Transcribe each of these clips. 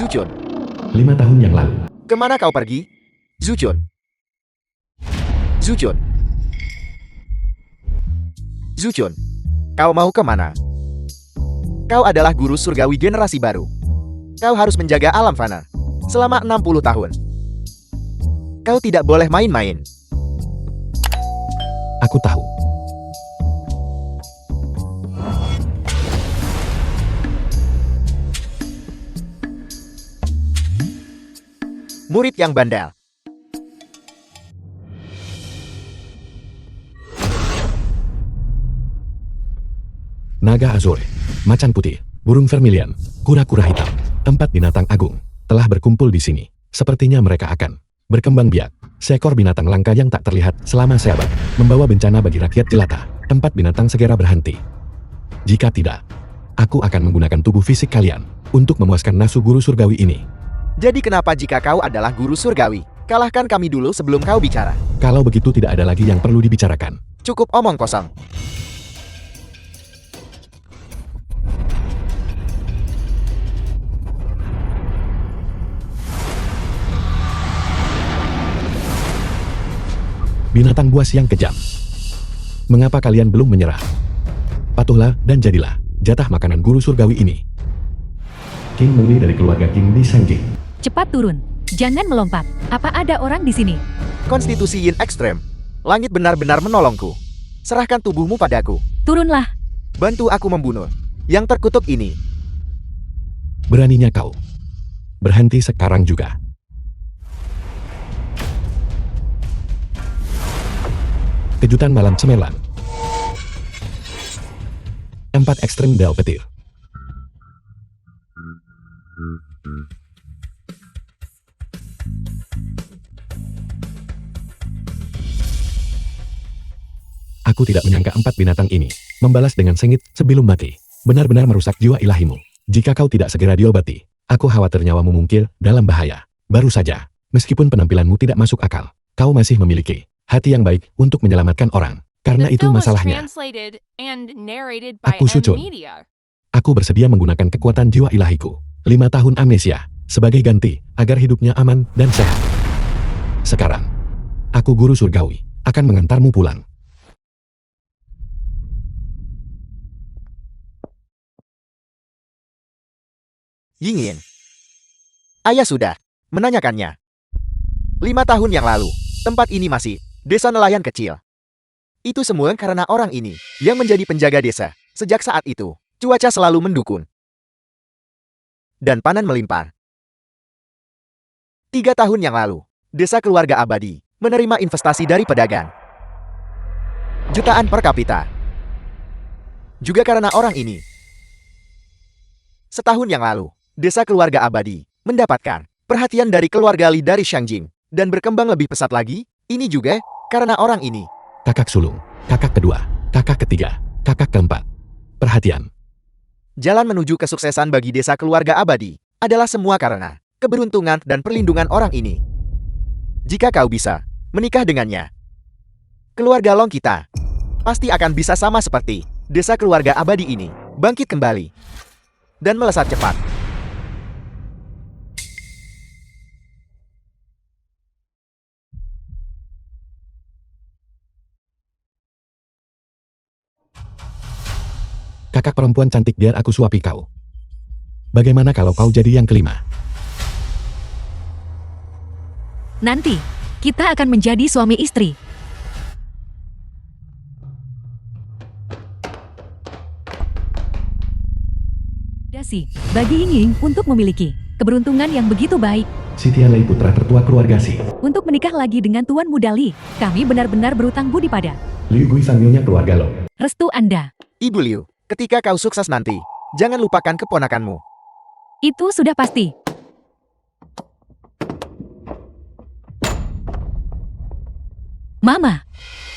Zuchun, 5 tahun yang lalu. kemana kau pergi? Zuchun. Zuchun. Zuchun, kau mau kemana? Kau adalah guru surgawi generasi baru. Kau harus menjaga alam fana selama 60 tahun. Kau tidak boleh main-main. Aku tahu. Murid yang bandel. Naga Azure, macan putih, burung vermilion, kura-kura hitam, tempat binatang agung, telah berkumpul di sini. Sepertinya mereka akan berkembang biak. Seekor binatang langka yang tak terlihat selama seabad, membawa bencana bagi rakyat jelata. Tempat binatang segera berhenti. Jika tidak, aku akan menggunakan tubuh fisik kalian untuk memuaskan nafsu guru surgawi ini. Jadi kenapa jika kau adalah guru surgawi, kalahkan kami dulu sebelum kau bicara? Kalau begitu tidak ada lagi yang perlu dibicarakan. Cukup omong kosong. Binatang buas yang kejam. Mengapa kalian belum menyerah? Patuhlah dan jadilah jatah makanan guru surgawi ini. King Mengli dari keluarga King Li Sangjing. Cepat turun. Jangan melompat. Apa ada orang di sini? Konstitusi Yin ekstrem. Langit benar-benar menolongku. Serahkan tubuhmu padaku. Turunlah. Bantu aku membunuh yang terkutuk ini. Beraninya kau. Berhenti sekarang juga. Kejutan malam cemerlang. 4 ekstrem Del Petir. Aku tidak menyangka 4 binatang ini membalas dengan sengit sebelum mati. Benar-benar merusak jiwa ilahimu. Jika kau tidak segera diobati, aku khawatir nyawamu mungkin dalam bahaya. Baru saja, meskipun penampilanmu tidak masuk akal, kau masih memiliki hati yang baik untuk menyelamatkan orang. Karena itu masalahnya. Aku Zuchun. Aku bersedia menggunakan kekuatan jiwa ilahiku. 5 tahun amnesia sebagai ganti agar hidupnya aman dan sehat. Sekarang, aku guru surgawi akan mengantarmu pulang. Yingyin. Ayah sudah menanyakannya. 5 tahun yang lalu, tempat ini masih desa nelayan kecil. Itu semua karena orang ini yang menjadi penjaga desa. Sejak saat itu, cuaca selalu mendukung. Dan panen melimpah. 3 tahun yang lalu, desa keluarga abadi menerima investasi dari pedagang. Jutaan per kapita. Juga karena orang ini. Setahun yang lalu, desa keluarga abadi mendapatkan perhatian dari keluarga Li dari Shangjing dan berkembang lebih pesat lagi. Ini juga karena orang ini. Kakak sulung, kakak kedua, kakak ketiga, kakak keempat. Perhatian. Jalan menuju kesuksesan bagi desa keluarga abadi adalah semua karena keberuntungan dan perlindungan orang ini. Jika kau bisa menikah dengannya, keluarga Long kita pasti akan bisa sama seperti desa keluarga abadi ini, bangkit kembali dan melesat cepat. Kakak perempuan cantik, biar aku suapi kau. Bagaimana kalau kau jadi yang kelima? Nanti, kita akan menjadi suami istri. Dasi, bagi Ying untuk memiliki keberuntungan yang begitu baik. Siti Lei, putra tertua keluarga Si. Untuk menikah lagi dengan Tuan Muda Li, kami benar-benar berutang budi pada Liu Gui sambilnya keluarga Lo. restu Anda. Ibu Liu, ketika kau sukses nanti, jangan lupakan keponakanmu. Itu sudah pasti. Mama,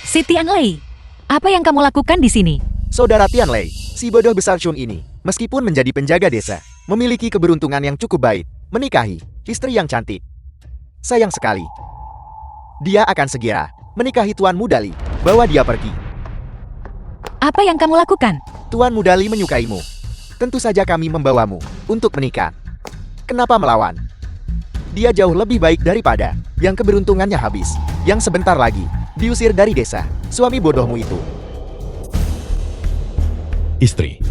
Siti Lei, apa yang kamu lakukan di sini? Saudara Tian Lei, si bodoh besar Chun ini, meskipun menjadi penjaga desa, memiliki keberuntungan yang cukup baik, menikahi istri yang cantik. Sayang sekali. Dia akan segera menikahi Tuan Muda Li, bawa dia pergi. Apa yang kamu lakukan? Tuan Muda Li menyukaimu. Tentu saja kami membawamu untuk menikah. Kenapa melawan? Dia jauh lebih baik daripada yang keberuntungannya habis, yang sebentar lagi diusir dari desa. Suami bodohmu itu. Istri,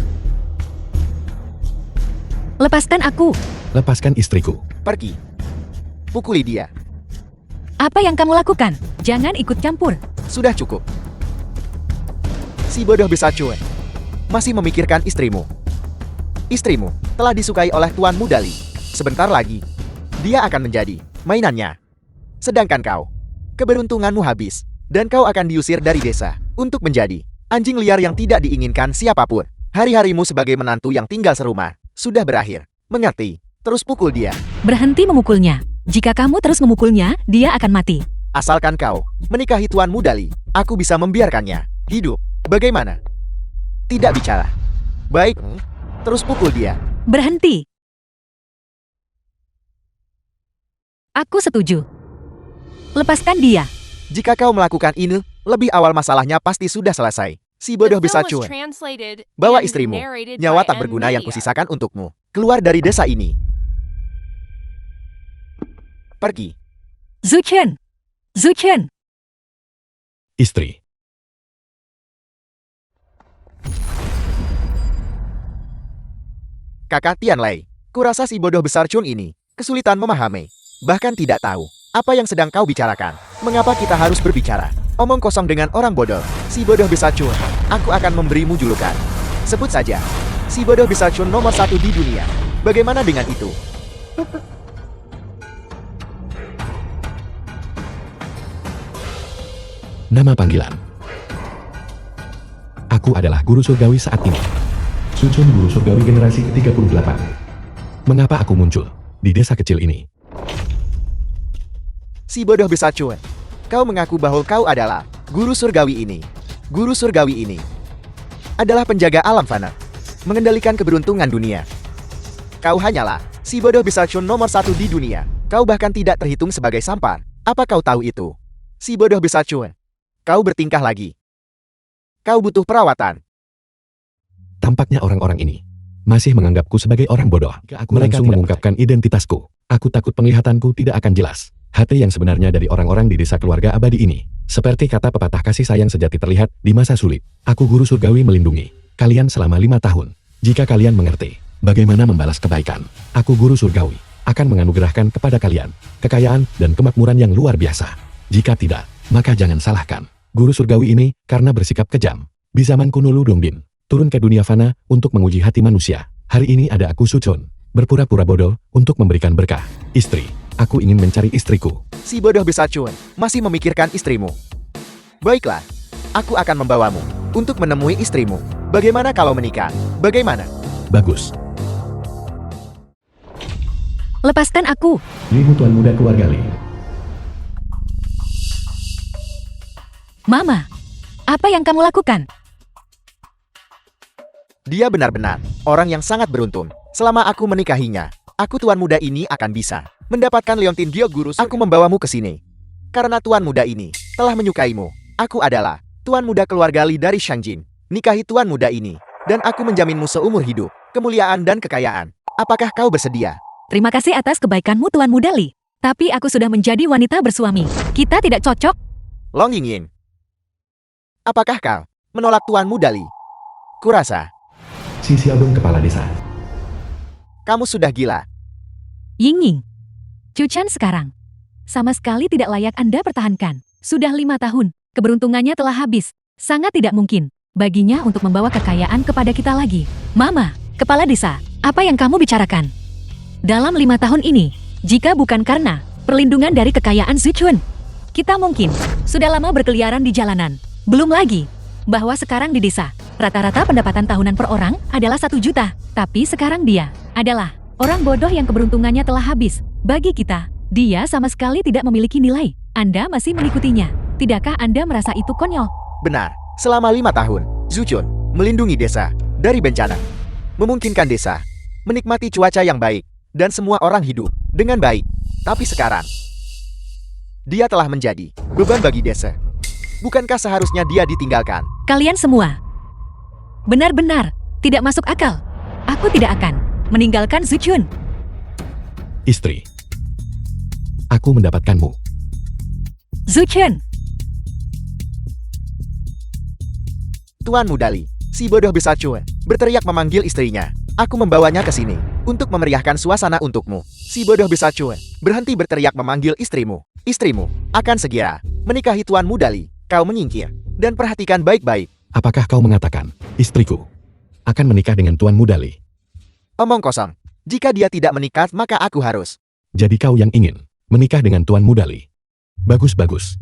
Lepaskan aku. lepaskan istriku. Pergi. Pukuli dia. Apa yang kamu lakukan? Jangan ikut campur. Sudah cukup. Si bodoh besar cuek. Masih memikirkan istrimu. Istrimu telah disukai oleh Tuan Mudali. Sebentar lagi, dia akan menjadi mainannya. Sedangkan kau, keberuntunganmu habis, dan kau akan diusir dari desa untuk menjadi anjing liar yang tidak diinginkan siapapun. Hari-harimu sebagai menantu yang tinggal serumah sudah berakhir. Mengerti? Terus pukul dia. Berhenti memukulnya. Jika kamu terus memukulnya, dia akan mati. Asalkan kau menikahi Tuan Mudali, aku bisa membiarkannya hidup. Bagaimana? Tidak bicara. Baik, terus pukul dia. Berhenti. Aku setuju. Lepaskan dia. Jika kau melakukan ini, lebih awal masalahnya pasti sudah selesai. Si bodoh bisa cuek. Bawa istrimu. Nyawa tak berguna yang kusisakan untukmu. Keluar dari desa ini. Pergi. Zuchen. Zuchen. Istri, Kakak Tianlei, kurasa si bodoh besar Chun ini kesulitan memahami. Bahkan tidak tahu apa yang sedang kau bicarakan. Mengapa kita harus berbicara? Omong kosong dengan orang bodoh. Si bodoh besar Chun, aku akan memberimu julukan. Sebut saja, si bodoh besar Chun nomor 1 di dunia. Bagaimana dengan itu? nama panggilan. Aku adalah guru surgawi saat ini. Sucun guru surgawi generasi ke-38. Mengapa aku muncul di desa kecil ini? Si bodoh besar Chun, kau mengaku bahwa kau adalah guru surgawi ini. Guru surgawi ini adalah penjaga alam fana, mengendalikan keberuntungan dunia. Kau hanyalah si bodoh besar Chun nomor 1 di dunia. Kau bahkan tidak terhitung sebagai sampar. Apa kau tahu itu? Si bodoh besar Chun, kau bertingkah lagi. Kau butuh perawatan. Tampaknya orang-orang ini masih menganggapku sebagai orang bodoh. Jika aku langsung mengungkapkan identitasku, aku takut penglihatanku tidak akan jelas. Hati yang sebenarnya dari orang-orang di desa keluarga abadi ini. Seperti kata pepatah kasih sayang sejati terlihat di masa sulit. Aku guru surgawi melindungi kalian selama 5 tahun. Jika kalian mengerti bagaimana membalas kebaikan, aku guru surgawi akan menganugerahkan kepada kalian kekayaan dan kemakmuran yang luar biasa. Jika tidak, maka jangan salahkan guru surgawi ini karena bersikap kejam. Di zaman kuno Lu Dongbin turun ke dunia fana untuk menguji hati manusia. Hari ini ada aku Sucun, berpura-pura bodoh untuk memberikan berkah. Istri, aku ingin mencari istriku. Si bodoh besar Chun masih memikirkan istrimu. Baiklah, aku akan membawamu untuk menemui istrimu. Bagaimana kalau menikah? Bagaimana? Bagus. Lepaskan aku. Limu tuan muda keluarga Li. Mama, apa yang kamu lakukan? Dia benar-benar orang yang sangat beruntung. Selama aku menikahinya, aku tuan muda ini akan bisa mendapatkan Leontin Gyo Guru. Aku membawamu ke sini karena tuan muda ini telah menyukaimu. Aku adalah tuan muda keluarga Li dari Shangjin. Nikahi tuan muda ini, dan aku menjaminmu seumur hidup, kemuliaan dan kekayaan. Apakah kau bersedia? Terima kasih atas kebaikanmu Tuan Muda Li. Tapi aku sudah menjadi wanita bersuami. Kita tidak cocok. Long Yingying, apakah kau menolak tuan muda Li? Kurasa Si Xiaodong kepala desa. kamu sudah gila. Ying-Ying. Cuchan sekarang sama sekali tidak layak Anda pertahankan. Sudah 5 tahun, keberuntungannya telah habis. Sangat tidak mungkin baginya untuk membawa kekayaan kepada kita lagi. Mama, kepala desa, apa yang kamu bicarakan? Dalam 5 tahun ini, jika bukan karena perlindungan dari kekayaan Zuchun, kita mungkin sudah lama berkeliaran di jalanan. Belum lagi bahwa sekarang di desa, rata-rata pendapatan tahunan per orang adalah 1 juta. Tapi sekarang dia adalah orang bodoh yang keberuntungannya telah habis. Bagi kita, dia sama sekali tidak memiliki nilai. Anda masih mengikutinya. Tidakkah Anda merasa itu konyol? Benar, selama 5 tahun, Zuchun melindungi desa dari bencana. Memungkinkan desa menikmati cuaca yang baik, dan semua orang hidup dengan baik. Tapi sekarang, dia telah menjadi beban bagi desa. Bukankah seharusnya dia ditinggalkan? Kalian semua benar-benar tidak masuk akal. Aku tidak akan meninggalkan Zuchun. istri. Aku mendapatkanmu. Zuchen, Tuan Mudali, si bodoh besar Chun berteriak memanggil istrinya. Aku membawanya ke sini untuk memeriahkan suasana untukmu. Si bodoh besar Chun berhenti berteriak memanggil istrimu. Istrimu akan segera menikahi Tuan Mudali. Kau menyingkir dan perhatikan baik-baik. Apakah kau mengatakan, istriku akan menikah dengan Tuan Mudali? Omong kosong. Jika dia tidak menikah, maka aku harus. Jadi kau yang ingin menikah dengan Tuan Mudali? Bagus-bagus.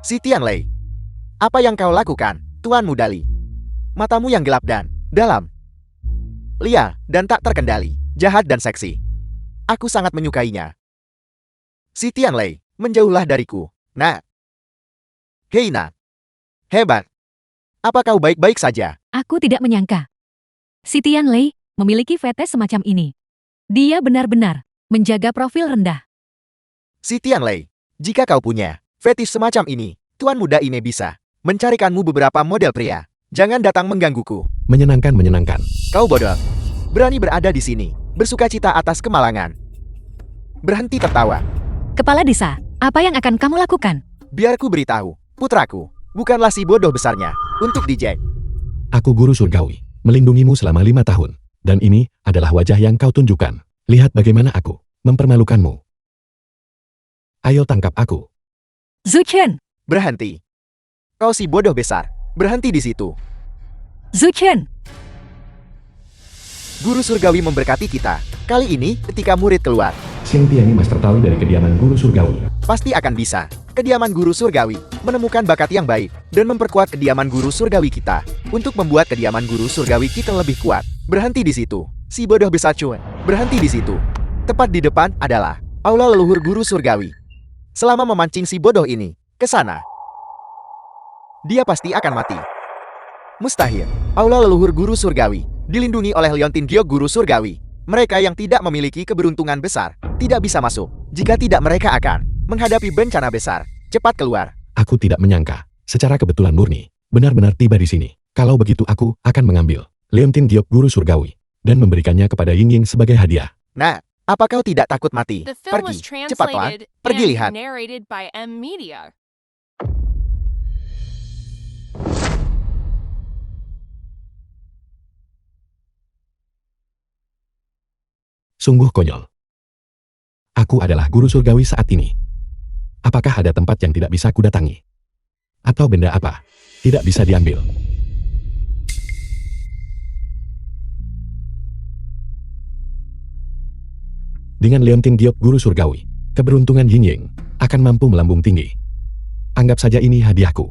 Si Tianlei, apa yang kau lakukan, Tuan Mudali? Matamu yang gelap dan dalam, liar dan tak terkendali, jahat dan seksi. Aku sangat menyukainya. Si Tianlei, menjauhlah dariku. Nah. Hei nak. Hebat. Apa kau baik-baik saja? aku tidak menyangka. Si Tianlei memiliki fetis semacam ini. Dia benar-benar menjaga profil rendah. Si Tianlei, jika kau punya fetish semacam ini, Tuan muda ini bisa mencarikanmu beberapa model pria. Jangan datang menggangguku. Menyenangkan. Kau bodoh. Berani berada di sini, bersuka cita atas kemalangan. Berhenti tertawa. Kepala desa, apa yang akan kamu lakukan? Biar ku beritahu, putraku, bukanlah si bodoh besarnya untuk dijek. Aku guru surgawi, melindungimu selama 5 tahun. Dan ini adalah wajah yang kau tunjukkan. Lihat bagaimana aku mempermalukanmu. Ayo tangkap aku. Zuchen, Berhenti. Kau si bodoh besar, berhenti di situ. Zuchen, Guru surgawi memberkati kita. Kali ini, ketika murid keluar, Xing Tianyi Master Tali dari kediaman guru surgawi. pasti akan bisa. Kediaman guru surgawi menemukan bakat yang baik dan memperkuat kediaman guru surgawi kita untuk membuat kediaman guru surgawi kita lebih kuat. Berhenti di situ. Si bodoh besar Chun, berhenti di situ. Tepat di depan adalah aula leluhur guru surgawi. Selama memancing si bodoh ini ke sana, dia pasti akan mati. Mustahil. Aula leluhur guru surgawi dilindungi oleh Liontin Giok guru surgawi. Mereka yang tidak memiliki keberuntungan besar tidak bisa masuk. Jika tidak, mereka akan menghadapi bencana besar. Cepat keluar. Aku tidak menyangka, secara kebetulan murni, benar-benar tiba di sini. Kalau begitu aku akan mengambil Leontin Giok guru surgawi dan memberikannya kepada Ying Ying sebagai hadiah. Nah, apa kau tidak takut mati? The film was Pergi, cepatlah. translated Pergi and lihat. narrated by M Media. Sungguh konyol. Aku adalah guru surgawi saat ini. Apakah ada tempat yang tidak bisa kudatangi? Atau benda apa tidak bisa diambil? Dengan Leontin Giok guru surgawi, keberuntungan Ying Ying akan mampu melambung tinggi. Anggap saja ini hadiahku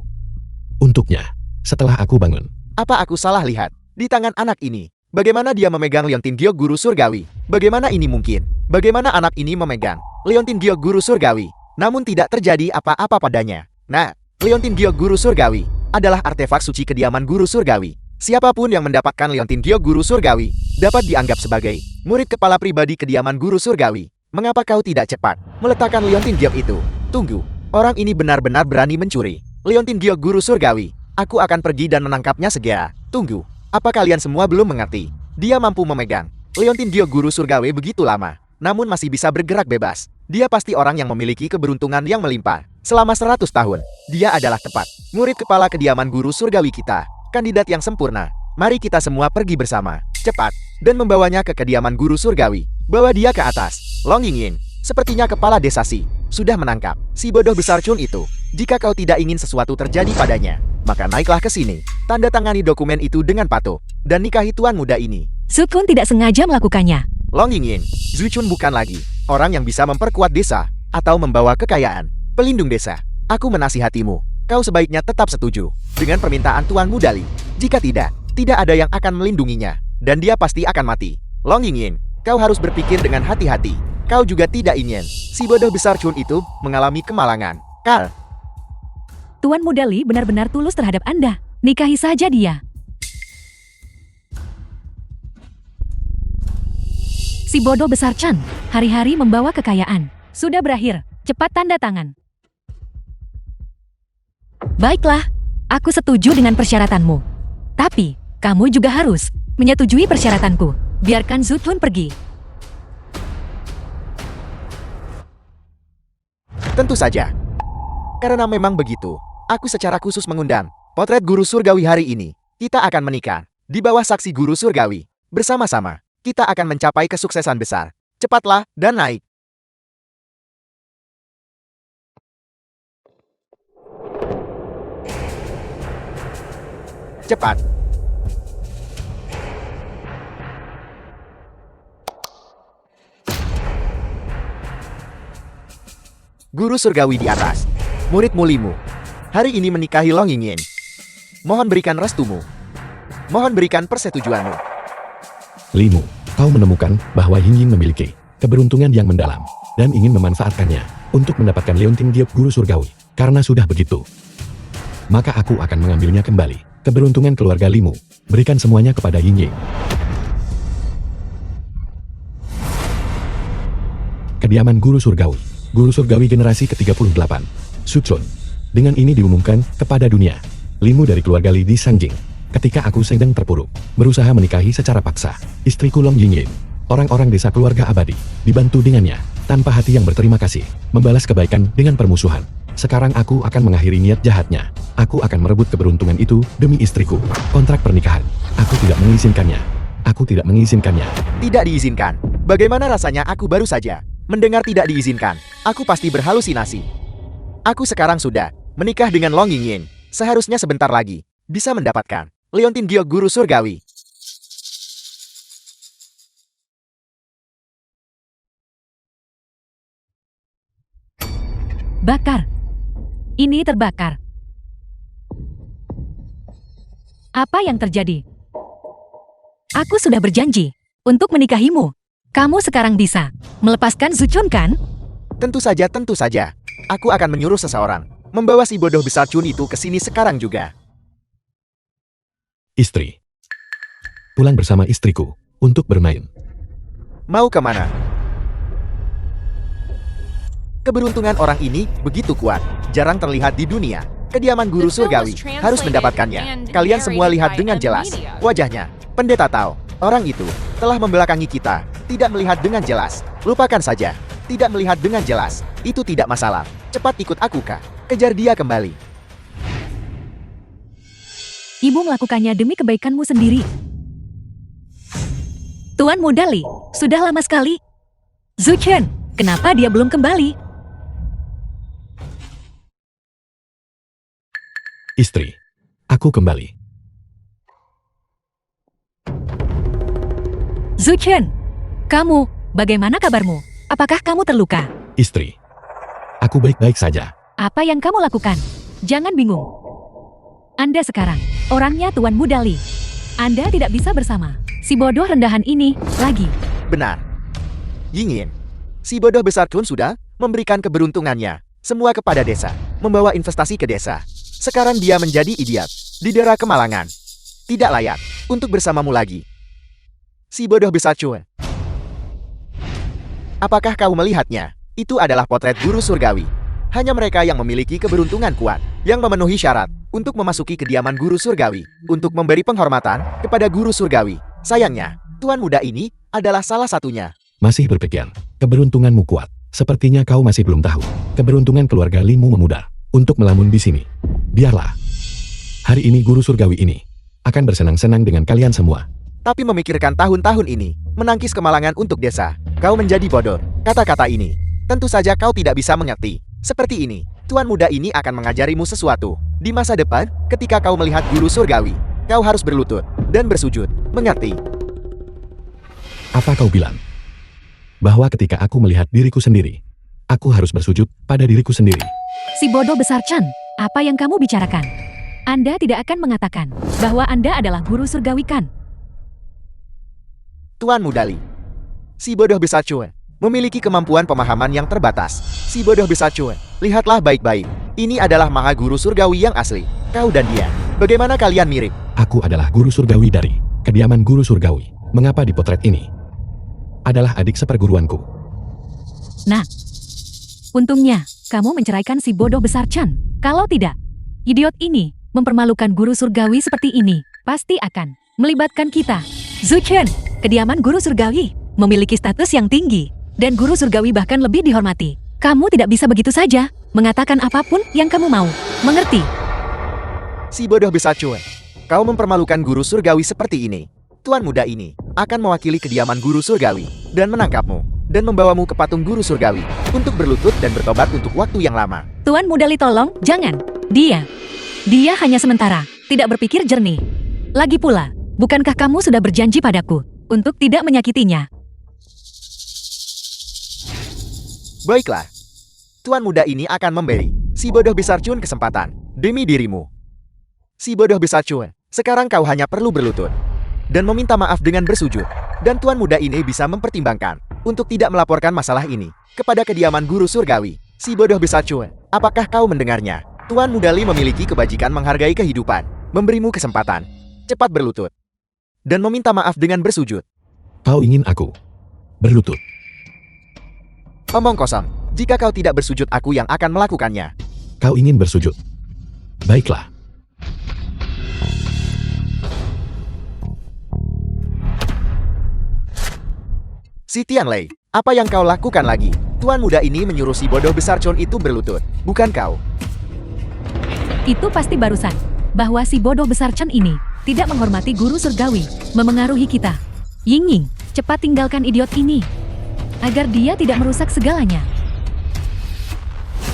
untuknya setelah aku bangun. Apa aku salah lihat? Di tangan anak ini, bagaimana dia memegang Leontin Giok guru surgawi? Bagaimana ini mungkin? Bagaimana anak ini memegang Leontin Giok guru surgawi, namun tidak terjadi apa-apa padanya? Nah, Leontin Giok guru surgawi adalah artefak suci kediaman guru surgawi. Siapapun yang mendapatkan Leontin Giok guru surgawi dapat dianggap sebagai murid kepala pribadi kediaman guru surgawi. Mengapa kau tidak cepat meletakkan Leontin Giok itu? Tunggu, orang ini benar-benar berani mencuri Leontin Giok guru surgawi. Aku akan pergi dan menangkapnya segera. Tunggu, apa kalian semua belum mengerti? Dia mampu memegang Leontin Giok guru surgawi begitu lama, namun masih bisa bergerak bebas. Dia pasti orang yang memiliki keberuntungan yang melimpah. Selama 100 tahun, dia adalah tepat murid kepala kediaman guru surgawi kita. Kandidat yang sempurna. Mari kita semua pergi bersama, cepat, dan membawanya ke kediaman guru surgawi. Bawa dia ke atas. Long Yingying, sepertinya kepala desa Si sudah menangkap si bodoh besar Chun itu. Jika kau tidak ingin sesuatu terjadi padanya, maka naiklah ke sini. Tanda tangani dokumen itu dengan patuh, dan nikahi tuan muda ini. Sukun tidak sengaja melakukannya. Long Yingying, Zhu Chun bukan lagi orang yang bisa memperkuat desa atau membawa kekayaan. Pelindung desa, aku menasihatimu. Kau sebaiknya tetap setuju dengan permintaan Tuan Mudali. Jika tidak, tidak ada yang akan melindunginya, dan dia pasti akan mati. Long Yingying, kau harus berpikir dengan hati-hati. Kau juga tidak ingin si bodoh besar Chun itu mengalami kemalangan. Kal, Tuan Mudali benar-benar tulus terhadap Anda. Nikahi saja dia. Si bodoh besar Chan, hari-hari membawa kekayaan. Sudah berakhir. Cepat tanda tangan. Baiklah, aku setuju dengan persyaratanmu. Tapi, kamu juga harus menyetujui persyaratanku. Biarkan Zutun pergi. Tentu saja. Karena memang begitu, aku secara khusus mengundang potret guru surgawi hari ini. Kita akan menikah di bawah saksi guru surgawi. Bersama-sama, kita akan mencapai kesuksesan besar. Cepatlah dan naik. Cepat. Guru surgawi di atas. Murid mulimu. Hari ini menikahi Long Yingyin. Mohon berikan restumu. Mohon berikan persetujuanmu. Limu, kau menemukan bahwa Yingying memiliki keberuntungan yang mendalam dan ingin memanfaatkannya untuk mendapatkan Leonting Giok Guru Surgawi. Karena sudah begitu, maka aku akan mengambilnya kembali. Keberuntungan keluarga Limu, berikan semuanya kepada Yingying. Kediaman Guru Surgawi. Guru Surgawi generasi ke-38. Suchun. Dengan ini diumumkan kepada dunia. Limu dari keluarga Li di Sangjing. Ketika aku sedang terpuruk, berusaha menikahi secara paksa istriku Long Yingyin. Orang-orang desa keluarga abadi, dibantu dengannya, tanpa hati yang berterima kasih, membalas kebaikan dengan permusuhan. Sekarang aku akan mengakhiri niat jahatnya. Aku akan merebut keberuntungan itu demi istriku. Kontrak pernikahan. Aku tidak mengizinkannya. Aku tidak mengizinkannya. Tidak diizinkan. Bagaimana rasanya aku baru saja mendengar tidak diizinkan. Aku pasti berhalusinasi. Aku sekarang sudah menikah dengan Long Yingyin. Seharusnya sebentar lagi bisa mendapatkan Leonting Giok Guru Surgawi. Bakar. Ini terbakar. Apa yang terjadi? Aku sudah berjanji untuk menikahimu. Kamu sekarang bisa melepaskan Zuchun kan? Tentu saja, tentu saja. Aku akan menyuruh seseorang membawa si bodoh besar Chun itu ke sini sekarang juga. Istri. Pulang bersama istriku untuk bermain. Mau kemana? Keberuntungan orang ini begitu kuat, jarang terlihat di dunia. Kediaman guru surgawi harus mendapatkannya. Kalian semua lihat dengan jelas wajahnya. Pendeta Tao, orang itu telah membelakangi kita. Tidak melihat dengan jelas. Lupakan saja. Tidak melihat dengan jelas. Itu tidak masalah. Cepat ikut aku, Kak. Kejar dia kembali. Ibu melakukannya demi kebaikanmu sendiri. Tuan Muda Li, sudah lama sekali. Zuchun, kenapa dia belum kembali? Istri. Aku kembali. Zuchun, kamu, bagaimana kabarmu? Apakah kamu terluka? Istri. Aku baik-baik saja. Apa yang kamu lakukan? Jangan bingung. Anda sekarang, orangnya Tuan Muda Li. Anda tidak bisa bersama si bodoh rendahan ini lagi. Benar. Yingyin, si bodoh besar Chun sudah memberikan keberuntungannya semua kepada desa, membawa investasi ke desa. Sekarang dia menjadi idiot, didera kemalangan. Tidak layak untuk bersamamu lagi. Si bodoh besar Chun. Apakah kau melihatnya? Itu adalah potret guru surgawi. Hanya mereka yang memiliki keberuntungan kuat, yang memenuhi syarat untuk memasuki kediaman guru surgawi, untuk memberi penghormatan kepada guru surgawi. Sayangnya, tuan muda ini adalah salah satunya. Masih berpikir, keberuntunganmu kuat. Sepertinya kau masih belum tahu. Keberuntungan keluarga Limu memudar untuk melamun di sini. Biarlah. Hari ini guru surgawi ini akan bersenang-senang dengan kalian semua. Tapi memikirkan tahun-tahun ini, menangkis kemalangan untuk desa, kau menjadi bodoh. Kata-kata ini, tentu saja kau tidak bisa mengerti. Seperti ini, tuan muda ini akan mengajarimu sesuatu. Di masa depan, ketika kau melihat guru surgawi, kau harus berlutut dan bersujud. Mengerti? Apa kau bilang? Bahwa ketika aku melihat diriku sendiri, aku harus bersujud pada diriku sendiri. Si bodoh besar Chan, apa yang kamu bicarakan? Anda tidak akan mengatakan bahwa Anda adalah guru surgawi kan? Tuan muda Li, si bodoh besar Chun memiliki kemampuan pemahaman yang terbatas. Si bodoh besar Chun, lihatlah baik-baik. Ini adalah maha guru surgawi yang asli. Kau dan dia, bagaimana kalian mirip? Aku adalah guru surgawi dari kediaman guru surgawi. Mengapa di potret ini adalah adik seperguruanku? Nah, untungnya kamu menceraikan si bodoh besar Chan. Kalau tidak, Idiot ini, mempermalukan guru surgawi seperti ini, pasti akan melibatkan kita. Zuchen, kediaman guru surgawi, memiliki status yang tinggi, dan guru surgawi bahkan lebih dihormati. Kamu tidak bisa begitu saja, mengatakan apapun yang kamu mau. Mengerti? Si bodoh besar Chun. Kau mempermalukan guru surgawi seperti ini. Tuan muda ini akan mewakili kediaman guru surgawi dan menangkapmu dan membawamu ke patung guru surgawi untuk berlutut dan bertobat untuk waktu yang lama. Tuan Muda Li, tolong, jangan. Dia hanya sementara, tidak berpikir jernih. Lagi pula, bukankah kamu sudah berjanji padaku untuk tidak menyakitinya? Baiklah. Tuan muda ini akan memberi si bodoh besar Chun kesempatan demi dirimu. Si bodoh besar Chun, sekarang kau hanya perlu berlutut dan meminta maaf dengan bersujud. Dan tuan muda ini bisa mempertimbangkan untuk tidak melaporkan masalah ini kepada kediaman guru surgawi. Si bodoh besar Chun, apakah kau mendengarnya? Tuan muda Li memiliki kebajikan menghargai kehidupan, memberimu kesempatan. Cepat berlutut dan meminta maaf dengan bersujud. Kau ingin aku berlutut? Omong kosong. Jika kau tidak bersujud, aku yang akan melakukannya. Kau ingin bersujud? Baiklah. Si Tianlei, apa yang kau lakukan lagi? Tuan muda ini menyuruh si bodoh besar Chun itu berlutut, bukan kau. Itu pasti barusan, bahwa si bodoh besar Chen ini tidak menghormati guru surgawi, memengaruhi kita. Ying, cepat tinggalkan idiot ini, agar dia tidak merusak segalanya.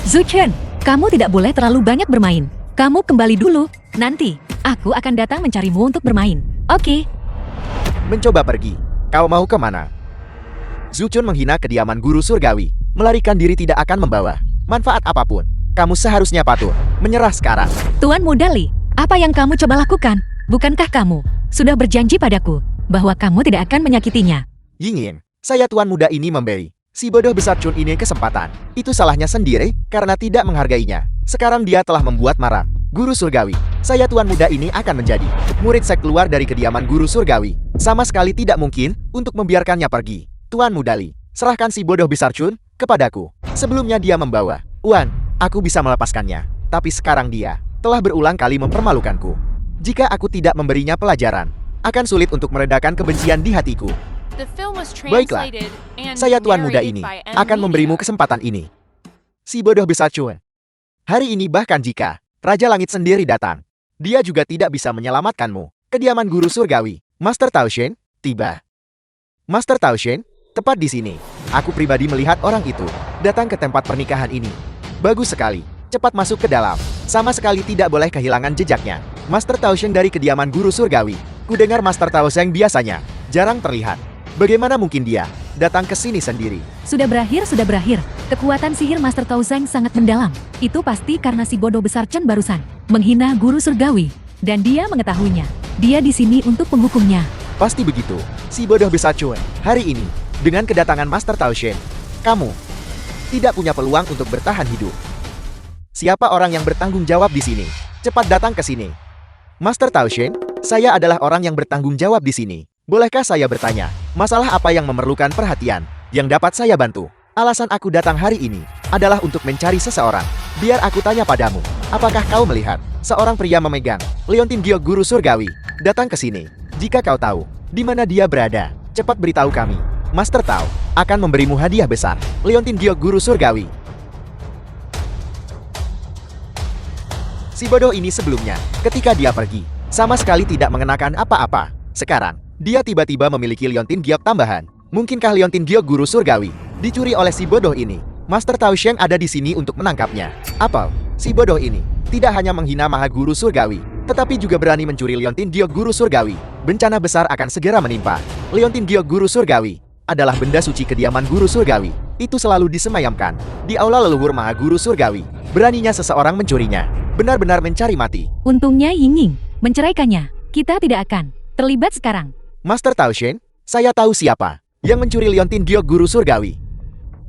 Zuchen, kamu tidak boleh terlalu banyak bermain. Kamu kembali dulu, nanti aku akan datang mencarimu untuk bermain. Oke? Mencoba pergi. Kau mau kemana? Zuchun menghina kediaman guru surgawi. Melarikan diri tidak akan membawa manfaat apapun. Kamu seharusnya patuh. Menyerah sekarang. Tuan Muda Li, apa yang kamu coba lakukan? Bukankah kamu sudah berjanji padaku bahwa kamu tidak akan menyakitinya? Yingin, saya tuan muda ini memberi si bodoh besar Chun ini kesempatan. Itu salahnya sendiri karena tidak menghargainya. Sekarang dia telah membuat marah guru surgawi. Saya tuan muda ini akan menjadi murid sek keluar dari kediaman guru surgawi. Sama sekali tidak mungkin untuk membiarkannya pergi. Tuan muda Li, serahkan si bodoh besar Chun kepadaku. Sebelumnya dia membawa uang. Aku bisa melepaskannya. Tapi sekarang dia telah berulang kali mempermalukanku. Jika aku tidak memberinya pelajaran, akan sulit untuk meredakan kebencian di hatiku. The film was Baiklah, translated and saya tuan muda narrated ini by M. akan memberimu Media. kesempatan ini. Si bodoh besar Chun. Hari ini bahkan jika Raja Langit sendiri datang, dia juga tidak bisa menyelamatkanmu. Kediaman guru surgawi, Master Tao Shen, tiba. Master Tao Shen, tepat di sini. Aku pribadi melihat orang itu datang ke tempat pernikahan ini. Bagus sekali. Cepat masuk ke dalam. Sama sekali tidak boleh kehilangan jejaknya. Master Tao Shen dari kediaman guru surgawi. Kudengar Master Tao Shen biasanya jarang terlihat. Bagaimana mungkin dia datang ke sini sendiri? Sudah berakhir. Kekuatan sihir Master Tao Zhang sangat mendalam. Itu pasti karena si bodoh besar Chen barusan menghina guru surgawi. Dan dia mengetahuinya. Dia di sini untuk menghukumnya. Pasti begitu. Si bodoh besar Chun. Hari ini, dengan kedatangan Master Tao Shen, kamu tidak punya peluang untuk bertahan hidup. Siapa orang yang bertanggung jawab di sini? Cepat datang ke sini. Master Tao Shen, saya adalah orang yang bertanggung jawab di sini. Bolehkah saya bertanya, masalah apa yang memerlukan perhatian yang dapat saya bantu? Alasan aku datang hari ini adalah untuk mencari seseorang. Biar aku tanya padamu, apakah kau melihat seorang pria memegang Leontin Giok Guru Surgawi datang ke sini? Jika kau tahu di mana dia berada, cepat beritahu kami. Master Tao akan memberimu hadiah besar, Leontin Giok Guru Surgawi. Si bodoh ini sebelumnya, ketika dia pergi, sama sekali tidak mengenakan apa-apa. Sekarang, dia tiba-tiba memiliki Leontin Giok tambahan. Mungkinkah Leontin Giok Guru Surgawi dicuri oleh si bodoh ini? Master Tao Shen ada di sini untuk menangkapnya. Apa? Si bodoh ini tidak hanya menghina Maha Guru Surgawi, tetapi juga berani mencuri Leontin Giok Guru Surgawi. Bencana besar akan segera menimpa. Leontin Giok Guru Surgawi adalah benda suci kediaman Guru Surgawi. Itu selalu disemayamkan di aula leluhur Maha Guru Surgawi. Beraninya seseorang mencurinya. Benar-benar mencari mati. Untungnya Ying menceraikannya. Kita tidak akan terlibat sekarang. Master Tao Shen, saya tahu siapa yang mencuri Leontin Giok Guru Surgawi.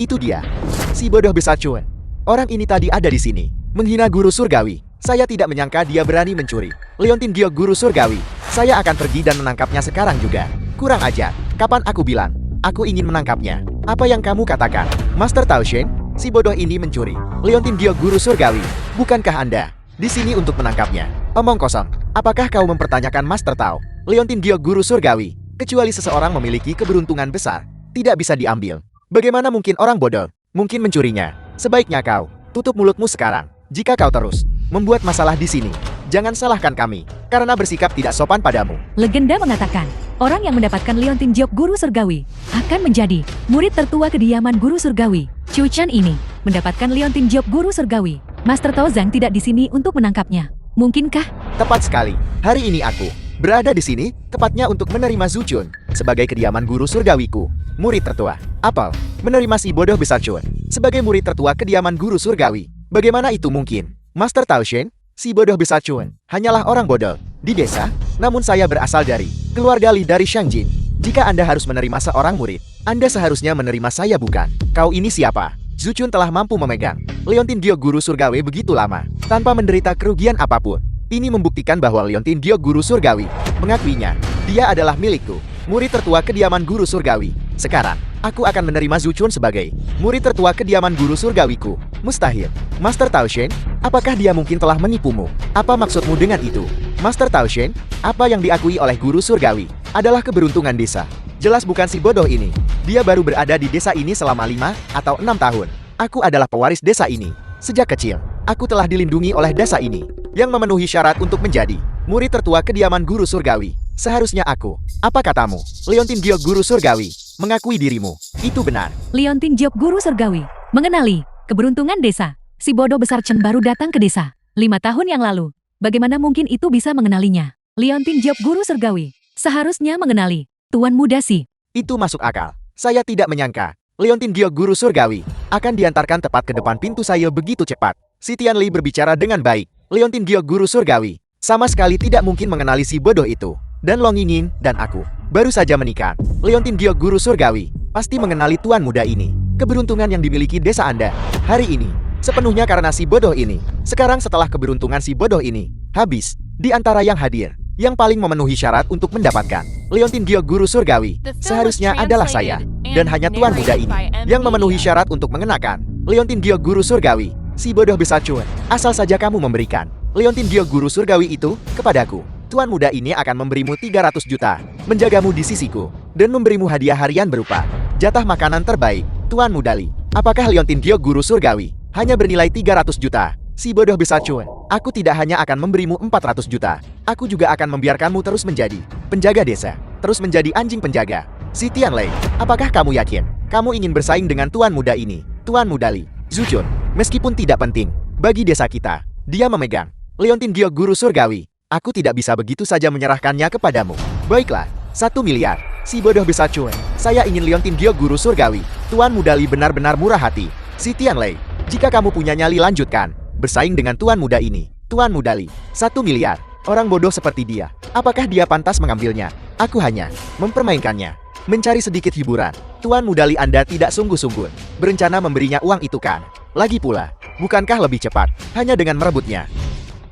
Itu dia, si bodoh besar Chun. Orang ini tadi ada di sini, menghina Guru Surgawi. Saya tidak menyangka dia berani mencuri Leontin Giok Guru Surgawi. Saya akan pergi dan menangkapnya sekarang juga. Kurang ajar, kapan aku bilang aku ingin menangkapnya? Apa yang kamu katakan? Master Tao Shen, si bodoh ini mencuri Leontin Giok Guru Surgawi. Bukankah Anda di sini untuk menangkapnya. Omong kosong. Apakah kau mempertanyakan Master Tao, Leontin Giok Guru Surgawi? Kecuali seseorang memiliki keberuntungan besar, tidak bisa diambil. Bagaimana mungkin orang bodoh mungkin mencurinya? Sebaiknya kau tutup mulutmu sekarang. Jika kau terus membuat masalah di sini, jangan salahkan kami karena bersikap tidak sopan padamu. Legenda mengatakan, orang yang mendapatkan Leontin Giok Guru Surgawi akan menjadi murid tertua kediaman Guru Surgawi. Chu Chen ini mendapatkan Leontin Giok Guru Surgawi. Master Tao Zhang tidak di sini untuk menangkapnya. Mungkinkah? Tepat sekali. Hari ini aku berada di sini tepatnya untuk menerima Zhu Chun sebagai kediaman Guru Surgawiku. Murid tertua. Apel menerima si bodoh besar Chun sebagai murid tertua kediaman Guru Surgawi. Bagaimana itu mungkin? Master Tao Shen, si bodoh besar Chun hanyalah orang bodoh di desa, namun saya berasal dari keluarga Li dari Shangjin. Jika Anda harus menerima seorang murid, Anda seharusnya menerima saya bukan. Kau ini siapa? Zhu Chun telah mampu memegang Leontin Giok Guru Surgawi begitu lama, tanpa menderita kerugian apapun. Ini membuktikan bahwa Leontin Giok Guru Surgawi mengakuinya. Dia adalah milikku, murid tertua kediaman Guru Surgawi. Sekarang, aku akan menerima Zhu Chun sebagai murid tertua kediaman Guru Surgawiku. Mustahil. Master Tao Shen, apakah dia mungkin telah menipumu? Apa maksudmu dengan itu? Master Tao Shen, apa yang diakui oleh Guru Surgawi adalah keberuntungan desa. Jelas bukan si bodoh ini. Dia baru berada di desa ini selama 5 atau 6 tahun. Aku adalah pewaris desa ini. Sejak kecil, aku telah dilindungi oleh desa ini, yang memenuhi syarat untuk menjadi murid tertua kediaman Guru Surgawi. Seharusnya aku, apa katamu, Leontin Giok Guru Surgawi, mengakui dirimu. Itu benar. Leontin Giok Guru Surgawi mengenali keberuntungan desa. Si bodoh besar Chen baru datang ke desa 5 tahun yang lalu. Bagaimana mungkin itu bisa mengenalinya? Leontin Giok Guru Surgawi seharusnya mengenali Tuan Muda Si. Itu masuk akal. Saya tidak menyangka Leontin Giok Guru Surgawi akan diantarkan tepat ke depan pintu saya begitu cepat. Si Tianli berbicara dengan baik. Leontin Giok Guru Surgawi sama sekali tidak mungkin mengenali si bodoh itu. Dan Long Yingyin dan aku baru saja menikah. Leontin Giok Guru Surgawi pasti mengenali Tuan Muda ini. Keberuntungan yang dimiliki desa Anda hari ini sepenuhnya karena si bodoh ini. Sekarang setelah keberuntungan si bodoh ini habis, di antara yang hadir, yang paling memenuhi syarat untuk mendapatkan Leontin Giok Guru Surgawi seharusnya adalah saya. Dan hanya Tuan Muda ini yang memenuhi syarat untuk mengenakan Leontin Giok Guru Surgawi. Si bodoh besar Chun, asal saja kamu memberikan Leontin Giok Guru Surgawi itu kepadaku, Tuan Muda ini akan memberimu 300 juta, menjagamu di sisiku, dan memberimu hadiah harian berupa jatah makanan terbaik. Tuan Muda Li, apakah Leontin Giok Guru Surgawi hanya bernilai 300 juta? Si bodoh besar Chun, aku tidak hanya akan memberimu 400 juta, aku juga akan membiarkanmu terus menjadi penjaga desa, terus menjadi anjing penjaga. Si Tianlei, apakah kamu yakin kamu ingin bersaing dengan Tuan Muda ini? Tuan Muda Li, Zhu Chun, meskipun tidak penting bagi desa kita, dia memegang Leontin Giok Guru Surgawi. Aku tidak bisa begitu saja menyerahkannya kepadamu. Baiklah, 1 miliar. Si bodoh besar Chun, saya ingin Leontin Giok Guru Surgawi. Tuan Muda Li benar-benar murah hati. Si Tianlei, jika kamu punya nyali lanjutkan bersaing dengan Tuan Muda ini. Tuan Muda Li, 1 miliar. Orang bodoh seperti dia, apakah dia pantas mengambilnya? Aku hanya mempermainkannya, mencari sedikit hiburan. Tuan Muda Li, Anda tidak sungguh-sungguh berencana memberinya uang itu kan? Lagi pula, bukankah lebih cepat hanya dengan merebutnya?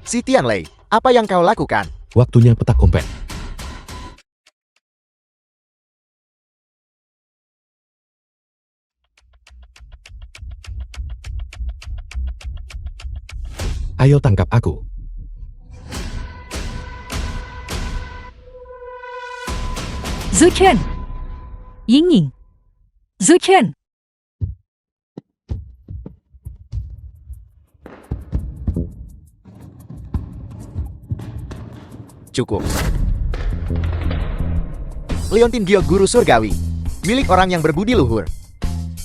Si Tianlei, apa yang kau lakukan? Waktunya petak umpet. Ayo tangkap aku. Zhu Chen, Yingyin, Zhu Chen. Cukup. Leontin Giok Guru Surgawi, milik orang yang berbudi luhur.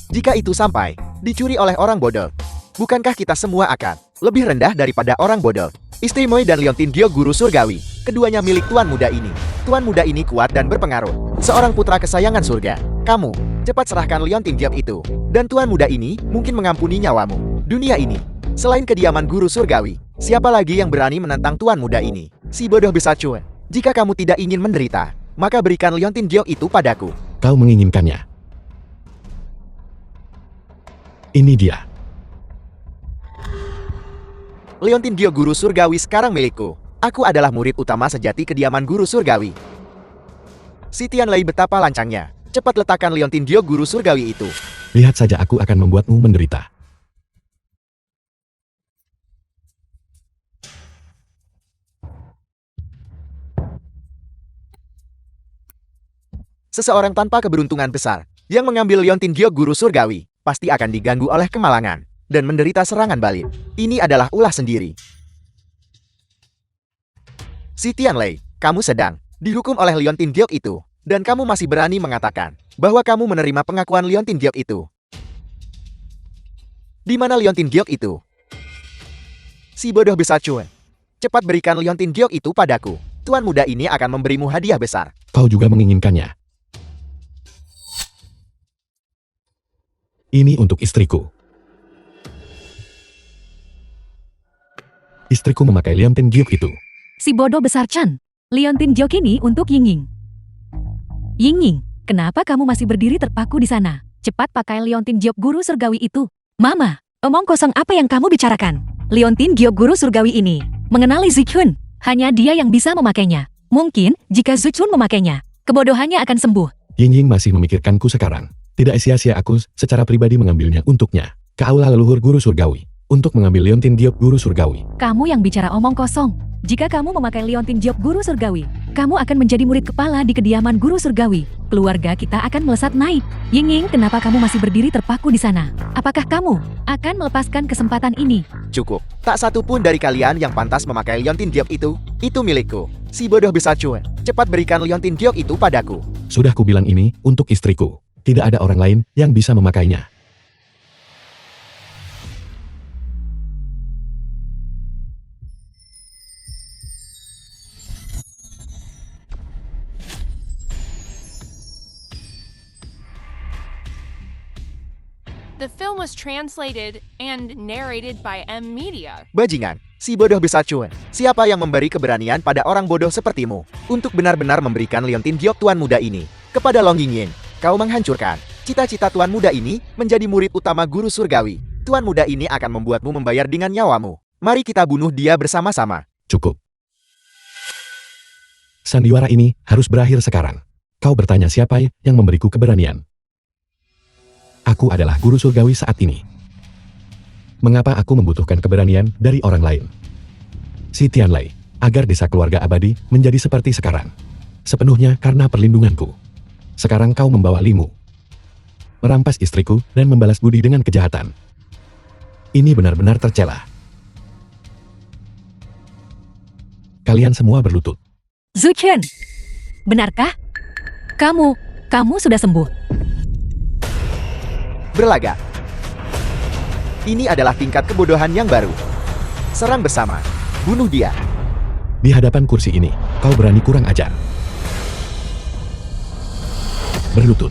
Jika itu sampai dicuri oleh orang bodoh, bukankah kita semua akan lebih rendah daripada orang bodoh? Istri Moi dan Leontin Giok Guru Surgawi, keduanya milik Tuan Muda ini. Tuan Muda ini kuat dan berpengaruh, seorang putra kesayangan surga. Kamu, cepat serahkan Leontin Giok itu, dan Tuan Muda ini mungkin mengampuni nyawamu. Dunia ini, selain kediaman Guru Surgawi, siapa lagi yang berani menentang Tuan Muda ini? Si bodoh besar Chun, jika kamu tidak ingin menderita, maka berikan Leontin Giok itu padaku. Kau menginginkannya. Ini dia. Leontin Giok Guru Surgawi sekarang milikku. Aku adalah murid utama sejati kediaman Guru Surgawi. Si Tianlei betapa lancangnya. Cepat letakkan Leontin Giok Guru Surgawi itu. Lihat saja, aku akan membuatmu menderita. Seseorang tanpa keberuntungan besar yang mengambil Liontin Giok guru surgawi pasti akan diganggu oleh kemalangan dan menderita serangan balik. Ini adalah ulah sendiri. Si Tianlei, kamu sedang dihukum oleh Liontin Giok itu, dan kamu masih berani mengatakan bahwa kamu menerima pengakuan Liontin Giok itu. Di mana Liontin Giok itu? Si bodoh besar Chun. Cepat berikan Liontin Giok itu padaku. Tuan muda ini akan memberimu hadiah besar. Kau juga menginginkannya. Ini untuk istriku. Istriku memakai Liontin Giok itu. Si bodoh besar Chan. Liontin Giok ini untuk Yingying. Yingying, kenapa kamu masih berdiri terpaku di sana? Cepat pakai Liontin Giok guru surgawi itu. Mama, omong kosong apa yang kamu bicarakan? Liontin Giok guru surgawi ini mengenali Zichun. Hanya dia yang bisa memakainya. Mungkin jika Zichun memakainya, kebodohannya akan sembuh. Yingying masih memikirkanku sekarang. Tidak sia-sia aku secara pribadi mengambilnya untuknya. Ke aula leluhur guru surgawi. Untuk mengambil Liontin Giok guru surgawi. Kamu yang bicara omong kosong. Jika kamu memakai Liontin Giok guru surgawi, kamu akan menjadi murid kepala di kediaman guru surgawi. Keluarga kita akan melesat naik. Yingying, kenapa kamu masih berdiri terpaku di sana? Apakah kamu akan melepaskan kesempatan ini? Cukup. Tak satu pun dari kalian yang pantas memakai Liontin Giok itu. Itu milikku. Si bodoh besar Chun. Cepat berikan Liontin Giok itu padaku. Sudah kubilang ini untuk istriku. Tidak ada orang lain yang bisa memakainya. The film was translated and narrated by M Media. Bajingan, si bodoh besar Chun. Siapa yang memberi keberanian pada orang bodoh sepertimu untuk benar-benar memberikan Liontin Giok tuan muda ini kepada Long Yingying? Kau menghancurkan cita-cita tuan muda ini menjadi murid utama guru surgawi. Tuan muda ini akan membuatmu membayar dengan nyawamu. Mari kita bunuh dia bersama-sama. Cukup. Sandiwara ini harus berakhir sekarang. Kau bertanya siapa yang memberiku keberanian? Aku adalah guru surgawi saat ini. Mengapa aku membutuhkan keberanian dari orang lain? Si Tianlei, agar desa keluarga abadi menjadi seperti sekarang. Sepenuhnya karena perlindunganku. Sekarang kau membawa Limu. Merampas istriku dan membalas budi dengan kejahatan. Ini benar-benar tercela. Kalian semua berlutut. Zuchen, benarkah? Kamu sudah sembuh. Berlagak. Ini adalah tingkat kebodohan yang baru. Serang bersama. Bunuh dia. Di hadapan kursi ini, kau berani kurang ajar. Berlutut.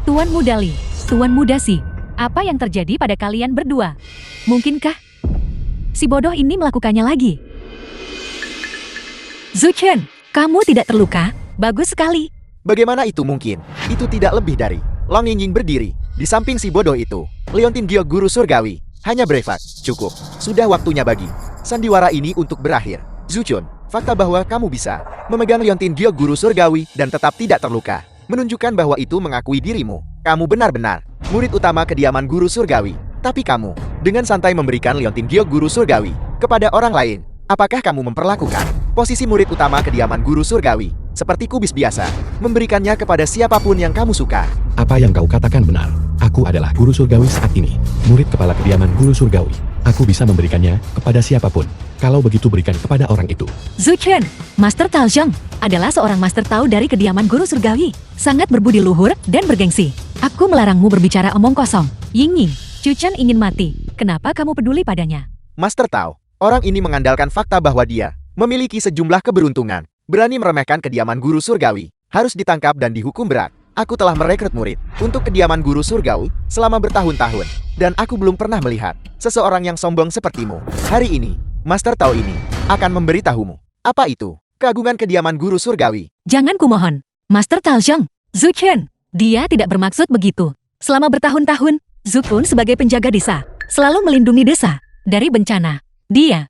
Tuan Muda Li, Tuan Muda Si, apa yang terjadi pada kalian berdua? Mungkinkah si bodoh ini melakukannya lagi? Zuchen, kamu tidak terluka? Bagus sekali. Bagaimana itu mungkin? Itu tidak lebih dari Long Yingying berdiri di samping si bodoh itu. Liontin Giok guru surgawi. Hanya brevet. Cukup. Sudah waktunya bagi sandiwara ini untuk berakhir. Zuchun, fakta bahwa kamu bisa memegang Liontin Giok guru surgawi dan tetap tidak terluka menunjukkan bahwa itu mengakui dirimu. Kamu benar-benar murid utama kediaman guru surgawi. Tapi kamu dengan santai memberikan Liontin Giok guru surgawi kepada orang lain. Apakah kamu memperlakukan posisi murid utama kediaman guru surgawi seperti kubis biasa, memberikannya kepada siapapun yang kamu suka? Apa yang kau katakan benar. Aku adalah guru surgawi saat ini. Murid kepala kediaman guru surgawi. Aku bisa memberikannya kepada siapapun. Kalau begitu berikan kepada orang itu. Zuchen, Master Tao Zheng adalah seorang Master Tao dari kediaman guru surgawi. Sangat berbudi luhur dan bergengsi. Aku melarangmu berbicara omong kosong. Yingying, Chuchen ingin mati. Kenapa kamu peduli padanya? Master Tao, orang ini mengandalkan fakta bahwa dia memiliki sejumlah keberuntungan. Berani meremehkan kediaman guru surgawi. Harus ditangkap dan dihukum berat. Aku telah merekrut murid untuk kediaman guru surgawi selama bertahun-tahun. Dan aku belum pernah melihat seseorang yang sombong sepertimu. Hari ini, Master Tao ini akan memberitahumu. Apa itu keagungan kediaman guru surgawi? Jangan kumohon, Master Tao Zheng. Zuchen, dia tidak bermaksud begitu. Selama bertahun-tahun, Zukun sebagai penjaga desa selalu melindungi desa dari bencana. Dia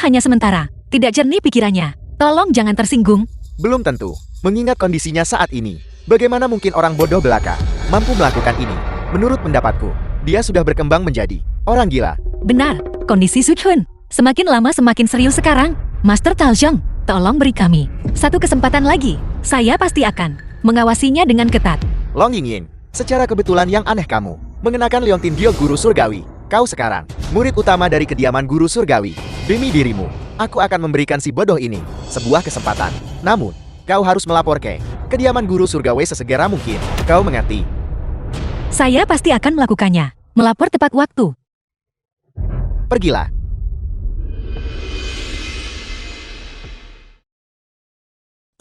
hanya sementara. Tidak jernih pikirannya. Tolong jangan tersinggung. Belum tentu. Mengingat kondisinya saat ini, bagaimana mungkin orang bodoh belaka mampu melakukan ini? Menurut pendapatku, dia sudah berkembang menjadi orang gila. Benar, kondisi Suchun semakin lama semakin serius sekarang. Master Taljong, tolong beri kami satu kesempatan lagi. Saya pasti akan mengawasinya dengan ketat. Long Yingying, secara kebetulan yang aneh kamu mengenakan Leontin Dio Guru Surgawi. Kau sekarang murid utama dari kediaman Guru Surgawi. Demi dirimu, aku akan memberikan si bodoh ini sebuah kesempatan. Namun, kau harus melapor ke kediaman Guru Surgawi sesegera mungkin. Kau mengerti? Saya pasti akan melakukannya. Melapor tepat waktu. Pergilah.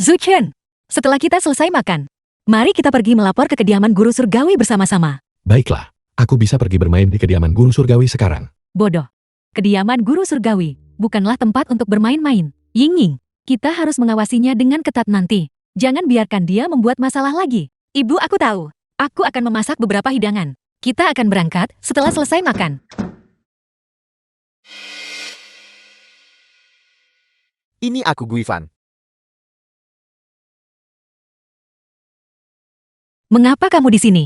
Zuchen, setelah kita selesai makan, mari kita pergi melapor ke kediaman Guru Surgawi bersama-sama. Baiklah, aku bisa pergi bermain di kediaman Guru Surgawi sekarang. Bodoh. Kediaman Guru Surgawi bukanlah tempat untuk bermain-main. Yingying, kita harus mengawasinya dengan ketat nanti. Jangan biarkan dia membuat masalah lagi. Ibu, aku tahu. Aku akan memasak beberapa hidangan. Kita akan berangkat setelah selesai makan. Ini aku Guifan. Mengapa kamu di sini?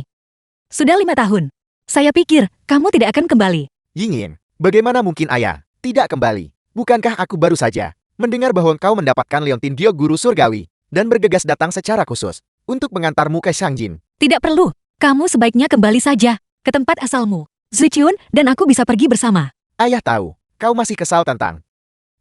Sudah 5 tahun. Saya pikir kamu tidak akan kembali. Yingying, bagaimana mungkin ayah tidak kembali? Bukankah aku baru saja mendengar bahwa kau mendapatkan Leontin Dio Guru Surgawi dan bergegas datang secara khusus untuk mengantarmu ke Shangjin? Tidak perlu. Kamu sebaiknya kembali saja ke tempat asalmu. Zuchun dan aku bisa pergi bersama. Ayah tahu, kau masih kesal tentang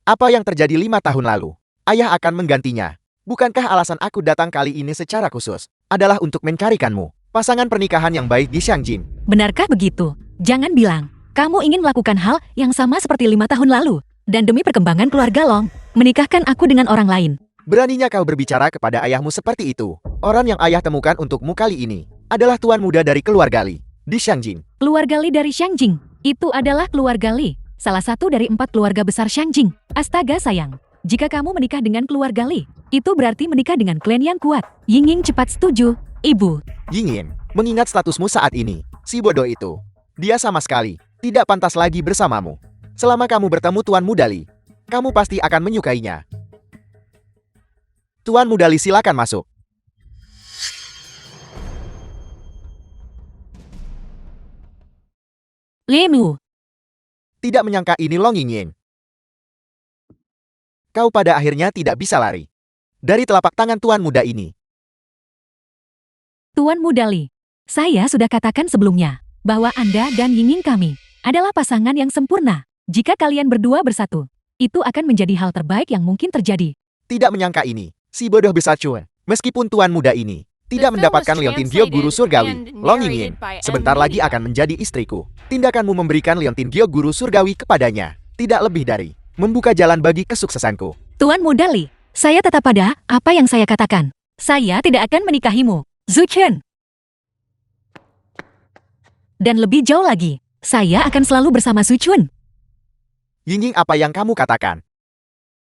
apa yang terjadi 5 tahun lalu. Ayah akan menggantinya. Bukankah alasan aku datang kali ini secara khusus adalah untuk mencarikanmu pasangan pernikahan yang baik di Shangjin? Benarkah begitu? Jangan bilang kamu ingin melakukan hal yang sama seperti 5 tahun lalu. Dan demi perkembangan keluarga Long, menikahkan aku dengan orang lain. Beraninya kau berbicara kepada ayahmu seperti itu? Orang yang ayah temukan untukmu kali ini adalah tuan muda dari keluarga Li di Shangjin. Keluarga Li dari Shangjing. Itu adalah keluarga Li, salah satu dari 4 keluarga besar Shangjing. Astaga sayang, jika kamu menikah dengan keluarga Li, itu berarti menikah dengan klan yang kuat. Yingying cepat setuju, ibu. Yingying, mengingat statusmu saat ini, si bodoh itu, dia sama sekali tidak pantas lagi bersamamu. Selama kamu bertemu Tuan Muda Li, kamu pasti akan menyukainya. Tuan Muda Li, silakan masuk. Lemu. Tidak menyangka ini Long Yingying. Kau pada akhirnya tidak bisa lari dari telapak tangan Tuan Muda ini. Tuan Muda Li, saya sudah katakan sebelumnya bahwa Anda dan Yingying kami adalah pasangan yang sempurna. Jika kalian berdua bersatu, itu akan menjadi hal terbaik yang mungkin terjadi. Tidak menyangka ini, si bodoh besar Chun. Meskipun Tuan Muda ini tidak mendapatkan Leontin Dio Guru Surgawi, Long Yingying sebentar lagi akan menjadi istriku. Tindakanmu memberikan Leontin Dio Guru Surgawi kepadanya tidak lebih dari membuka jalan bagi kesuksesanku. Tuan Muda Li, saya tetap pada apa yang saya katakan. Saya tidak akan menikahimu, Zuchen. Dan lebih jauh lagi, saya akan selalu bersama Suchun. Yingying, apa yang kamu katakan?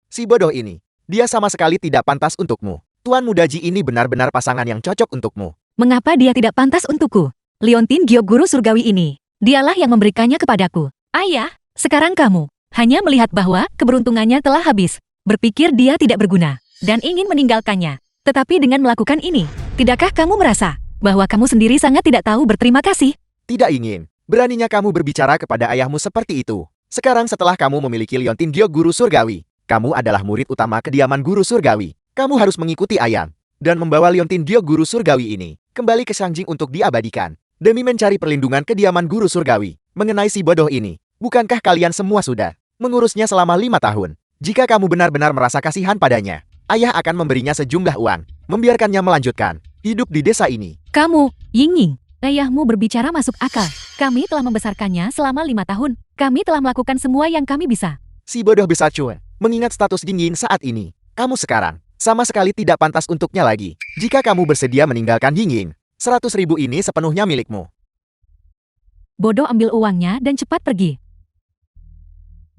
Si bodoh ini, dia sama sekali tidak pantas untukmu. Tuan Muda Ji ini benar-benar pasangan yang cocok untukmu. Mengapa dia tidak pantas untukku? Leontin Dio Guru Surgawi ini, dialah yang memberikannya kepadaku. Ayah, sekarang kamu hanya melihat bahwa keberuntungannya telah habis, berpikir dia tidak berguna, dan ingin meninggalkannya. Tetapi dengan melakukan ini, tidakkah kamu merasa bahwa kamu sendiri sangat tidak tahu berterima kasih? Tidak ingin. Beraninya kamu berbicara kepada ayahmu seperti itu. Sekarang setelah kamu memiliki Leontin Dio Guru Surgawi, kamu adalah murid utama kediaman Guru Surgawi. Kamu harus mengikuti ayah dan membawa Leontin Dio Guru Surgawi ini kembali ke Shangjing untuk diabadikan. Demi mencari perlindungan kediaman Guru Surgawi. Mengenai si bodoh ini, bukankah kalian semua sudah mengurusnya selama 5 tahun? Jika kamu benar-benar merasa kasihan padanya, ayah akan memberinya sejumlah uang, membiarkannya melanjutkan hidup di desa ini. Kamu, Yingying, ayahmu berbicara masuk akal. Kami telah membesarkannya selama 5 tahun. Kami telah melakukan semua yang kami bisa. Si bodoh besar Chun, mengingat status Yingying saat ini, kamu sekarang sama sekali tidak pantas untuknya lagi. Jika kamu bersedia meninggalkan Yingying, 100.000 ini sepenuhnya milikmu. Bodoh, ambil uangnya dan cepat pergi.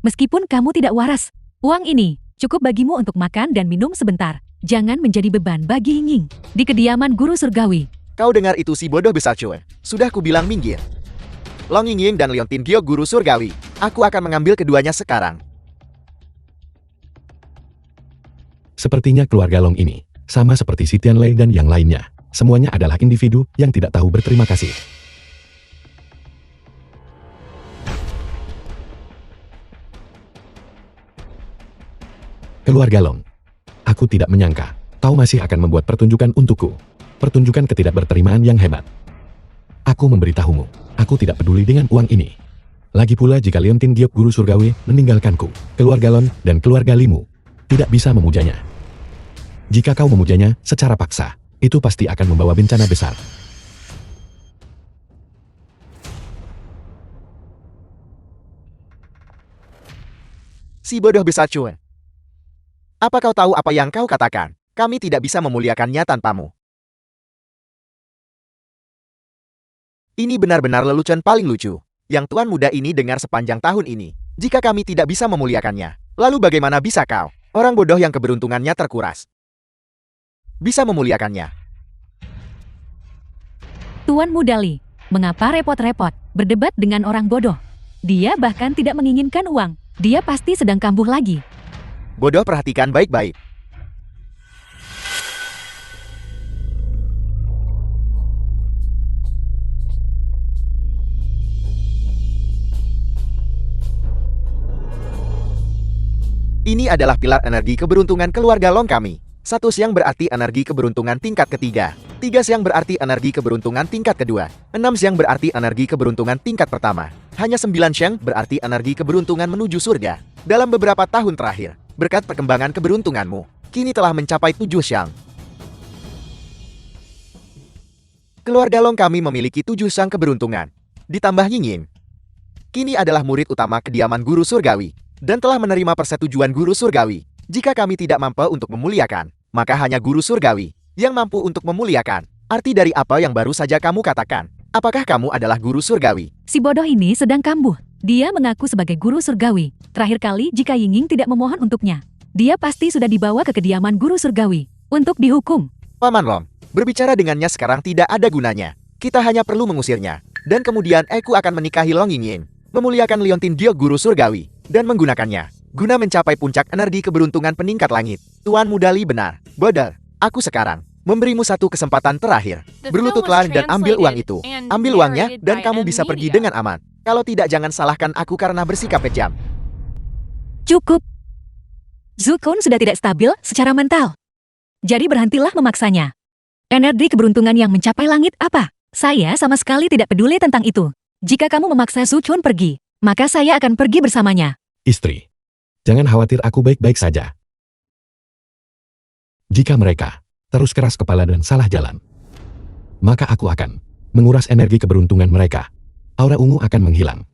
Meskipun kamu tidak waras, uang ini cukup bagimu untuk makan dan minum sebentar. Jangan menjadi beban bagi Yingying di kediaman Guru Surgawi. Kau dengar itu si bodoh besar Chun? Sudah kubilang minggir. Long Yingying dan Leontin Dio Guru Surgawi, aku akan mengambil keduanya sekarang. Sepertinya keluarga Long ini Sama seperti si Tianlei dan yang lainnya. Semuanya adalah individu yang tidak tahu berterima kasih. Keluarga Long. Aku tidak menyangka, kau masih akan membuat pertunjukan untukku. Pertunjukan ketidakberterimaan yang hebat. Aku memberitahumu, aku tidak peduli dengan uang ini. Lagi pula jika Leontin Giok guru surgawi meninggalkanku, keluarga Lon dan keluarga Limu tidak bisa memujanya. Jika kau memujanya secara paksa, itu pasti akan membawa bencana besar. Si bodoh besar Chun. Apa kau tahu apa yang kau katakan? Kami tidak bisa memuliakannya tanpamu. Ini benar-benar lelucon paling lucu yang tuan muda ini dengar sepanjang tahun ini. Jika kami tidak bisa memuliakannya, lalu bagaimana bisa kau, orang bodoh yang keberuntungannya terkuras, bisa memuliakannya? Tuan Muda Li, mengapa repot-repot berdebat dengan orang bodoh? Dia bahkan tidak menginginkan uang. Dia pasti sedang kambuh lagi. Bodoh, perhatikan baik-baik. Ini adalah pilar energi keberuntungan keluarga Long kami. 1 siang berarti energi keberuntungan tingkat ketiga. 3 siang berarti energi keberuntungan tingkat kedua. 6 siang berarti energi keberuntungan tingkat pertama. Hanya 9 siang berarti energi keberuntungan menuju surga. Dalam beberapa tahun terakhir, berkat perkembangan keberuntunganmu, kini telah mencapai 7 siang. Keluarga Long kami memiliki 7 siang keberuntungan. Ditambah Yingyin, kini adalah murid utama kediaman guru surgawi, dan telah menerima persetujuan guru surgawi. Jika kami tidak mampu untuk memuliakan, maka hanya guru surgawi yang mampu untuk memuliakan. Arti dari apa yang baru saja kamu katakan? Apakah kamu adalah guru surgawi? Si bodoh ini sedang kambuh. Dia mengaku sebagai guru surgawi. Terakhir kali jika Yingyin tidak memohon untuknya, dia pasti sudah dibawa ke kediaman guru surgawi untuk dihukum. Paman Long, berbicara dengannya sekarang tidak ada gunanya. Kita hanya perlu mengusirnya. Dan kemudian aku akan menikahi Long Yingyin, memuliakan Leontin Giok guru surgawi, dan menggunakannya guna mencapai puncak energi keberuntungan peningkat langit. Tuan Muda Li benar. Bodoh, aku sekarang memberimu satu kesempatan terakhir. Berlututlah dan ambil uang itu. Ambil uangnya dan kamu bisa pergi dengan aman. Kalau tidak, jangan salahkan aku karena bersikap kejam. Cukup. Zukun sudah tidak stabil secara mental. Jadi berhentilah memaksanya. Energi keberuntungan yang mencapai langit apa? Saya sama sekali tidak peduli tentang itu. Jika kamu memaksa Zuchun pergi, maka saya akan pergi bersamanya. Istri, jangan khawatir, aku baik-baik saja. Jika mereka terus keras kepala dan salah jalan, maka aku akan menguras energi keberuntungan mereka. Aura ungu akan menghilang.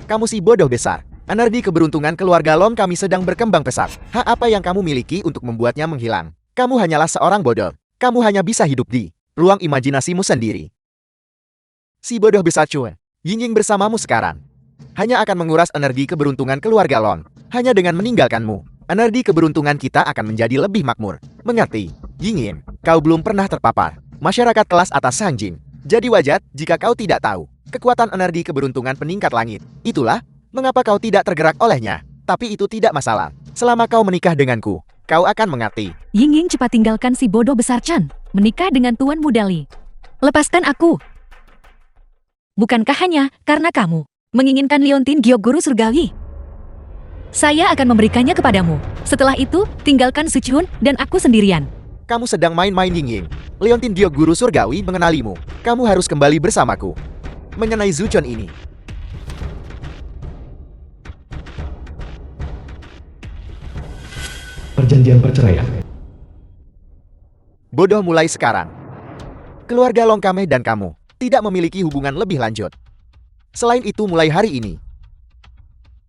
Kamu si bodoh besar. Energi keberuntungan keluarga Long kami sedang berkembang pesat. Hak apa yang kamu miliki untuk membuatnya menghilang? Kamu hanyalah seorang bodoh. Kamu hanya bisa hidup di ruang imajinasimu sendiri. Si bodoh besar Chun, Yingyin bersamamu sekarang hanya akan menguras energi keberuntungan keluarga Long. Hanya dengan meninggalkanmu, energi keberuntungan kita akan menjadi lebih makmur. Mengerti? Yingyin, kau belum pernah terpapar masyarakat kelas atas Sanjin. Jadi wajar jika kau tidak tahu kekuatan energi keberuntungan peningkat langit. Itulah mengapa kau tidak tergerak olehnya. Tapi itu tidak masalah. Selama kau menikah denganku, kau akan mengerti. Yingyin cepat tinggalkan si bodoh besar Chan. Menikah dengan Tuan Muda Li. Lepaskan aku. Bukankah hanya karena kamu menginginkan Leontin Giok guru surgawi? Saya akan memberikannya kepadamu. Setelah itu, tinggalkan Zuchun dan aku sendirian. Kamu sedang main-main, Yingyin. Leontin Giok guru surgawi mengenalimu. Kamu harus kembali bersamaku. Mengenai Zuchun ini, Perjanjian perceraian. bodoh mulai sekarang. Keluarga Long Kame dan kamu tidak memiliki hubungan lebih lanjut. Selain itu, mulai hari ini,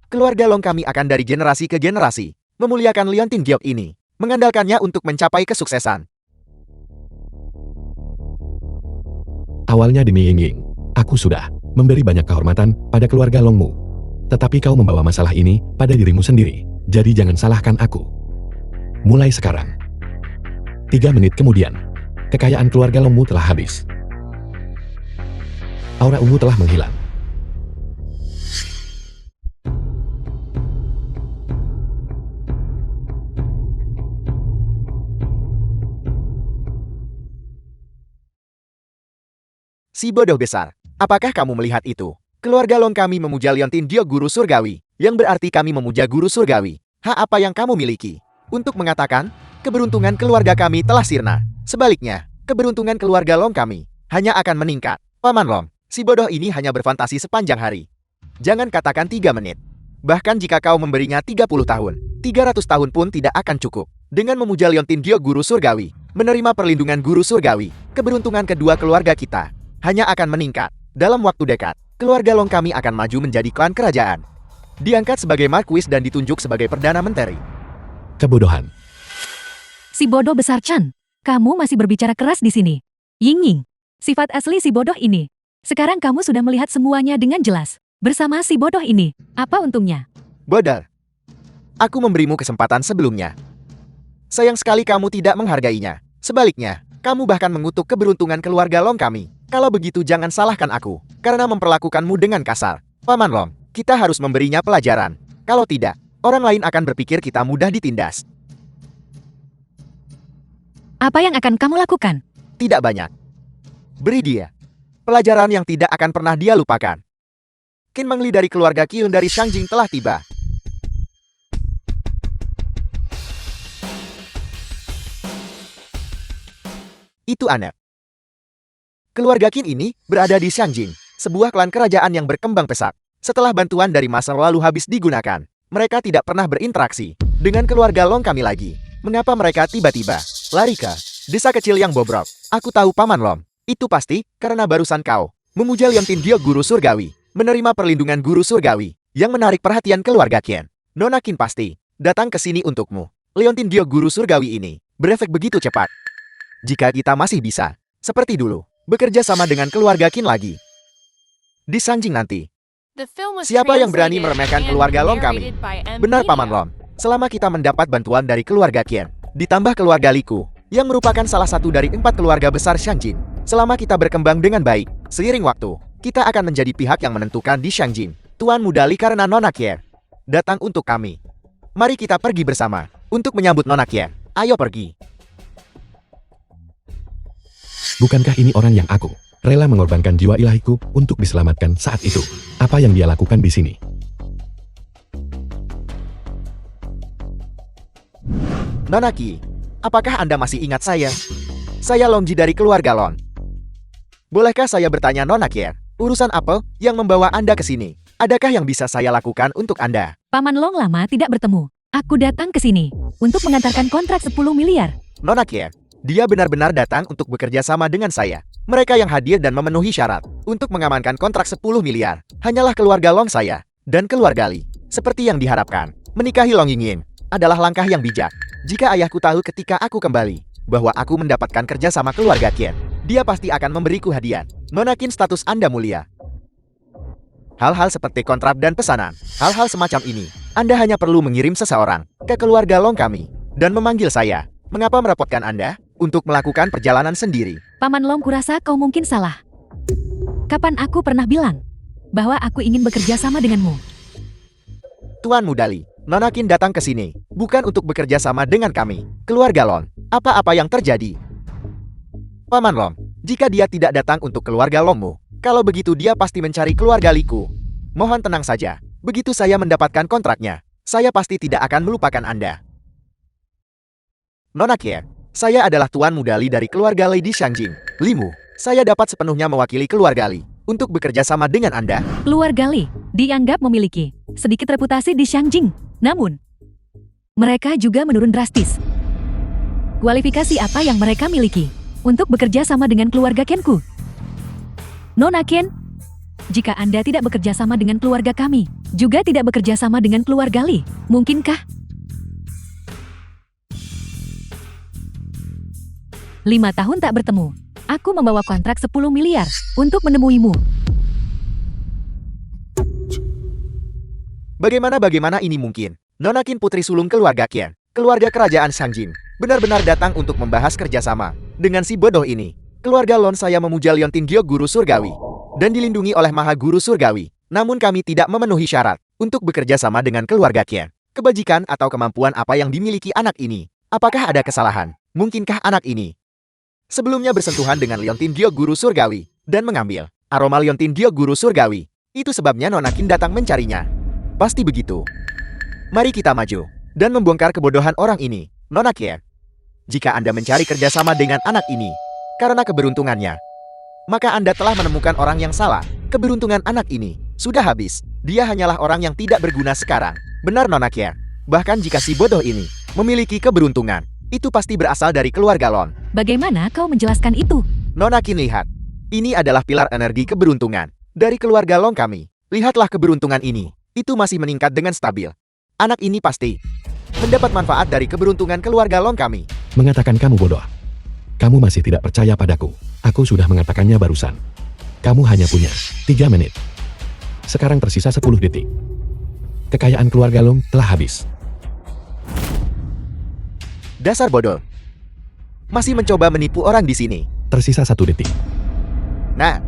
keluarga Long kami akan dari generasi ke generasi memuliakan Leontin Giok ini, mengandalkannya untuk mencapai kesuksesan. Awalnya demi Yingyin, aku sudah memberi banyak kehormatan pada keluarga Longmu. Tetapi kau membawa masalah ini pada dirimu sendiri. Jadi jangan salahkan aku. Mulai sekarang. 3 menit kemudian, kekayaan keluarga Longmu telah habis. Aura ungu telah menghilang. Si bodoh besar, apakah kamu melihat itu? Keluarga Long kami memuja Liontin Dio Guru Surgawi, yang berarti kami memuja Guru Surgawi. Hak apa yang kamu miliki? Untuk mengatakan, keberuntungan keluarga kami telah sirna. Sebaliknya, keberuntungan keluarga Long kami hanya akan meningkat. Paman Long, si bodoh ini hanya berfantasi sepanjang hari. Jangan katakan 3 menit. Bahkan jika kau memberinya 30 tahun, 300 tahun pun tidak akan cukup. Dengan memuja Liontin Dio Guru Surgawi, menerima perlindungan Guru Surgawi, keberuntungan kedua keluarga kita hanya akan meningkat. Dalam waktu dekat, keluarga Long kami akan maju menjadi klan kerajaan. Diangkat sebagai marquis dan ditunjuk sebagai perdana menteri. Kebodohan. Si bodoh besar Chan, kamu masih berbicara keras di sini. Ying, sifat asli si bodoh ini. Sekarang kamu sudah melihat semuanya dengan jelas. Bersama si bodoh ini, apa untungnya? Bodoh. Aku memberimu kesempatan sebelumnya. Sayang sekali kamu tidak menghargainya. Sebaliknya, kamu bahkan mengutuk keberuntungan keluarga Long kami. Kalau begitu jangan salahkan aku, karena memperlakukanmu dengan kasar. Paman Long, kita harus memberinya pelajaran. Kalau tidak, orang lain akan berpikir kita mudah ditindas. Apa yang akan kamu lakukan? Tidak banyak. Beri dia pelajaran yang tidak akan pernah dia lupakan. Qin Mengli dari keluarga Qiyun dari Shangjing telah tiba. Itu anak. Keluarga Qin ini berada di Shangjing, sebuah klan kerajaan yang berkembang pesat. Setelah bantuan dari masa lalu habis digunakan, mereka tidak pernah berinteraksi dengan keluarga Long kami lagi. Mengapa mereka tiba-tiba lari ke desa kecil yang bobrok? Aku tahu Paman Long. Itu pasti karena barusan kau memuja Liontin Dio Guru Surgawi, menerima perlindungan Guru Surgawi yang menarik perhatian keluarga Qin. Nona Qin pasti datang ke sini untukmu. Liontin Dio Guru Surgawi ini berefek begitu cepat. Jika kita masih bisa, seperti dulu, bekerja sama dengan keluarga Qin lagi di Shangjing nanti. The film was Siapa yang berani translated meremehkan and keluarga Long kami? narrated by M. Benar Paman Media. Long. Selama kita mendapat bantuan dari keluarga Qin, ditambah keluarga Liku, yang merupakan salah satu dari 4 keluarga besar Shangjing. Selama kita berkembang dengan baik, seiring waktu, kita akan menjadi pihak yang menentukan di Shangjing. Tuan Muda Li karena Nona Kier datang untuk kami. Mari kita pergi bersama untuk menyambut Nona Kier. Ayo pergi. Bukankah ini orang yang aku rela mengorbankan jiwa ilahiku untuk diselamatkan saat itu? Apa yang dia lakukan di sini? Nona Qi, apakah Anda masih ingat saya? Saya Longji dari keluarga Lon. Bolehkah saya bertanya Nona Kier, urusan apa yang membawa Anda ke sini? Adakah yang bisa saya lakukan untuk Anda? Paman Long lama tidak bertemu. Aku datang ke sini untuk mengantarkan kontrak 10 miliar. Nona Kier, dia benar-benar datang untuk bekerja sama dengan saya. Mereka yang hadir dan memenuhi syarat untuk mengamankan kontrak 10 miliar hanyalah keluarga Long saya dan keluarga Li. Seperti yang diharapkan, menikahi Long Yingyin adalah langkah yang bijak. Jika ayahku tahu ketika aku kembali bahwa aku mendapatkan kerja sama keluarga Qin, dia pasti akan memberiku hadiah. Nona Qin, status Anda mulia. Hal-hal seperti kontrak dan pesanan, hal-hal semacam ini, Anda hanya perlu mengirim seseorang ke keluarga Long kami dan memanggil saya. Mengapa merepotkan Anda untuk melakukan perjalanan sendiri? Paman Long, kurasa kau mungkin salah. Kapan aku pernah bilang bahwa aku ingin bekerja sama denganmu? Tuan Muda Li, Nona Qin datang ke sini bukan untuk bekerja sama dengan kami, keluarga Long. Apa-apa yang terjadi? Paman Long, jika dia tidak datang untuk keluarga Longmu, kalau begitu dia pasti mencari keluarga Liku. Mohon tenang saja, begitu saya mendapatkan kontraknya, saya pasti tidak akan melupakan Anda. Nona Kier, saya adalah Tuan Muda Li dari keluarga Lady Shangjing. Limu, saya dapat sepenuhnya mewakili keluarga Li untuk bekerja sama dengan Anda. Keluarga Li dianggap memiliki sedikit reputasi di Shangjing. Namun, mereka juga menurun drastis. Kualifikasi apa yang mereka miliki untuk bekerja sama dengan keluarga Qin-ku? Nona Qin, jika Anda tidak bekerja sama dengan keluarga kami, juga tidak bekerja sama dengan keluarga Li, mungkinkah? 5 tahun tak bertemu, aku membawa kontrak 10 miliar untuk menemuimu. Bagaimana ini mungkin? Nona Qin, putri sulung keluarga Qin, keluarga kerajaan Shangjing, benar-benar datang untuk membahas kerjasama dengan si bodoh ini. Keluarga Lon saya memuja Liontin Dio Guru Surgawi dan dilindungi oleh Maha Guru Surgawi. Namun kami tidak memenuhi syarat untuk bekerja sama dengan keluarga Qin. Kebajikan atau kemampuan apa yang dimiliki anak ini? Apakah ada kesalahan? Mungkinkah anak ini sebelumnya bersentuhan dengan Liontin Dio Guru Surgawi dan mengambil aroma liontin giok guru surgawi. Itu sebabnya Nona Qin datang mencarinya. Pasti begitu. Mari kita maju dan membongkar kebodohan orang ini, Nona Qin. Jika Anda mencari kerjasama dengan anak ini karena keberuntungannya, maka Anda telah menemukan orang yang salah. Keberuntungan anak ini sudah habis. Dia hanyalah orang yang tidak berguna sekarang. Benar, Nona Qin. Bahkan jika si bodoh ini memiliki keberuntungan, itu pasti berasal dari keluarga Lon. Bagaimana kau menjelaskan itu? Nona Qin, lihat. Ini adalah pilar energi keberuntungan dari keluarga Long kami. Lihatlah keberuntungan ini. Itu masih meningkat dengan stabil. Anak ini pasti mendapat manfaat dari keberuntungan keluarga Long kami. Mengatakan kamu bodoh. Kamu masih tidak percaya padaku. Aku sudah mengatakannya barusan. Kamu hanya punya 3 menit. Sekarang tersisa 10 detik. Kekayaan keluarga Long telah habis. Dasar bodoh. Masih mencoba menipu orang di sini. Tersisa 1 detik. Nah,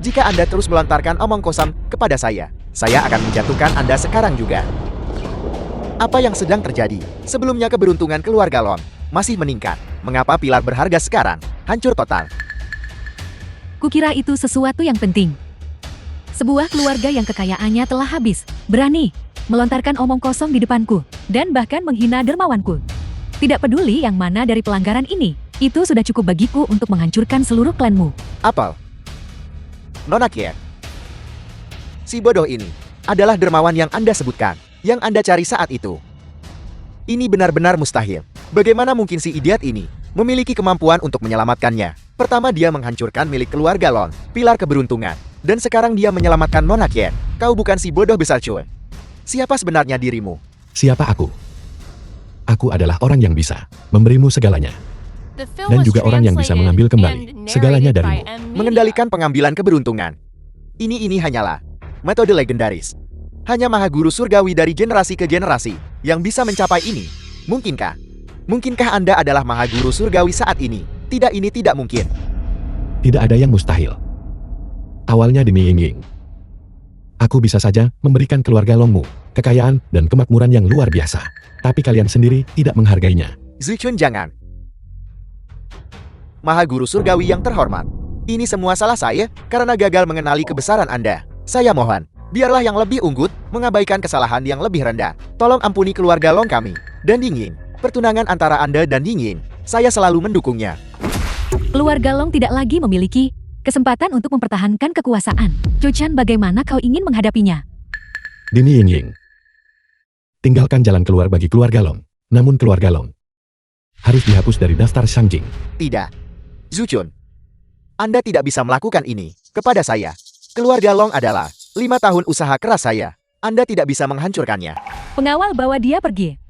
jika Anda terus melontarkan omong kosong kepada saya akan menjatuhkan Anda sekarang juga. Apa yang sedang terjadi? Sebelumnya keberuntungan keluarga Lon masih meningkat. Mengapa pilar berharga sekarang hancur total? Kukira itu sesuatu yang penting. Sebuah keluarga yang kekayaannya telah habis, berani melontarkan omong kosong di depanku, dan bahkan menghina dermawanku. Tidak peduli yang mana dari pelanggaran ini, itu sudah cukup bagiku untuk menghancurkan seluruh klanmu. Apel. Nona Qin. Si bodoh ini adalah dermawan yang Anda sebutkan, yang Anda cari saat itu. Ini benar-benar mustahil. Bagaimana mungkin si idiot ini memiliki kemampuan untuk menyelamatkannya? Pertama dia menghancurkan milik keluarga Lon, pilar keberuntungan. Dan sekarang dia menyelamatkan Nona Qin. Kau bukan si bodoh besar cuy. Siapa sebenarnya dirimu? Siapa aku? Aku adalah orang yang bisa memberimu segalanya. The film Dan was juga orang yang bisa translated mengambil kembali and segalanya narrated by darimu. M. Media. Mengendalikan pengambilan keberuntungan. Ini hanyalah metode legendaris. Hanya maha guru surgawi dari generasi ke generasi yang bisa mencapai ini. Mungkinkah? Mungkinkah Anda adalah maha guru surgawi saat ini? Tidak, ini tidak mungkin. Tidak ada yang mustahil. Awalnya demi Ying. Aku bisa saja memberikan keluarga Longmu kekayaan dan kemakmuran yang luar biasa. Tapi kalian sendiri tidak menghargainya. Zuchun, jangan. Maha guru surgawi yang terhormat. Ini semua salah saya karena gagal mengenali kebesaran Anda. Saya mohon, biarlah yang lebih unggut mengabaikan kesalahan yang lebih rendah. Tolong ampuni keluarga Long kami. Dan Ying, pertunangan antara Anda dan Ying, saya selalu mendukungnya. Keluarga Long tidak lagi memiliki kesempatan untuk mempertahankan kekuasaan. Chuchan, bagaimana kau ingin menghadapinya? Dini Ying. Tinggalkan jalan keluar bagi keluarga Long. Namun keluarga Long harus dihapus dari daftar Shangjing. Tidak. Zuchun, Anda tidak bisa melakukan ini kepada saya. Keluarga Long adalah 5 tahun usaha keras saya. Anda tidak bisa menghancurkannya. Pengawal bawa dia pergi.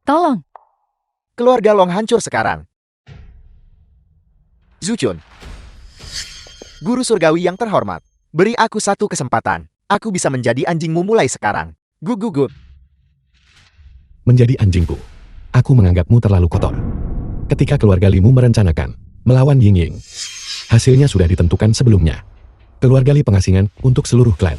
Tolong. Keluarga Long hancur sekarang. Zuchun, guru surgawi yang terhormat, beri aku satu kesempatan. Aku bisa menjadi anjingmu mulai sekarang. Gugugut. Menjadi anjingku. Aku menganggapmu terlalu kotor. Ketika keluarga Limu merencanakan melawan Ying, hasilnya sudah ditentukan sebelumnya. Keluarga Li pengasingan untuk seluruh klan.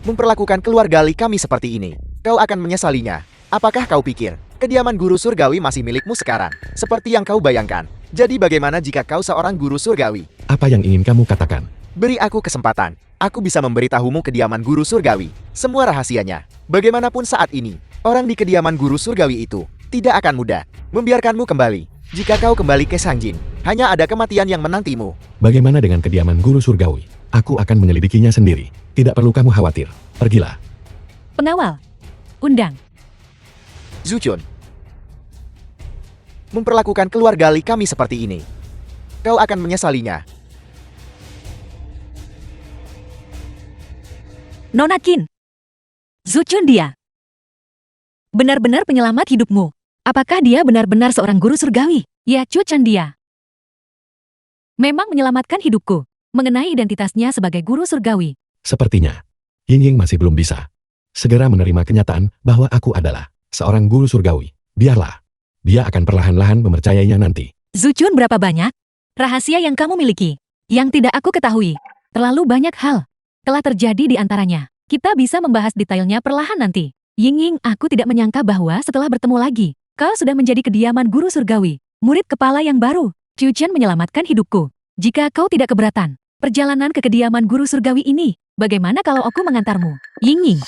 Memperlakukan keluarga Li kami seperti ini, kau akan menyesalinya. Apakah kau pikir kediaman guru surgawi masih milikmu sekarang, seperti yang kau bayangkan? Jadi bagaimana jika kau seorang guru surgawi? Apa yang ingin kamu katakan? Beri aku kesempatan. Aku bisa memberitahumu kediaman guru surgawi. Semua rahasianya. Bagaimanapun saat ini, orang di kediaman guru surgawi itu tidak akan mudah membiarkanmu kembali. Jika kau kembali ke Shangjin, hanya ada kematian yang menantimu. Bagaimana dengan kediaman guru surgawi? Aku akan menyelidikinya sendiri. Tidak perlu kamu khawatir. Pergilah. Pengawal. Undang. Zuchun, memperlakukan keluarga Li kami seperti ini, kau akan menyesalinya. Nona Qin. Zuchun dia. Benar-benar penyelamat hidupmu. Apakah dia benar-benar seorang guru surgawi? Ya, Chuchan dia. Memang menyelamatkan hidupku. Mengenai identitasnya sebagai guru surgawi. Sepertinya, Ying masih belum bisa segera menerima kenyataan bahwa aku adalah seorang guru surgawi. Biarlah. Dia akan perlahan-lahan mempercayainya nanti. Zuchun, berapa banyak rahasia yang kamu miliki yang tidak aku ketahui? Terlalu banyak hal telah terjadi di antaranya. Kita bisa membahas detailnya perlahan nanti. Ying, aku tidak menyangka bahwa setelah bertemu lagi, Kau sudah menjadi kediaman guru surgawi, murid kepala yang baru. Chuchen menyelamatkan hidupku. Jika kau tidak keberatan, perjalanan ke kediaman guru surgawi ini, bagaimana kalau aku mengantarmu? Ying.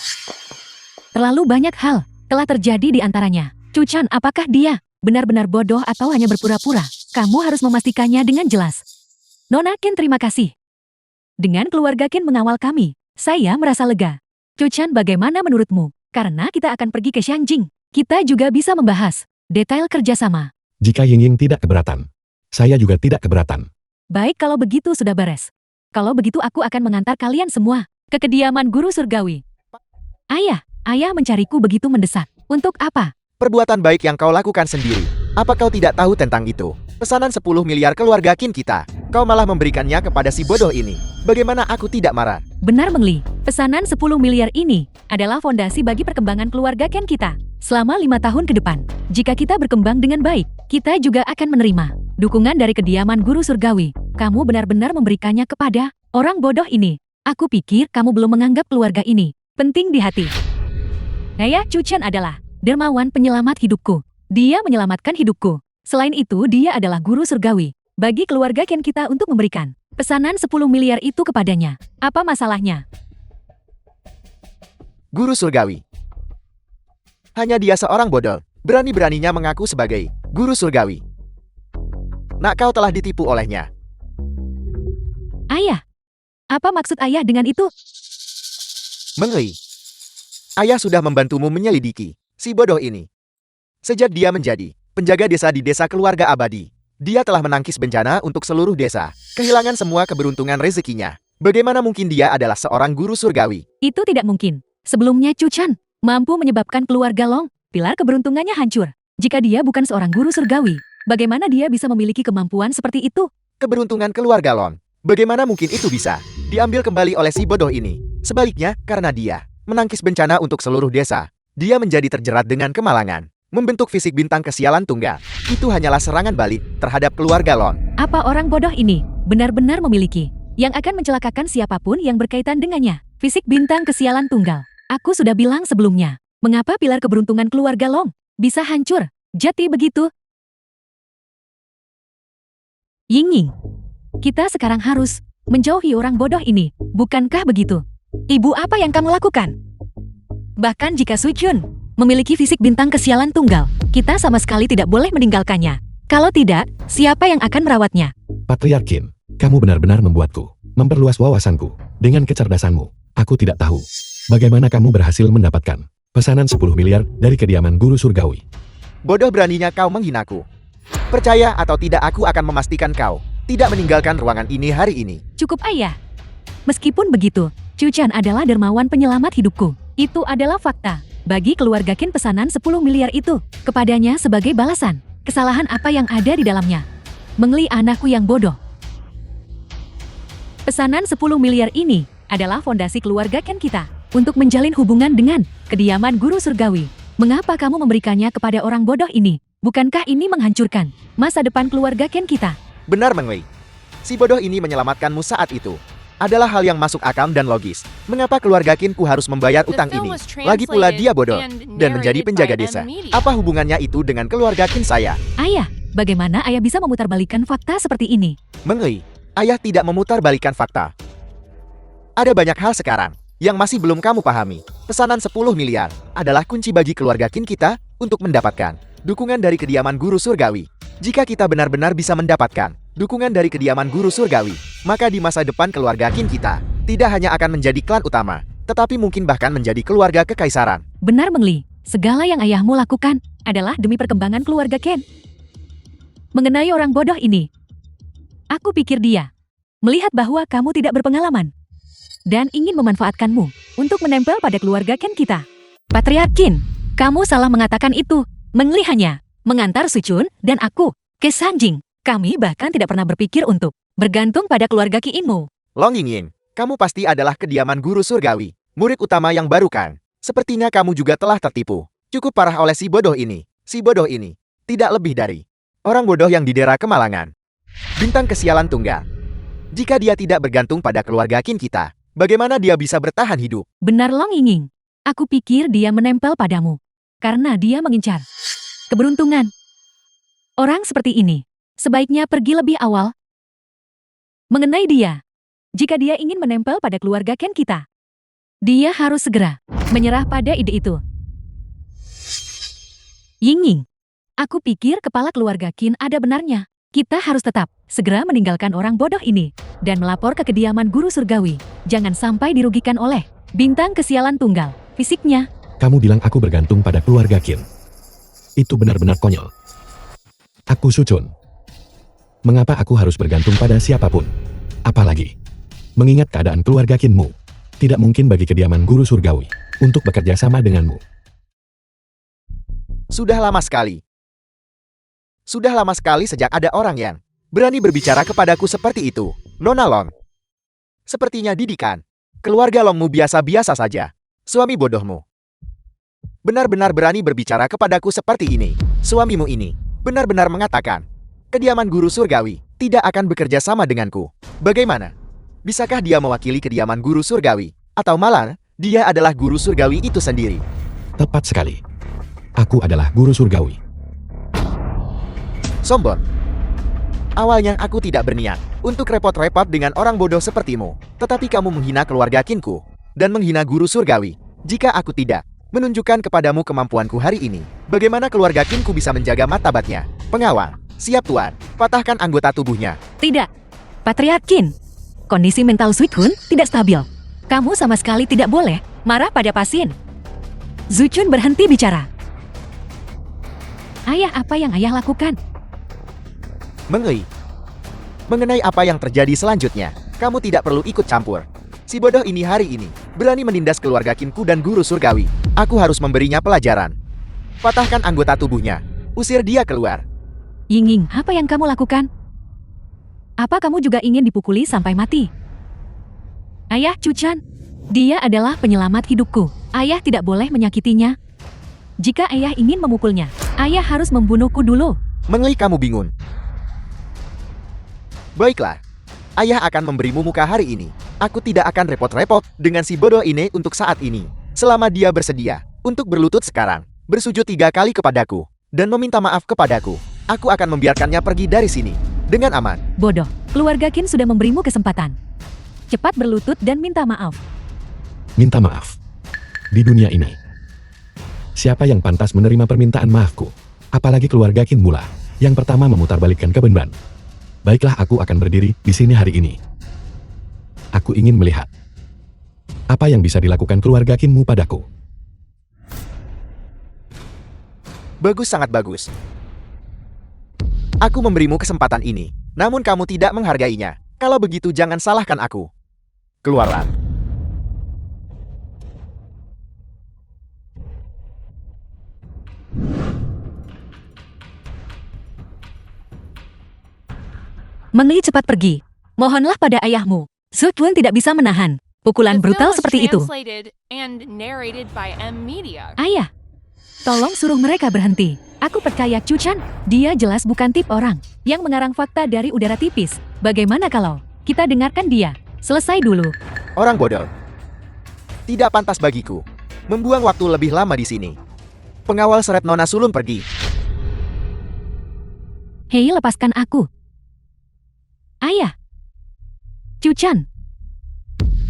Terlalu banyak hal telah terjadi di antaranya. Chuchen, apakah dia benar-benar bodoh atau hanya berpura-pura? Kamu harus memastikannya dengan jelas. Nona Qin, terima kasih. Dengan keluarga Qin mengawal kami, saya merasa lega. Chuchen, bagaimana menurutmu? Karena kita akan pergi ke Xiangjing. Kita juga bisa membahas detail kerjasama. Jika Ying tidak keberatan, saya juga tidak keberatan. Baik, kalau begitu sudah beres. Kalau begitu aku akan mengantar kalian semua ke kediaman guru surgawi. Ayah mencariku begitu mendesak. Untuk apa? Perbuatan baik yang kau lakukan sendiri. Apa kau tidak tahu tentang itu? Pesanan 10 miliar keluarga Qin kita. Kau malah memberikannya kepada si bodoh ini. Bagaimana aku tidak marah? Benar, Mengli. Pesanan 10 miliar ini adalah fondasi bagi perkembangan keluarga Qin kita. Selama 5 tahun ke depan, jika kita berkembang dengan baik, kita juga akan menerima dukungan dari kediaman guru surgawi. Kamu benar-benar memberikannya kepada orang bodoh ini. Aku pikir kamu belum menganggap keluarga ini penting di hati. Naya Chuchen adalah dermawan penyelamat hidupku. Dia menyelamatkan hidupku. Selain itu, dia adalah guru surgawi bagi keluarga Qin kita untuk memberikan pesanan 10 miliar itu kepadanya. Apa masalahnya? Guru surgawi. Hanya dia seorang bodoh, berani-beraninya mengaku sebagai guru surgawi. Nak, kau telah ditipu olehnya. Ayah, apa maksud ayah dengan itu? Mengli. Ayah sudah membantumu menyelidiki si bodoh ini. Sejak dia menjadi penjaga desa di desa keluarga abadi, dia telah menangkis bencana untuk seluruh desa, kehilangan semua keberuntungan rezekinya. Bagaimana mungkin dia adalah seorang guru surgawi? Itu tidak mungkin. Sebelumnya Chuchen mampu menyebabkan keluarga Long, pilar keberuntungannya hancur. Jika dia bukan seorang guru surgawi, bagaimana dia bisa memiliki kemampuan seperti itu? Keberuntungan keluarga Long. Bagaimana mungkin itu bisa diambil kembali oleh si bodoh ini? Sebaliknya, karena dia menangkis bencana untuk seluruh desa, dia menjadi terjerat dengan kemalangan. Membentuk fisik bintang kesialan tunggal. Itu hanyalah serangan balik terhadap keluarga Long. Apa orang bodoh ini benar-benar memiliki yang akan mencelakakan siapapun yang berkaitan dengannya? Fisik bintang kesialan tunggal. Aku sudah bilang sebelumnya, mengapa pilar keberuntungan keluarga Long bisa hancur? Jadi begitu. Ying, kita sekarang harus menjauhi orang bodoh ini, bukankah begitu? Ibu, apa yang kamu lakukan? Bahkan jika Suchun memiliki fisik bintang kesialan tunggal, kita sama sekali tidak boleh meninggalkannya. Kalau tidak, siapa yang akan merawatnya? Patriark Qin, kamu benar-benar membuatku memperluas wawasanku. Dengan kecerdasanmu, aku tidak tahu bagaimana kamu berhasil mendapatkan pesanan 10 miliar dari kediaman guru surgawi. Bodoh beraninya kau menghinaku. Percaya atau tidak, aku akan memastikan kau tidak meninggalkan ruangan ini hari ini. Cukup, ayah. Meskipun begitu, Chuchen adalah dermawan penyelamat hidupku. Itu adalah fakta. Bagi keluarga Qin, pesanan 10 miliar itu kepadanya sebagai balasan kesalahan apa yang ada di dalamnya. Mengli, anakku yang bodoh. Pesanan 10 miliar ini adalah fondasi keluarga Qin kita untuk menjalin hubungan dengan kediaman guru surgawi. Mengapa kamu memberikannya kepada orang bodoh ini? Bukankah ini menghancurkan masa depan keluarga Qin kita? Benar, Mengli. Si bodoh ini menyelamatkanmu saat itu. Adalah hal yang masuk akal dan logis. Mengapa keluarga Qinku harus membayar utang ini? Lagi pula dia bodoh dan menjadi penjaga desa. Apa hubungannya itu dengan keluarga Qin saya? Ayah, bagaimana ayah bisa memutarbalikkan fakta seperti ini? Mengli, ayah tidak memutarbalikkan fakta. Ada banyak hal sekarang yang masih belum kamu pahami. Pesanan 10 miliar adalah kunci bagi keluarga Qin kita untuk mendapatkan dukungan dari kediaman guru surgawi. Jika kita benar-benar bisa mendapatkan dukungan dari kediaman guru surgawi, maka di masa depan keluarga Qin kita tidak hanya akan menjadi klan utama, tetapi mungkin bahkan menjadi keluarga kekaisaran. Benar, Mengli. Segala yang ayahmu lakukan adalah demi perkembangan keluarga Qin. Mengenai orang bodoh ini, aku pikir dia melihat bahwa kamu tidak berpengalaman dan ingin memanfaatkanmu untuk menempel pada keluarga Qin kita. Patriark Qin, kamu salah mengatakan itu. Mengli hanya mengantar Suchun dan aku ke Sanjing. Kami bahkan tidak pernah berpikir untuk bergantung pada keluarga Qinmu. Long Yingying, kamu pasti adalah kediaman guru surgawi, murid utama yang baru kan? Sepertinya kamu juga telah tertipu. Cukup parah oleh si bodoh ini. Si bodoh ini tidak lebih dari orang bodoh yang didera kemalangan. Bintang kesialan tunggal. Jika dia tidak bergantung pada keluarga Qin kita, bagaimana dia bisa bertahan hidup? Benar, Long Yingying. Aku pikir dia menempel padamu karena dia mengincar keberuntungan. Orang seperti ini, sebaiknya pergi lebih awal. Mengenai dia, jika dia ingin menempel pada keluarga Ken kita, dia harus segera menyerah pada ide itu. Ying, aku pikir kepala keluarga Qin ada benarnya. Kita harus tetap segera meninggalkan orang bodoh ini dan melapor ke kediaman guru surgawi. Jangan sampai dirugikan oleh bintang kesialan tunggal fisiknya. Kamu bilang aku bergantung pada keluarga Qin. Itu benar-benar konyol. Aku Suchun. Mengapa aku harus bergantung pada siapapun? Apalagi mengingat keadaan keluarga Qinmu. Tidak mungkin bagi kediaman guru surgawi untuk bekerja sama denganmu. Sudah lama sekali sejak ada orang yang berani berbicara kepadaku seperti itu, Nona Long. Sepertinya didikan keluarga Longmu biasa-biasa saja. Suami bodohmu benar-benar berani berbicara kepadaku seperti ini. Suamimu ini benar-benar mengatakan kediaman guru surgawi tidak akan bekerja sama denganku. Bagaimana? Bisakah dia mewakili kediaman guru surgawi? Atau malah, dia adalah guru surgawi itu sendiri? Tepat sekali. Aku adalah guru surgawi. Sombong. Awalnya aku tidak berniat untuk repot-repot dengan orang bodoh sepertimu. Tetapi kamu menghina keluarga Qinku dan menghina guru surgawi. Jika aku tidak menunjukkan kepadamu kemampuanku hari ini, bagaimana keluarga Qinku bisa menjaga martabatnya? Pengawal, siap tuan, patahkan anggota tubuhnya. Tidak, Patriark Qin. Kondisi mental Suchun tidak stabil. Kamu sama sekali tidak boleh marah pada pasien. Zuchun berhenti bicara. Ayah, apa yang ayah lakukan? Mengei. Mengenai apa yang terjadi selanjutnya, kamu tidak perlu ikut campur. Si bodoh ini hari ini berani menindas keluarga Qinku dan guru surgawi. Aku harus memberinya pelajaran. Patahkan anggota tubuhnya. Usir dia keluar. Ying, apa yang kamu lakukan? Apa kamu juga ingin dipukuli sampai mati? Ayah, Chuchan, dia adalah penyelamat hidupku. Ayah tidak boleh menyakitinya. Jika ayah ingin memukulnya, ayah harus membunuhku dulu. Mengei, kamu bingung. Baiklah, ayah akan memberimu muka hari ini. Aku tidak akan repot-repot dengan si bodoh ini untuk saat ini. Selama dia bersedia untuk berlutut sekarang, bersujud 3 kali kepadaku, dan meminta maaf kepadaku, aku akan membiarkannya pergi dari sini dengan aman. Bodoh, keluarga Qin sudah memberimu kesempatan. Cepat berlutut dan minta maaf. Minta maaf. Di dunia ini, siapa yang pantas menerima permintaan maafku? Apalagi keluarga Qin mula yang pertama memutarbalikkan kebenaran. Baiklah, aku akan berdiri di sini hari ini. Aku ingin melihat apa yang bisa dilakukan keluarga Qinmu padaku. Bagus, sangat bagus. Aku memberimu kesempatan ini, namun kamu tidak menghargainya. Kalau begitu jangan salahkan aku. Keluarlah. Mengei, cepat pergi. Mohonlah pada ayahmu. Suchun tidak bisa menahan pukulan The brutal film was seperti itu. translated and narrated by M-Media. Ayah, tolong suruh mereka berhenti. Aku percaya Chuchan, dia jelas bukan tip orang yang mengarang fakta dari udara tipis. Bagaimana kalau kita dengarkan dia? Selesai dulu. Orang bodoh. Tidak pantas bagiku membuang waktu lebih lama di sini. Pengawal seret Nona Sulung pergi. Hei, lepaskan aku. Ayah. Chuchan.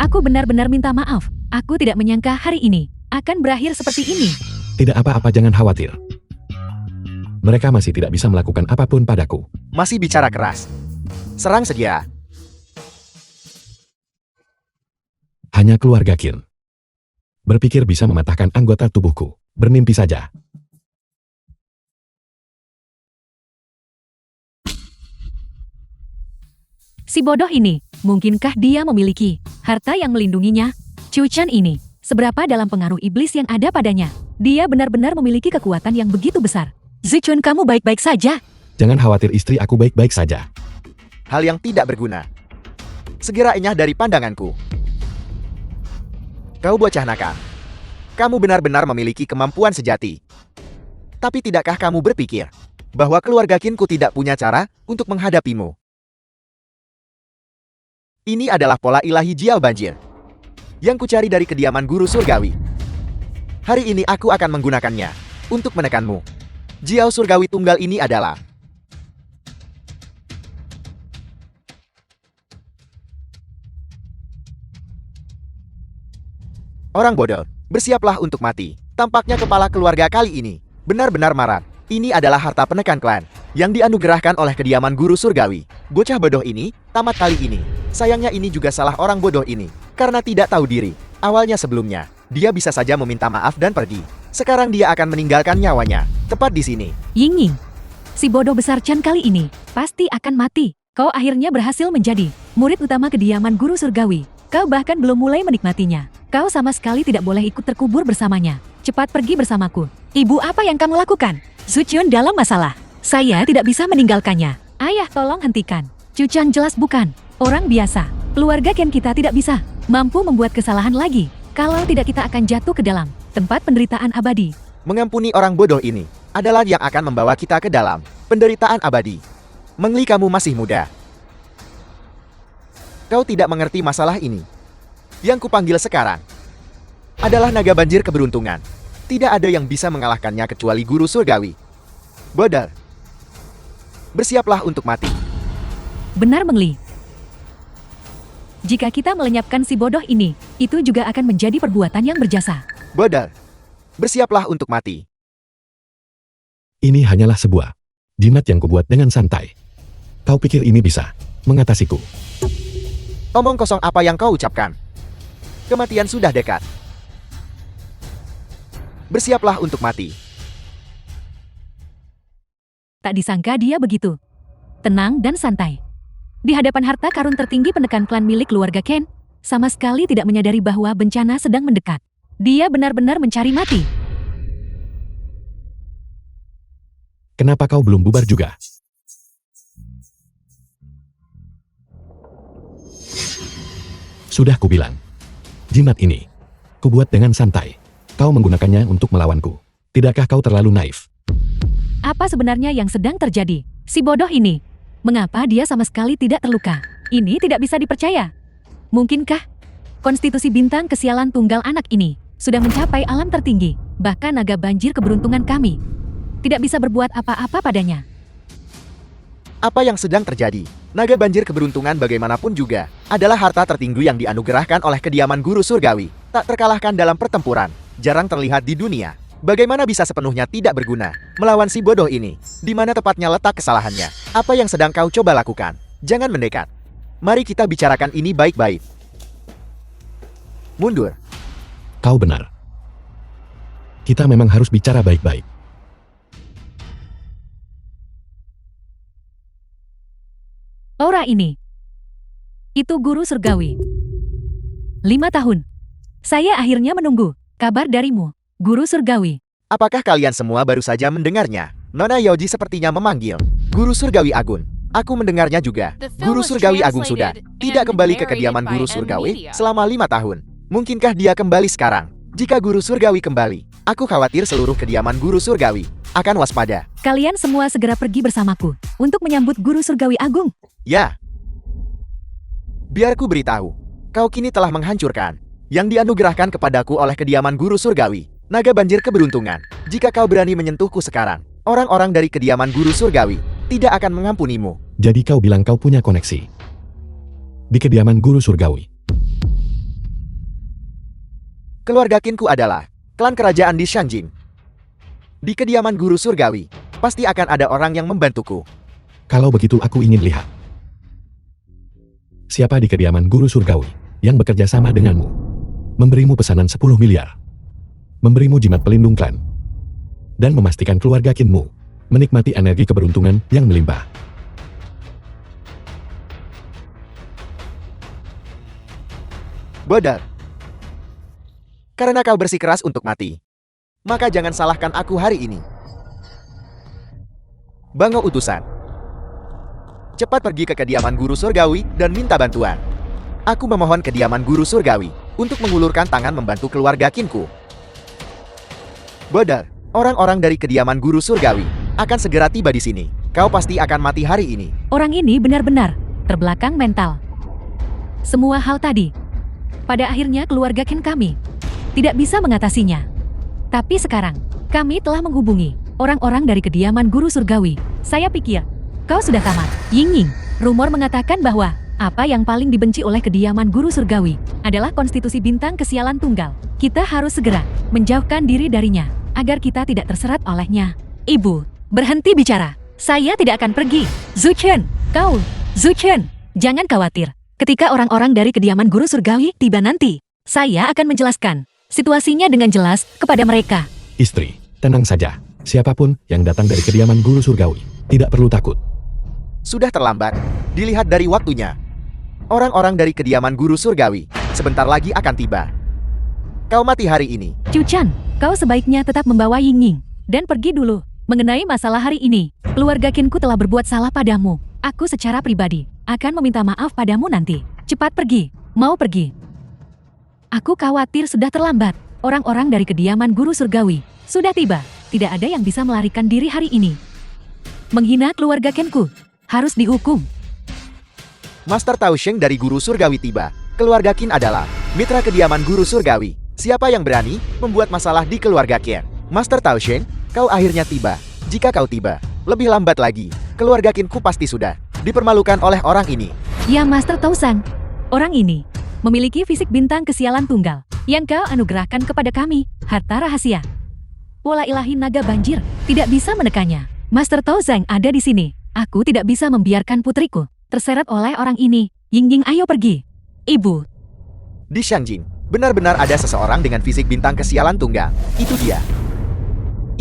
Aku benar-benar minta maaf. Aku tidak menyangka hari ini akan berakhir seperti ini. Tidak apa-apa, jangan khawatir. Mereka masih tidak bisa melakukan apapun padaku. Masih bicara keras. Serang saja. Hanya keluarga Qin berpikir bisa mematahkan anggota tubuhku. Bermimpi saja. Si bodoh ini, mungkinkah dia memiliki harta yang melindunginya? Chuchan ini, seberapa dalam pengaruh iblis yang ada padanya? Dia benar-benar memiliki kekuatan yang begitu besar. Zichun, kamu baik-baik saja? Jangan khawatir, istri aku baik-baik saja. Hal yang tidak berguna. Segera enyah dari pandanganku. Kau bocah nakal. Kamu benar-benar memiliki kemampuan sejati. Tapi tidakkah kamu berpikir bahwa keluarga Qinku tidak punya cara untuk menghadapimu? Ini adalah pola ilahi Jiao Banjir yang kucari dari kediaman guru surgawi. Hari ini aku akan menggunakannya untuk menekanmu. Jiao surgawi tunggal ini adalah orang bodoh. Bersiaplah untuk mati. Tampaknya kepala keluarga kali ini benar-benar marah. Ini adalah harta penekan klan yang dianugerahkan oleh kediaman guru surgawi. Bocah bodoh ini tamat kali ini. Sayangnya ini juga salah orang bodoh ini karena tidak tahu diri. Awalnya sebelumnya, dia bisa saja meminta maaf dan pergi. Sekarang dia akan meninggalkan nyawanya tepat di sini. Ying-Ying, si bodoh besar Chan kali ini pasti akan mati. Kau akhirnya berhasil menjadi murid utama kediaman guru surgawi. Kau bahkan belum mulai menikmatinya. Kau sama sekali tidak boleh ikut terkubur bersamanya. Cepat pergi bersamaku. Ibu, apa yang kamu lakukan? Suchun dalam masalah. Saya tidak bisa meninggalkannya. Ayah, tolong hentikan. Chuchan jelas bukan orang biasa. Keluarga Ken kita tidak bisa mampu membuat kesalahan lagi. Kalau tidak kita akan jatuh ke dalam tempat penderitaan abadi. Mengampuni orang bodoh ini adalah yang akan membawa kita ke dalam penderitaan abadi. Mengli, kamu masih muda. Kau tidak mengerti masalah ini. Yang kupanggil sekarang adalah naga banjir keberuntungan. Tidak ada yang bisa mengalahkannya kecuali guru surgawi. Bodoh. Bersiaplah untuk mati. Benar, Mengli. Jika kita melenyapkan si bodoh ini, itu juga akan menjadi perbuatan yang berjasa. Bodoh. Bersiaplah untuk mati. Ini hanyalah sebuah jimat yang kubuat dengan santai. Kau pikir ini bisa mengatasiku? Omong kosong apa yang kau ucapkan? Kematian sudah dekat. Bersiaplah untuk mati. Tak disangka dia begitu tenang dan santai. Di hadapan harta karun tertinggi penekan klan milik keluarga Ken, sama sekali tidak menyadari bahwa bencana sedang mendekat. Dia benar-benar mencari mati. Kenapa kau belum bubar juga? Sudah kubilang. Jimat ini kubuat dengan santai. Kau menggunakannya untuk melawanku. Tidakkah kau terlalu naif? Apa sebenarnya yang sedang terjadi? Si bodoh ini, mengapa dia sama sekali tidak terluka? Ini tidak bisa dipercaya. Mungkinkah konstitusi bintang kesialan tunggal anak ini sudah mencapai alam tertinggi? Bahkan naga banjir keberuntungan kami tidak bisa berbuat apa-apa padanya. Apa yang sedang terjadi? Naga banjir keberuntungan bagaimanapun juga adalah harta tertinggi yang dianugerahkan oleh kediaman guru surgawi. Tak terkalahkan dalam pertempuran, jarang terlihat di dunia. Bagaimana bisa sepenuhnya tidak berguna melawan si bodoh ini? Di mana tepatnya letak kesalahannya? Apa yang sedang kau coba lakukan? Jangan mendekat. Mari kita bicarakan ini baik-baik. Mundur. Kau benar. Kita memang harus bicara baik-baik. Aura ini. Itu guru surgawi. 5 tahun. Saya akhirnya menunggu kabar darimu, guru surgawi. Apakah kalian semua baru saja mendengarnya? Nona Yoji sepertinya memanggil. Guru surgawi Agun. Aku mendengarnya juga. Guru surgawi Agung sudah tidak kembali ke kediaman guru surgawi selama 5 tahun. Mungkinkah dia kembali sekarang? Jika guru surgawi kembali, aku khawatir seluruh kediaman guru surgawi akan waspada. Kalian semua segera pergi bersamaku untuk menyambut guru surgawi Agung. Ya. Biar ku beritahu, kau kini telah menghancurkan yang dianugerahkan kepadaku oleh kediaman guru surgawi, naga banjir keberuntungan. Jika kau berani menyentuhku sekarang, orang-orang dari kediaman guru surgawi tidak akan mengampunimu. Jadi kau bilang kau punya koneksi di kediaman guru surgawi. Keluarga Kinku adalah klan kerajaan di Shanjing. Di kediaman guru surgawi, pasti akan ada orang yang membantuku. Kalau begitu aku ingin lihat. Siapa di kediaman guru surgawi yang bekerja sama denganmu? Memberimu pesanan 10 miliar. Memberimu jimat pelindung klan. Dan memastikan keluarga Kinmu menikmati energi keberuntungan yang melimpah. Bodoh. Karena kau bersikeras untuk mati, maka jangan salahkan aku hari ini. Bango utusan. Cepat pergi ke kediaman guru surgawi dan minta bantuan. Aku memohon kediaman guru surgawi untuk mengulurkan tangan membantu keluarga Kinku. Bodoh. Orang-orang dari kediaman guru surgawi akan segera tiba di sini. Kau pasti akan mati hari ini. Orang ini benar-benar terbelakang mental. Semua hal tadi, pada akhirnya keluarga Ken kami tidak bisa mengatasinya. Tapi sekarang, kami telah menghubungi Orang-orang dari kediaman guru surgawi. Saya pikir, kau sudah tamat. Ying-ying, rumor mengatakan bahwa apa yang paling dibenci oleh kediaman guru surgawi adalah konstitusi bintang kesialan tunggal. Kita harus segera menjauhkan diri darinya, agar kita tidak terserat olehnya. Ibu, berhenti bicara. Saya tidak akan pergi. Zuchen, kau, Zuchen, jangan khawatir. Ketika orang-orang dari kediaman guru surgawi tiba nanti, saya akan menjelaskan situasinya dengan jelas kepada mereka. Istri, tenang saja. Siapapun yang datang dari kediaman guru surgawi, tidak perlu takut. Sudah terlambat. Dilihat dari waktunya. Orang-orang dari kediaman guru surgawi sebentar lagi akan tiba. Kau mati hari ini. Chuchan, kau sebaiknya tetap membawa Ying-ying dan pergi dulu. Mengenai masalah hari ini, keluarga Qinku telah berbuat salah padamu. Aku secara pribadi akan meminta maaf padamu nanti. Cepat pergi. Mau pergi? Aku khawatir sudah terlambat. Orang-orang dari kediaman guru surgawi sudah tiba. Tidak ada yang bisa melarikan diri hari ini. Menghina keluarga Qinku harus dihukum. Master Tao Sheng dari guru surgawi tiba. Keluarga Qin adalah mitra kediaman guru surgawi. Siapa yang berani membuat masalah di keluarga Qin? Master Tao Sheng, kau akhirnya tiba. Jika kau tiba lebih lambat lagi, keluarga Qinku pasti sudah dipermalukan oleh orang ini. Ya Master Tao Sang, orang ini memiliki fisik bintang kesialan tunggal yang kau anugerahkan kepada kami, harta rahasia. Pola ilahi naga banjir tidak bisa menekannya. Master Tao Sang ada di sini. Aku tidak bisa membiarkan putriku terseret oleh orang ini. Ying-ying, ayo pergi. Ibu. Di Shangjing, benar-benar ada seseorang dengan fisik bintang kesialan tunggal. Itu dia.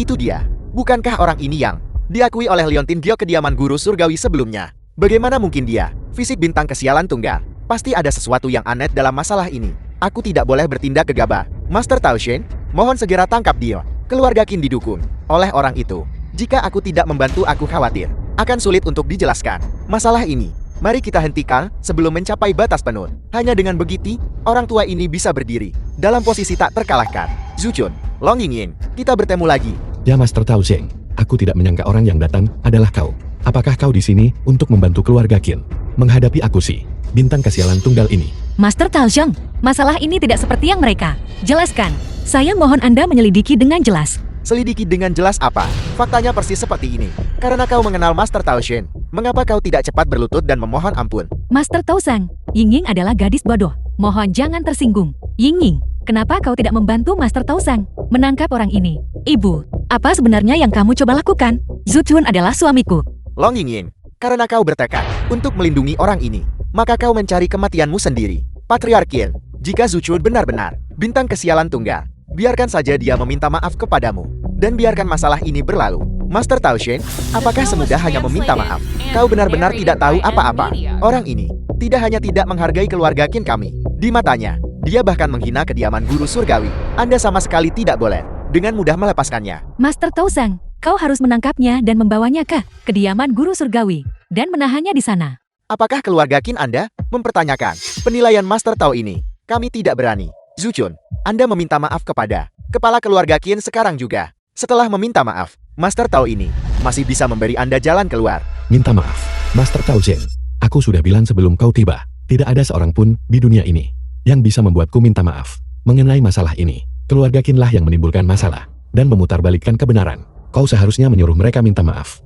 Itu dia. Bukankah orang ini yang diakui oleh Liontin Gyo kediaman guru surgawi sebelumnya? Bagaimana mungkin dia fisik bintang kesialan tunggal? Pasti ada sesuatu yang aneh dalam masalah ini. Aku tidak boleh bertindak gegabah. Master Tao Sheng, mohon segera tangkap dia. Keluarga Qin didukung oleh orang itu. Jika aku tidak membantu, aku khawatir akan sulit untuk dijelaskan masalah ini. Mari kita hentikan sebelum mencapai batas penuh. Hanya dengan begitu, orang tua ini bisa berdiri dalam posisi tak terkalahkan. Zuchun, Long Yingying, kita bertemu lagi. Ya Master Tao Sheng, aku tidak menyangka orang yang datang adalah kau. Apakah kau di sini untuk membantu keluarga Qin menghadapi aku sih, bintang kesialan tunggal ini? Master Tao Sheng, masalah ini tidak seperti yang mereka jelaskan. Saya mohon Anda menyelidiki dengan jelas. Selidiki dengan jelas apa? Faktanya persis seperti ini. Karena kau mengenal Master Tao Sheng, mengapa kau tidak cepat berlutut dan memohon ampun? Master Tao Sang, Ying-ying adalah gadis bodoh. Mohon jangan tersinggung. Ying-ying, kenapa kau tidak membantu Master Tao Sang menangkap orang ini? Ibu, apa sebenarnya yang kamu coba lakukan? Zuchun adalah suamiku. Long Yingying, karena kau bertekad untuk melindungi orang ini, maka kau mencari kematianmu sendiri. Patriark Qin, jika Zuchun benar-benar bintang kesialan tunggal, biarkan saja dia meminta maaf kepadamu, dan biarkan masalah ini berlalu. Master Tao Sheng, apakah semudah hanya meminta maaf? Kau benar-benar tidak tahu apa-apa. Orang ini tidak hanya tidak menghargai keluarga Qin kami. Di matanya, dia bahkan menghina kediaman guru surgawi. Anda sama sekali tidak boleh dengan mudah melepaskannya. Master Tao Sang, kau harus menangkapnya dan membawanya ke kediaman guru surgawi dan menahannya di sana. Apakah keluarga Qin Anda mempertanyakan penilaian Master Tao ini? Kami tidak berani. Zuchun, Anda meminta maaf kepada kepala keluarga Qin sekarang juga. Setelah meminta maaf, Master Tao ini masih bisa memberi Anda jalan keluar. Minta maaf, Master Tao Sheng. Aku sudah bilang sebelum kau tiba, tidak ada seorang pun di dunia ini yang bisa membuatku minta maaf. Mengenai masalah ini, keluarga Qin lah yang menimbulkan masalah dan memutarbalikkan kebenaran. Kau seharusnya menyuruh mereka minta maaf.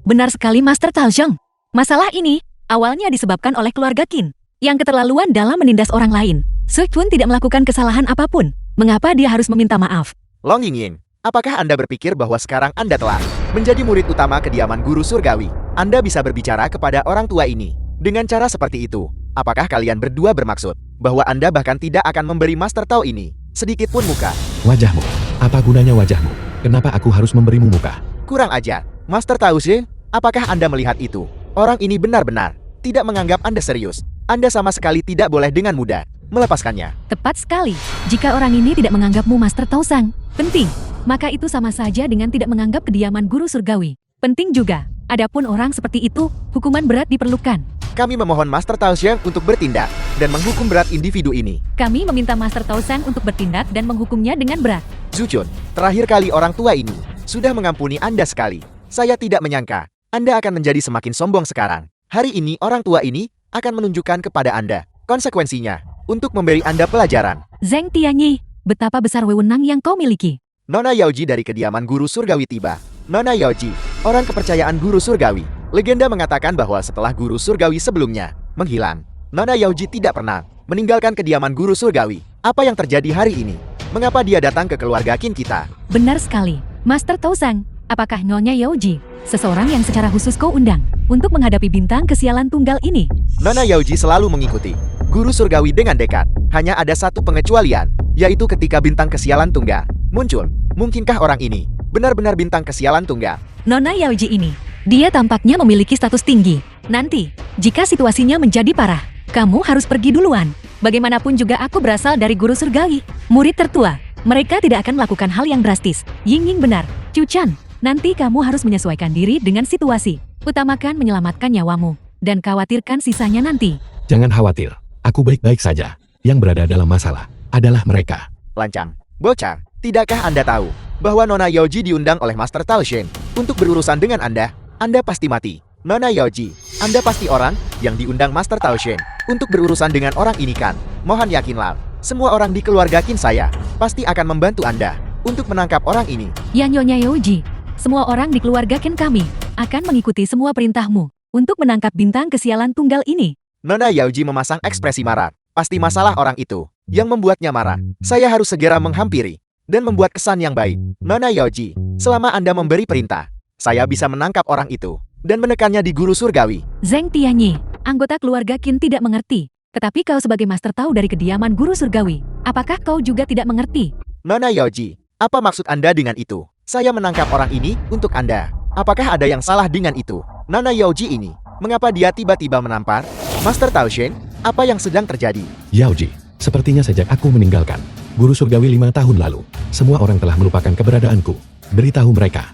Benar sekali Master Tao Sheng. Masalah ini awalnya disebabkan oleh keluarga Qin yang keterlaluan dalam menindas orang lain. Zuchun tidak melakukan kesalahan apapun. Mengapa dia harus meminta maaf? Long Yingying, apakah Anda berpikir bahwa sekarang Anda telah menjadi murid utama kediaman guru surgawi? Anda bisa berbicara kepada orang tua ini dengan cara seperti itu. Apakah kalian berdua bermaksud bahwa Anda bahkan tidak akan memberi Master Tao ini sedikit pun muka? Wajahmu, apa gunanya wajahmu? Kenapa aku harus memberimu muka? Kurang ajar. Master Tao Sheng, apakah Anda melihat itu? Orang ini benar-benar tidak menganggap Anda serius. Anda sama sekali tidak boleh dengan mudah melepaskannya. Tepat sekali. Jika orang ini tidak menganggapmu Master Tao Sang penting, maka itu sama saja dengan tidak menganggap kediaman guru surgawi penting juga. Adapun orang seperti itu, hukuman berat diperlukan. Kami memohon Master Tao Sheng untuk bertindak dan menghukum berat individu ini. Kami meminta Master Tao Sang untuk bertindak dan menghukumnya dengan berat. Zuchun, terakhir kali orang tua ini sudah mengampuni Anda sekali. Saya tidak menyangka Anda akan menjadi semakin sombong sekarang. Hari ini orang tua ini akan menunjukkan kepada Anda konsekuensinya untuk memberi Anda pelajaran. Zheng Tianyi, betapa besar wewenang yang kau miliki. Nona Yaoji dari kediaman guru surgawi tiba. Nona Yaoji, orang kepercayaan guru surgawi. Legenda mengatakan bahwa setelah guru surgawi sebelumnya menghilang, Nona Yaoji tidak pernah meninggalkan kediaman guru surgawi. Apa yang terjadi hari ini? Mengapa dia datang ke keluarga Qin kita? Benar sekali, Master Tausang. Apakah Nyonya Yaoji, seseorang yang secara khusus kau undang untuk menghadapi bintang kesialan tunggal ini? Nona Yaoji selalu mengikuti guru surgawi dengan dekat. Hanya ada satu pengecualian, yaitu ketika bintang kesialan tunggal muncul. Mungkinkah orang ini benar-benar bintang kesialan tunggal? Nona Yaoji ini, dia tampaknya memiliki status tinggi. Nanti, jika situasinya menjadi parah, kamu harus pergi duluan. Bagaimanapun juga aku berasal dari guru surgawi, murid tertua. Mereka tidak akan melakukan hal yang drastis. Ying benar. Chu Chan, nanti kamu harus menyesuaikan diri dengan situasi. Utamakan menyelamatkan nyawamu, dan khawatirkan sisanya nanti. Jangan khawatir, aku baik-baik saja. Yang berada dalam masalah adalah mereka. Lancang, bocah, tidakkah Anda tahu bahwa Nona Yaoji diundang oleh Master Tao Shen untuk berurusan dengan Anda? Anda pasti mati. Nona Yaoji, Anda pasti orang yang diundang Master Tao Shen untuk berurusan dengan orang ini kan? Mohon yakinlah, semua orang di keluarga Qin saya pasti akan membantu Anda untuk menangkap orang ini. Ya Nyonya Yaoji, semua orang di keluarga Qin kami akan mengikuti semua perintahmu untuk menangkap bintang kesialan tunggal ini. Nona Yaoji memasang ekspresi marah. Pasti masalah orang itu yang membuatnya marah. Saya harus segera menghampiri dan membuat kesan yang baik. Nona Yaoji, selama Anda memberi perintah, saya bisa menangkap orang itu dan menekannya di guru surgawi. Zheng Tianyi, anggota keluarga Qin tidak mengerti. Tetapi kau sebagai master tahu dari kediaman guru surgawi, apakah kau juga tidak mengerti? Nona Yaoji, apa maksud Anda dengan itu? Saya menangkap orang ini untuk Anda. Apakah ada yang salah dengan itu? Nona Yaoji ini, mengapa dia tiba-tiba menampar? Master Tao Shen, apa yang sedang terjadi? Yaoji, sepertinya sejak aku meninggalkan guru surgawi 5 tahun lalu, semua orang telah melupakan keberadaanku. Beritahu mereka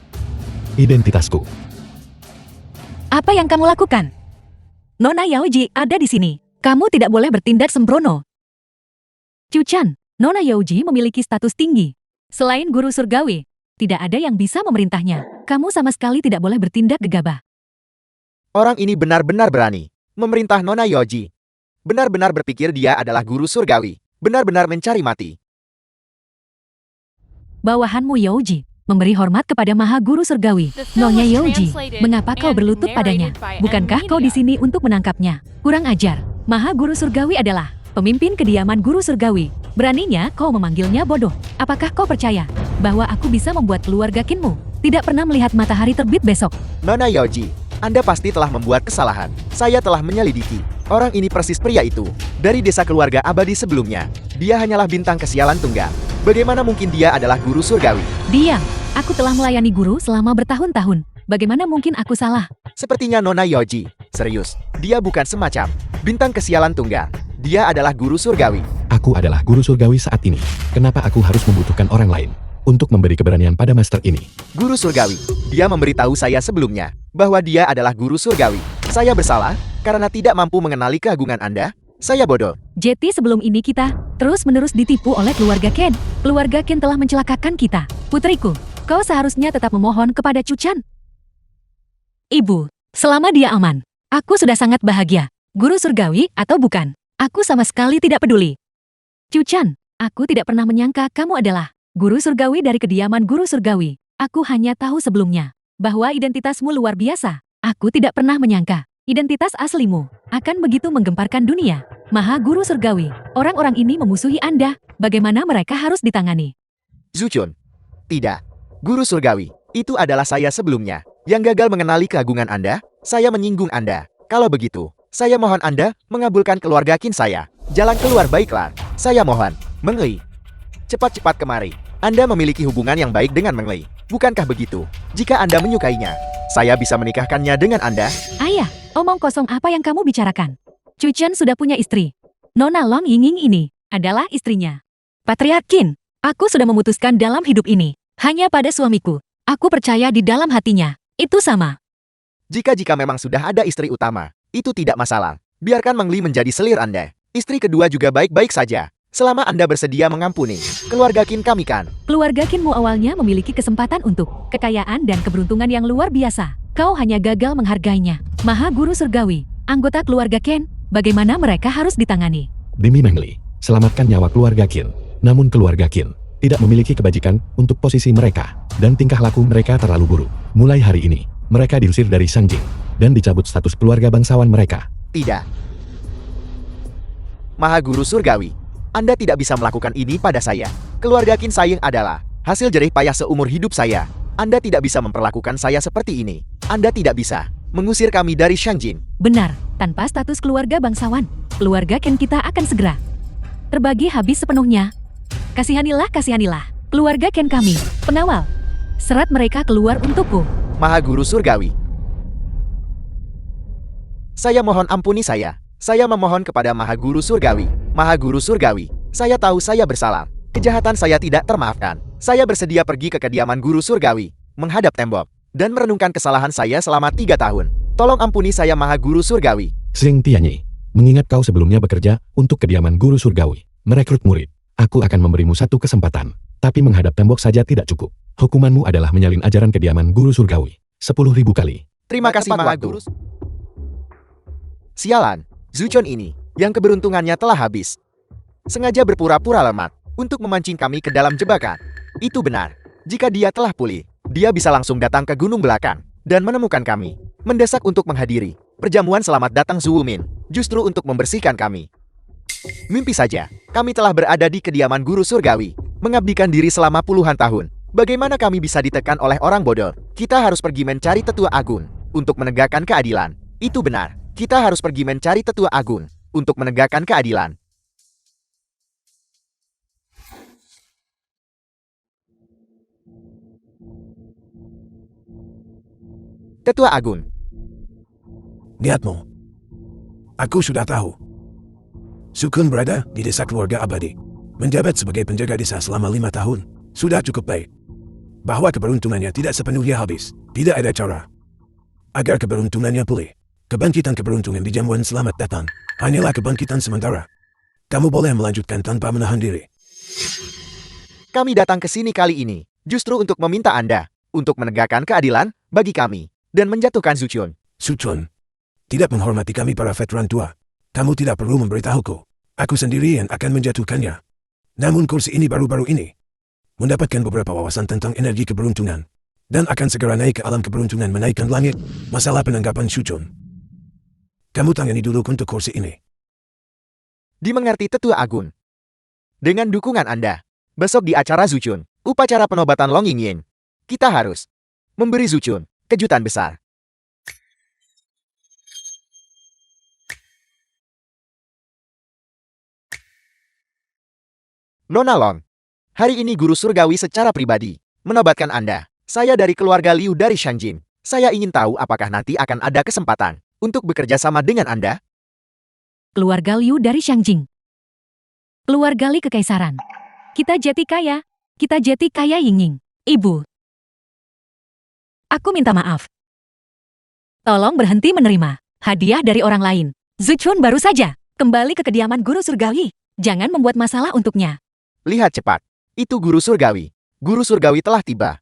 identitasku. Apa yang kamu lakukan? Nona Yaoji ada di sini. Kamu tidak boleh bertindak sembrono. Chu Chan, Nona Yaoji memiliki status tinggi. Selain guru surgawi, tidak ada yang bisa memerintahnya. Kamu sama sekali tidak boleh bertindak gegabah. Orang ini benar-benar berani memerintah Nona Yaoji. Benar-benar berpikir dia adalah guru surgawi. Benar-benar mencari mati. Bawahanmu Yaoji memberi hormat kepada Maha Guru Surgawi. The film Nyonya was Yaoji, translated mengapa kau and berlutut padanya? narrated by Bukankah kau di Media. sini untuk menangkapnya? Kurang ajar. Maha Guru Surgawi adalah pemimpin kediaman Guru Surgawi. Beraninya kau memanggilnya bodoh. Apakah kau percaya bahwa aku bisa membuat keluarga Qinmu tidak pernah melihat matahari terbit besok? Nona Yaoji, Anda pasti telah membuat kesalahan. Saya telah menyelidiki. Orang ini persis pria itu dari desa keluarga abadi sebelumnya. Dia hanyalah bintang kesialan tunggal. Bagaimana mungkin dia adalah guru surgawi? Diam. Aku telah melayani guru selama bertahun-tahun. Bagaimana mungkin aku salah? Sepertinya Nona Yaoji. Serius, dia bukan semacam bintang kesialan tunggal. Dia adalah guru surgawi. Aku adalah guru surgawi saat ini. Kenapa aku harus membutuhkan orang lain untuk memberi keberanian pada master ini? Guru surgawi. Dia memberitahu saya sebelumnya bahwa dia adalah guru surgawi. Saya bersalah karena tidak mampu mengenali keagungan Anda. Saya bodoh. Jeti sebelum ini kita terus-menerus ditipu oleh keluarga Ken. Keluarga Ken telah mencelakakan kita. Putriku, kau seharusnya tetap memohon kepada Chu Chan. Ibu, selama dia aman, aku sudah sangat bahagia. Guru surgawi atau bukan, aku sama sekali tidak peduli. Chu Chan, aku tidak pernah menyangka kamu adalah guru surgawi dari kediaman guru surgawi. Aku hanya tahu sebelumnya bahwa identitasmu luar biasa. Aku tidak pernah menyangka identitas aslimu akan begitu menggemparkan dunia. Maha Guru Surgawi, orang-orang ini memusuhi Anda. Bagaimana mereka harus ditangani? Zuchun. Tidak. Guru surgawi. Itu adalah saya sebelumnya. Yang gagal mengenali keagungan Anda. Saya menyinggung Anda. Kalau begitu, saya mohon Anda mengabulkan keluarga Qin saya. Jalan keluar baiklah. Saya mohon. Mengli. Cepat-cepat kemari. Anda memiliki hubungan yang baik dengan Mengli. Bukankah begitu? Jika Anda menyukainya, saya bisa menikahkannya dengan Anda. Ayah, omong kosong apa yang kamu bicarakan? Chu Chan sudah punya istri. Nona Long Yinging ini adalah istrinya. Patriark Qin, aku sudah memutuskan dalam hidup ini hanya pada suamiku. Aku percaya di dalam hatinya. Itu sama. Jika memang sudah ada istri utama, itu tidak masalah. Biarkan Mengli menjadi selir Anda. Istri kedua juga baik-baik saja. Selama Anda bersedia mengampuni keluarga Qin kami kan. Keluarga Qinmu awalnya memiliki kesempatan untuk kekayaan dan keberuntungan yang luar biasa. Kau hanya gagal menghargainya. Maha Guru Surgawi, anggota keluarga Qin, bagaimana mereka harus ditangani? Demi Mengli, selamatkan nyawa keluarga Qin. Namun keluarga Qin tidak memiliki kebajikan untuk posisi mereka, dan tingkah laku mereka terlalu buruk. Mulai hari ini, mereka diusir dari Shangjing, dan dicabut status keluarga bangsawan mereka. Tidak. Maha Guru Surgawi, Anda tidak bisa melakukan ini pada saya. Keluarga Qin Saying adalah hasil jerih payah seumur hidup saya. Anda tidak bisa memperlakukan saya seperti ini. Anda tidak bisa mengusir kami dari Shangjin. Benar, tanpa status keluarga bangsawan, keluarga Ken kita akan segera terbagi habis sepenuhnya. Kasihanilah, keluarga Ken kami, pengawal. Serat mereka keluar untukku. Maha Guru Surgawi, saya mohon ampuni saya. Saya memohon kepada Maha Guru Surgawi. Maha Guru Surgawi, saya tahu saya bersalah. Kejahatan saya tidak termaafkan. Saya bersedia pergi ke kediaman Guru Surgawi, menghadap tembok, dan merenungkan kesalahan saya selama 3 tahun. Tolong ampuni saya Maha Guru Surgawi. Xing Tianyi, mengingat kau sebelumnya bekerja untuk kediaman Guru Surgawi, merekrut murid, aku akan memberimu satu kesempatan. Tapi menghadap tembok saja tidak cukup. Hukumanmu adalah menyalin ajaran kediaman Guru Surgawi 10.000 kali. Terima kasih Maha Guru. Sialan, Zuchon ini, yang keberuntungannya telah habis, sengaja berpura-pura lemah untuk memancing kami ke dalam jebakan. Itu benar. Jika dia telah pulih, dia bisa langsung datang ke gunung belakang dan menemukan kami, mendesak untuk menghadiri perjamuan selamat datang Zuwumin, justru untuk membersihkan kami. Mimpi saja, kami telah berada di kediaman Guru Surgawi, mengabdikan diri selama puluhan tahun. Bagaimana kami bisa ditekan oleh orang bodoh? Kita harus pergi mencari Tetua Agung untuk menegakkan keadilan. Itu benar, kita harus pergi mencari Tetua Agung untuk menegakkan keadilan. Tetua Agung. Lihatmu. Aku sudah tahu. Sukun berada di desa keluarga abadi. Menjabat sebagai penjaga desa selama 5 tahun. Sudah cukup baik. Bahwa keberuntungannya tidak sepenuhnya habis. Tidak ada cara. Agar keberuntungannya pulih. Kebangkitan keberuntungan di jamuan selamat datang hanyalah kebangkitan sementara. Kamu boleh melanjutkan tanpa menahan diri. Kami datang ke sini kali ini justru untuk meminta Anda untuk menegakkan keadilan bagi kami dan menjatuhkan Zuchon. Zuchon tidak menghormati kami para veteran tua. Kamu tidak perlu memberitahuku. Aku sendiri yang akan menjatuhkannya. Namun kursi ini baru-baru ini mendapatkan beberapa wawasan tentang energi keberuntungan dan akan segera naik ke alam keberuntungan menaikkan langit. Masalah penanggapan Zuchon. Kamu tangani dulu untuk kursi ini. Dimengerti Tetua Agung. Dengan dukungan Anda, besok di acara Zuchon, upacara penobatan Long Yingyin, kita harus memberi Zuchon kejutan besar. Nona Long, hari ini Guru Surgawi secara pribadi menobatkan Anda. Saya dari keluarga Liu dari Shangjin. Saya ingin tahu apakah nanti akan ada kesempatan untuk bekerja sama dengan Anda? Keluarga Liu dari Shangjing. Keluarga Li Kekaisaran. Kita jeti kaya Yingying. Ibu. Aku minta maaf. Tolong berhenti menerima hadiah dari orang lain. Zuchun baru saja kembali ke kediaman Guru Surgawi. Jangan membuat masalah untuknya. Lihat cepat. Itu Guru Surgawi. Guru Surgawi telah tiba.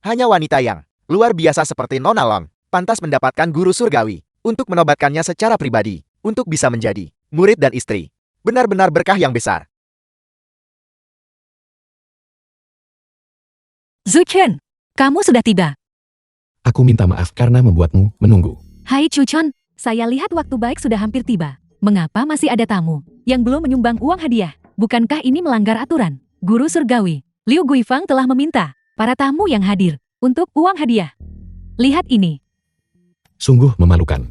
Hanya wanita yang luar biasa seperti Nona Long pantas mendapatkan Guru Surgawi untuk menobatkannya secara pribadi, untuk bisa menjadi murid dan istri. Benar-benar berkah yang besar. Zuchun, kamu sudah tiba. Aku minta maaf karena membuatmu menunggu. Hai Chuchon, saya lihat waktu baik sudah hampir tiba. Mengapa masih ada tamu yang belum menyumbang uang hadiah? Bukankah ini melanggar aturan? Guru Surgawi, Liu Guifang telah meminta para tamu yang hadir untuk uang hadiah. Lihat ini. Sungguh memalukan.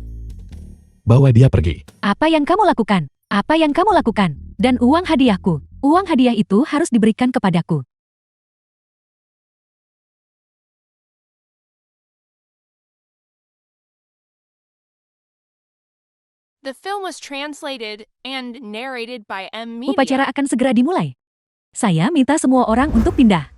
Bawa dia pergi. Apa yang kamu lakukan? Apa yang kamu lakukan? Dan uang hadiahku. Uang hadiah itu harus diberikan kepadaku. The film was translated and narrated by M Media. Upacara akan segera dimulai. Saya minta semua orang untuk pindah.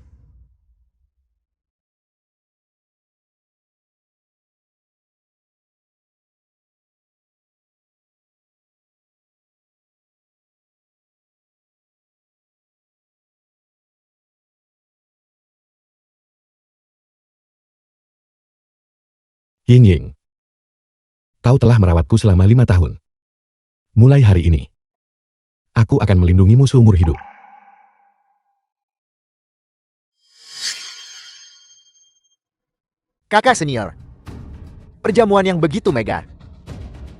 Ying Ying. Kau telah merawatku selama 5 tahun. Mulai hari ini, aku akan melindungimu seumur hidup. Kakak senior. Perjamuan yang begitu mega.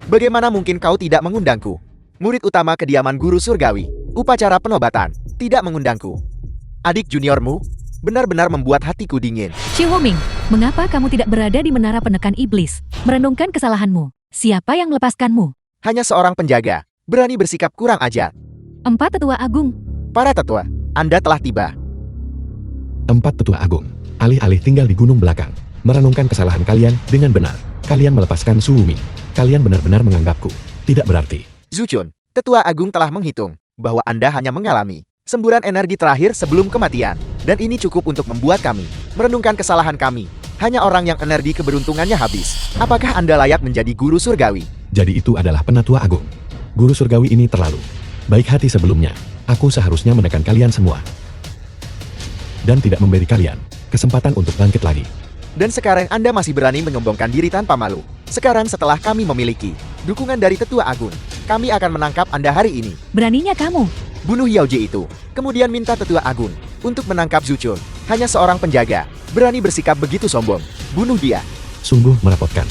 Bagaimana mungkin kau tidak mengundangku? Murid utama kediaman guru surgawi, upacara penobatan, tidak mengundangku. Adik juniormu benar-benar membuat hatiku dingin. Ciwoming, mengapa kamu tidak berada di menara penekan iblis? Merenungkan kesalahanmu. Siapa yang melepaskanmu? Hanya seorang penjaga, berani bersikap kurang ajar. 4 tetua agung. Para tetua, Anda telah tiba. 4 tetua agung, alih-alih tinggal di gunung belakang, merenungkan kesalahan kalian dengan benar. Kalian melepaskan Su Wuming. Kalian benar-benar menganggapku tidak berarti. Zuchun, tetua agung telah menghitung bahwa Anda hanya mengalami semburan energi terakhir sebelum kematian. Dan ini cukup untuk membuat kami merenungkan kesalahan kami. Hanya orang yang energi keberuntungannya habis. Apakah Anda layak menjadi guru surgawi? Jadi itu adalah penatua agung. Guru surgawi ini terlalu baik hati sebelumnya. Aku seharusnya menekan kalian semua. Dan tidak memberi kalian kesempatan untuk bangkit lagi. Dan sekarang Anda masih berani menyombongkan diri tanpa malu. Sekarang setelah kami memiliki dukungan dari tetua agung, kami akan menangkap Anda hari ini. Beraninya kamu. Bunuh Yaoji itu. Kemudian minta tetua agung untuk menangkap Zuchun. Hanya seorang penjaga berani bersikap begitu sombong. Bunuh dia. Sungguh merepotkan.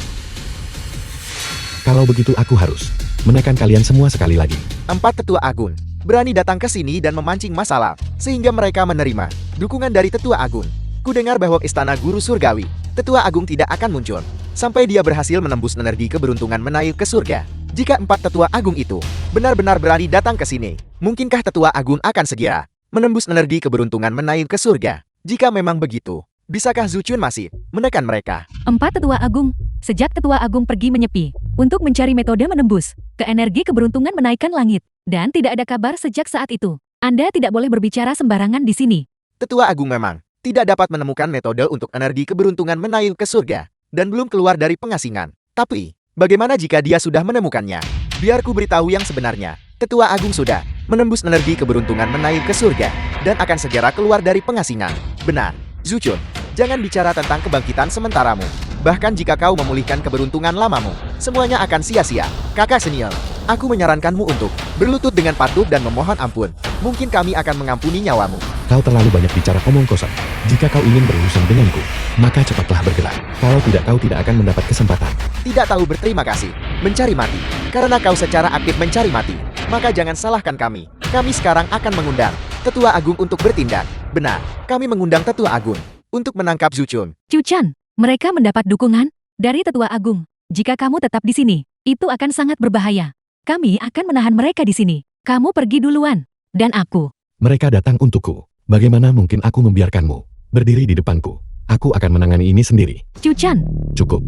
Kalau begitu aku harus menekan kalian semua sekali lagi. 4 tetua agung berani datang ke sini dan memancing masalah, sehingga mereka menerima dukungan dari tetua agung. Kudengar bahwa istana guru surgawi, tetua agung tidak akan muncul sampai dia berhasil menembus energi keberuntungan menaik ke surga. Jika 4 tetua agung itu benar-benar berani datang ke sini, mungkinkah tetua agung akan segera menembus energi keberuntungan menaik ke surga? Jika memang begitu, bisakah Zuchun masih menekan mereka? 4 tetua agung. Sejak tetua agung pergi menyepi untuk mencari metode menembus ke energi keberuntungan menaikkan langit. Dan tidak ada kabar sejak saat itu. Anda tidak boleh berbicara sembarangan di sini. Tetua agung memang tidak dapat menemukan metode untuk energi keberuntungan menaik ke surga, dan belum keluar dari pengasingan. Tapi, bagaimana jika dia sudah menemukannya? Biar ku beritahu yang sebenarnya. Tetua agung sudah menembus energi keberuntungan menaik ke surga, dan akan segera keluar dari pengasingan. Benar, Zuchun, jangan bicara tentang kebangkitan sementaramu. Bahkan jika kau memulihkan keberuntungan lamamu, semuanya akan sia-sia. Kakak senior, aku menyarankanmu untuk berlutut dengan patuh dan memohon ampun. Mungkin kami akan mengampuni nyawamu. Kau terlalu banyak bicara omong kosong. Jika kau ingin berurusan denganku, maka cepatlah bergerak. Kalau tidak, kau tidak akan mendapat kesempatan. Tidak tahu berterima kasih, mencari mati. Karena kau secara aktif mencari mati, maka jangan salahkan kami. Kami sekarang akan mengundang tetua agung untuk bertindak. Benar, kami mengundang tetua agung untuk menangkap Zuchun. Chuchan, mereka mendapat dukungan dari tetua agung. Jika kamu tetap di sini, itu akan sangat berbahaya. Kami akan menahan mereka di sini. Kamu pergi duluan. Dan aku. Mereka datang untukku. Bagaimana mungkin aku membiarkanmu berdiri di depanku? Aku akan menangani ini sendiri. Chuchan, Cukup.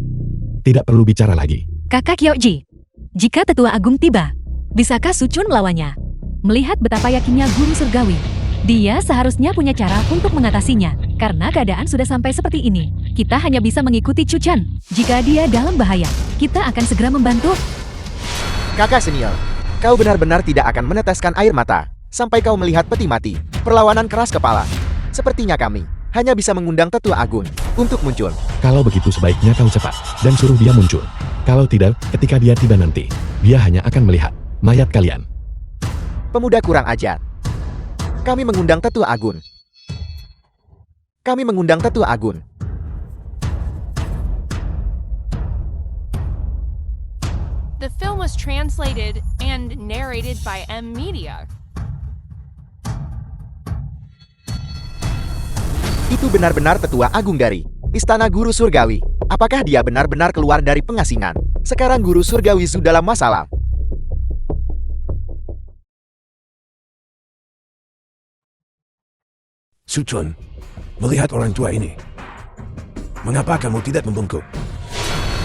Tidak perlu bicara lagi. kakak Kyoji. Jika tetua agung tiba, bisakah Zuchun melawannya? Melihat betapa yakinnya guru surgawi, dia seharusnya punya cara untuk mengatasinya. Karena keadaan sudah sampai seperti ini, kita hanya bisa mengikuti Chuchan. Jika dia dalam bahaya, kita akan segera membantu. Kakak senior, kau benar-benar tidak akan meneteskan air mata sampai kau melihat peti mati. Perlawanan keras kepala. Sepertinya kami hanya bisa mengundang tetua agung untuk muncul. Kalau begitu sebaiknya kau cepat dan suruh dia muncul. Kalau tidak, ketika dia tiba nanti, dia hanya akan melihat mayat kalian. Pemuda kurang ajar. Kami mengundang tetua agung. Kami mengundang tetua agung. The film was translated and narrated by M Media. Itu benar-benar tetua agung dari Istana Guru Surgawi. Apakah dia benar-benar keluar dari pengasingan? Sekarang Guru Surgawi sudah dalam masalah. Zuchun, melihat orang tua ini, mengapa kamu tidak membungkuk?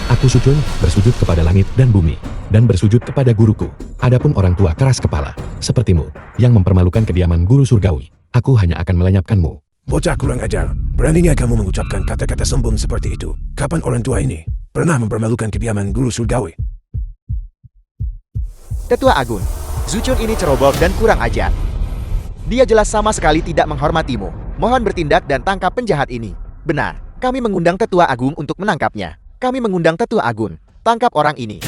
Aku Zuchun bersujud kepada langit dan bumi, dan bersujud kepada guruku. Adapun orang tua keras kepala, sepertimu, yang mempermalukan kediaman guru surgawi, aku hanya akan melenyapkanmu. Bocah kurang ajar, beraninya kamu mengucapkan kata-kata sombong seperti itu. Kapan orang tua ini pernah mempermalukan kediaman guru surgawi? Tetua agung, Zuchun ini ceroboh dan kurang ajar. Dia jelas sama sekali tidak menghormatimu. Mohon bertindak dan tangkap penjahat ini. Benar, kami mengundang tetua agung untuk menangkapnya. Kami mengundang tetua agung. Tangkap orang ini.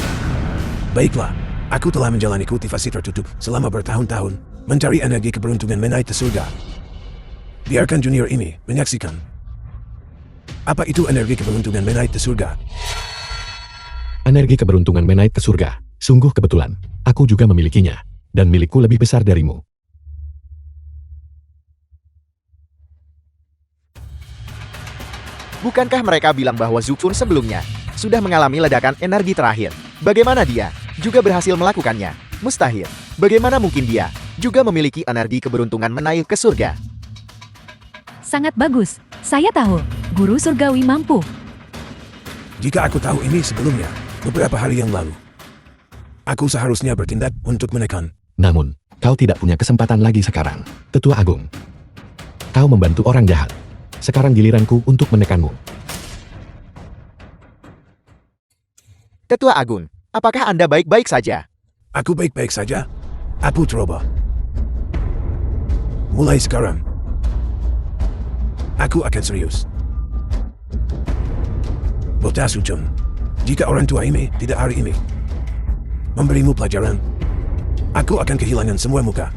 Baiklah, Aku telah menjalani kultivasi tertutup selama bertahun-tahun, mencari energi keberuntungan menaik ke surga. Biarkan junior ini menyaksikan. Apa itu energi keberuntungan menaik ke surga? Energi keberuntungan menaik ke surga. Sungguh kebetulan, aku juga memilikinya. Dan milikku lebih besar darimu. Bukankah mereka bilang bahwa Zuchun sebelumnya sudah mengalami ledakan energi terakhir? Bagaimana dia juga berhasil melakukannya? Mustahil. Bagaimana mungkin dia juga memiliki energi keberuntungan menaik ke surga? Sangat bagus. Saya tahu, guru surgawi mampu. Jika aku tahu ini sebelumnya, beberapa hari yang lalu, aku seharusnya bertindak untuk menekan. Namun, kau tidak punya kesempatan lagi sekarang. Tetua Agung. Kau membantu orang jahat. Sekarang giliranku untuk menekanmu. Tetua Agung, apakah Anda baik-baik saja? Aku baik-baik saja. Aku coba. Mulai sekarang, aku akan serius. Bocah Zuchun, jika orang tua ini tidak hari ini memberimu pelajaran, aku akan kehilangan semua muka.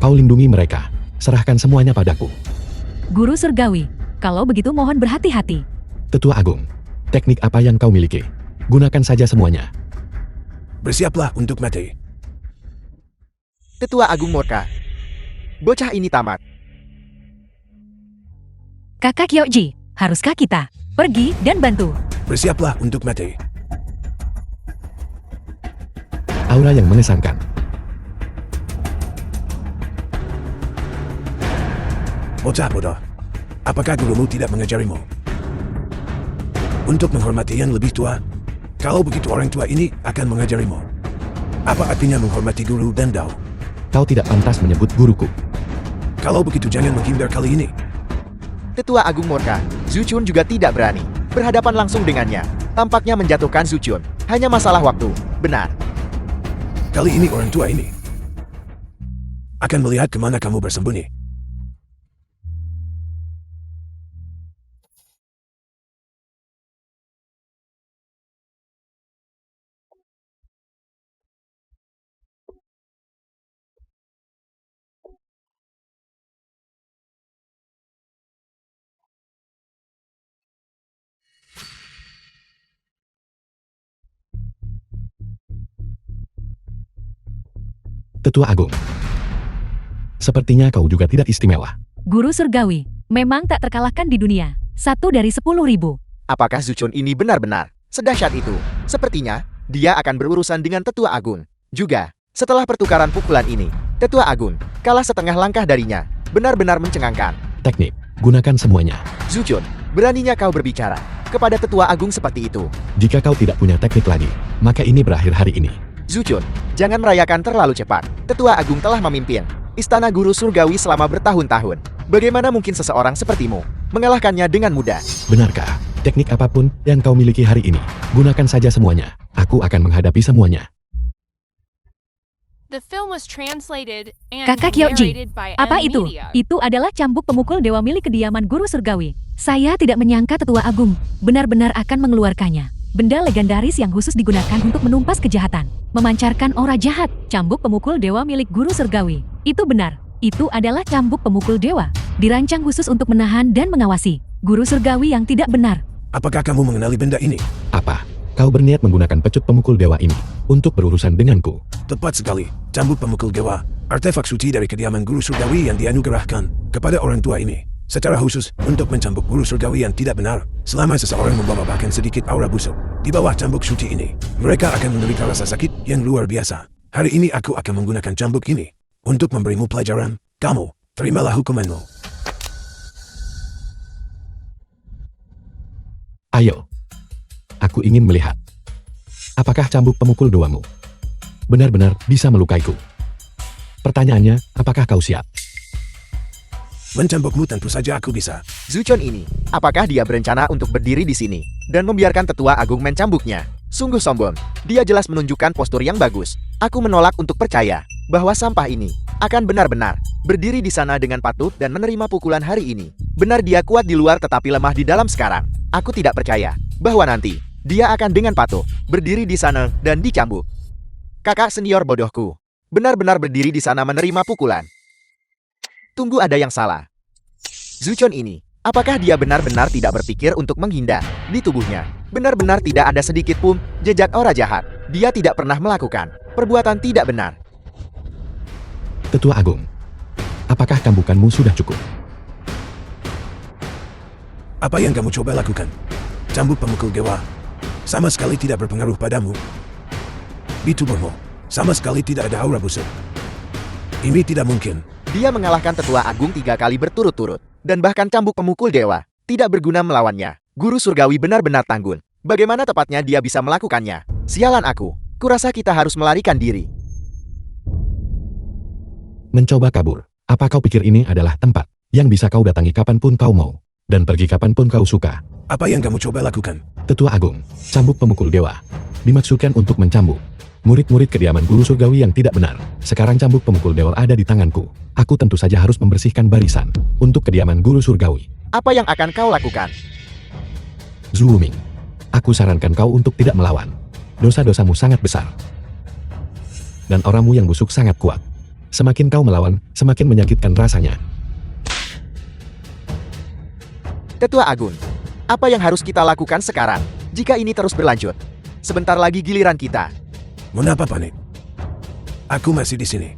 Kau lindungi mereka. Serahkan semuanya padaku. Guru surgawi, kalau begitu mohon berhati-hati. Tetua Agung, teknik apa yang kau miliki? Gunakan saja semuanya. Bersiaplah untuk mati. Tetua Agung murka. Bocah ini tamat. Kakak Kyoji, haruskah kita pergi dan bantu? Bersiaplah untuk mati. Aura yang mengesankan. Bocah bodoh, apakah gurumu tidak mengajarimu untuk menghormati yang lebih tua? Kalau begitu orang tua ini akan mengajarimu. Apa artinya menghormati guru dan dao? Kau tidak pantas menyebut guruku. Kalau begitu jangan menghindar kali ini. Tetua Agung murka. Zuchun juga tidak berani berhadapan langsung dengannya. Tampaknya menjatuhkan Zuchun hanya masalah waktu. Benar. Kali ini orang tua ini akan melihat kemana kamu bersembunyi. Tetua Agung. Sepertinya kau juga tidak istimewa. Guru surgawi, memang tak terkalahkan di dunia. 1 dari 10.000. Apakah Zuchun ini benar-benar sedahsyat itu? Sepertinya dia akan berurusan dengan Tetua Agung. Juga, setelah pertukaran pukulan ini, Tetua Agung kalah setengah langkah darinya. Benar-benar mencengangkan. Teknik, gunakan semuanya. Zuchun, beraninya kau berbicara kepada Tetua Agung seperti itu? Jika kau tidak punya teknik lagi, maka ini berakhir hari ini. Zuchun, jangan merayakan terlalu cepat. Tetua Agung telah memimpin Istana Guru Surgawi selama bertahun-tahun. Bagaimana mungkin seseorang sepertimu mengalahkannya dengan mudah? Benarkah? Teknik apapun yang kau miliki hari ini, gunakan saja semuanya. Aku akan menghadapi semuanya. The film was translated and Kakak Kyoji, narrated by apa itu? M-Media. Itu adalah cambuk pemukul dewa milik kediaman guru surgawi. Saya tidak menyangka Tetua Agung benar-benar akan mengeluarkannya. Benda legendaris yang khusus digunakan untuk menumpas kejahatan, memancarkan aura jahat. Cambuk pemukul dewa milik guru surgawi. Itu benar. Itu adalah cambuk pemukul dewa. Dirancang khusus untuk menahan dan mengawasi guru surgawi yang tidak benar. Apakah kamu mengenali benda ini? Apa? Kau berniat menggunakan pecut pemukul dewa ini untuk berurusan denganku? Tepat sekali. Cambuk pemukul dewa, artefak suci dari kediaman guru surgawi yang dianugerahkan kepada orang tua ini. Secara khusus untuk mencambuk guru surgawi yang tidak benar. Selama seseorang membawa bahkan sedikit aura busuk di bawah cambuk suci ini, mereka akan menderita rasa sakit yang luar biasa. Hari ini aku akan menggunakan cambuk ini untuk memberimu pelajaran. Kamu, terimalah hukumanmu. Ayo. Aku ingin melihat. Apakah cambuk pemukul dewamu benar-benar bisa melukaiku? Pertanyaannya, apakah kau siap? Mencambukmu tentu saja aku bisa. Zuchun ini, apakah dia berencana untuk berdiri di sini dan membiarkan Tetua Agung mencambuknya? Sungguh sombong. Dia jelas menunjukkan postur yang bagus. Aku menolak untuk percaya bahwa sampah ini akan benar-benar berdiri di sana dengan patuh dan menerima pukulan hari ini. Benar dia kuat di luar tetapi lemah di dalam sekarang. Aku tidak percaya bahwa nanti dia akan dengan patuh berdiri di sana dan dicambuk. Kakak senior bodohku. Benar-benar berdiri di sana menerima pukulan. Tunggu, ada yang salah. Zuchon ini, apakah dia benar-benar tidak berpikir untuk menghindar? Di tubuhnya, benar-benar tidak ada sedikit pun jejak aura jahat. Dia tidak pernah melakukan perbuatan tidak benar. Tetua Agung, apakah cambukanmu sudah cukup? Apa yang kamu coba lakukan? Cambuk pemukul dewa sama sekali tidak berpengaruh padamu. Di tubuhmu sama sekali tidak ada aura busuk. Ini tidak mungkin. Dia mengalahkan Tetua Agung 3 kali berturut-turut. Dan bahkan cambuk pemukul dewa tidak berguna melawannya. Guru surgawi benar-benar tangguh. Bagaimana tepatnya dia bisa melakukannya? Sialan aku. Kurasa kita harus melarikan diri. Mencoba kabur. Apa kau pikir ini adalah tempat yang bisa kau datangi kapanpun kau mau? Dan pergi kapanpun kau suka? Apa yang kamu coba lakukan? Tetua Agung, cambuk pemukul dewa dimaksudkan untuk mencambuk murid-murid kediaman guru surgawi yang tidak benar. Sekarang cambuk pemukul dewa ada di tanganku. Aku tentu saja harus membersihkan barisan untuk kediaman guru surgawi. Apa yang akan kau lakukan? Zhu Ming, aku sarankan kau untuk tidak melawan. Dosa-dosamu sangat besar. Dan orangmu yang busuk sangat kuat. Semakin kau melawan, semakin menyakitkan rasanya. Tetua Agung, apa yang harus kita lakukan sekarang? Jika ini terus berlanjut, sebentar lagi giliran kita. Mengapa panik? Aku masih di sini.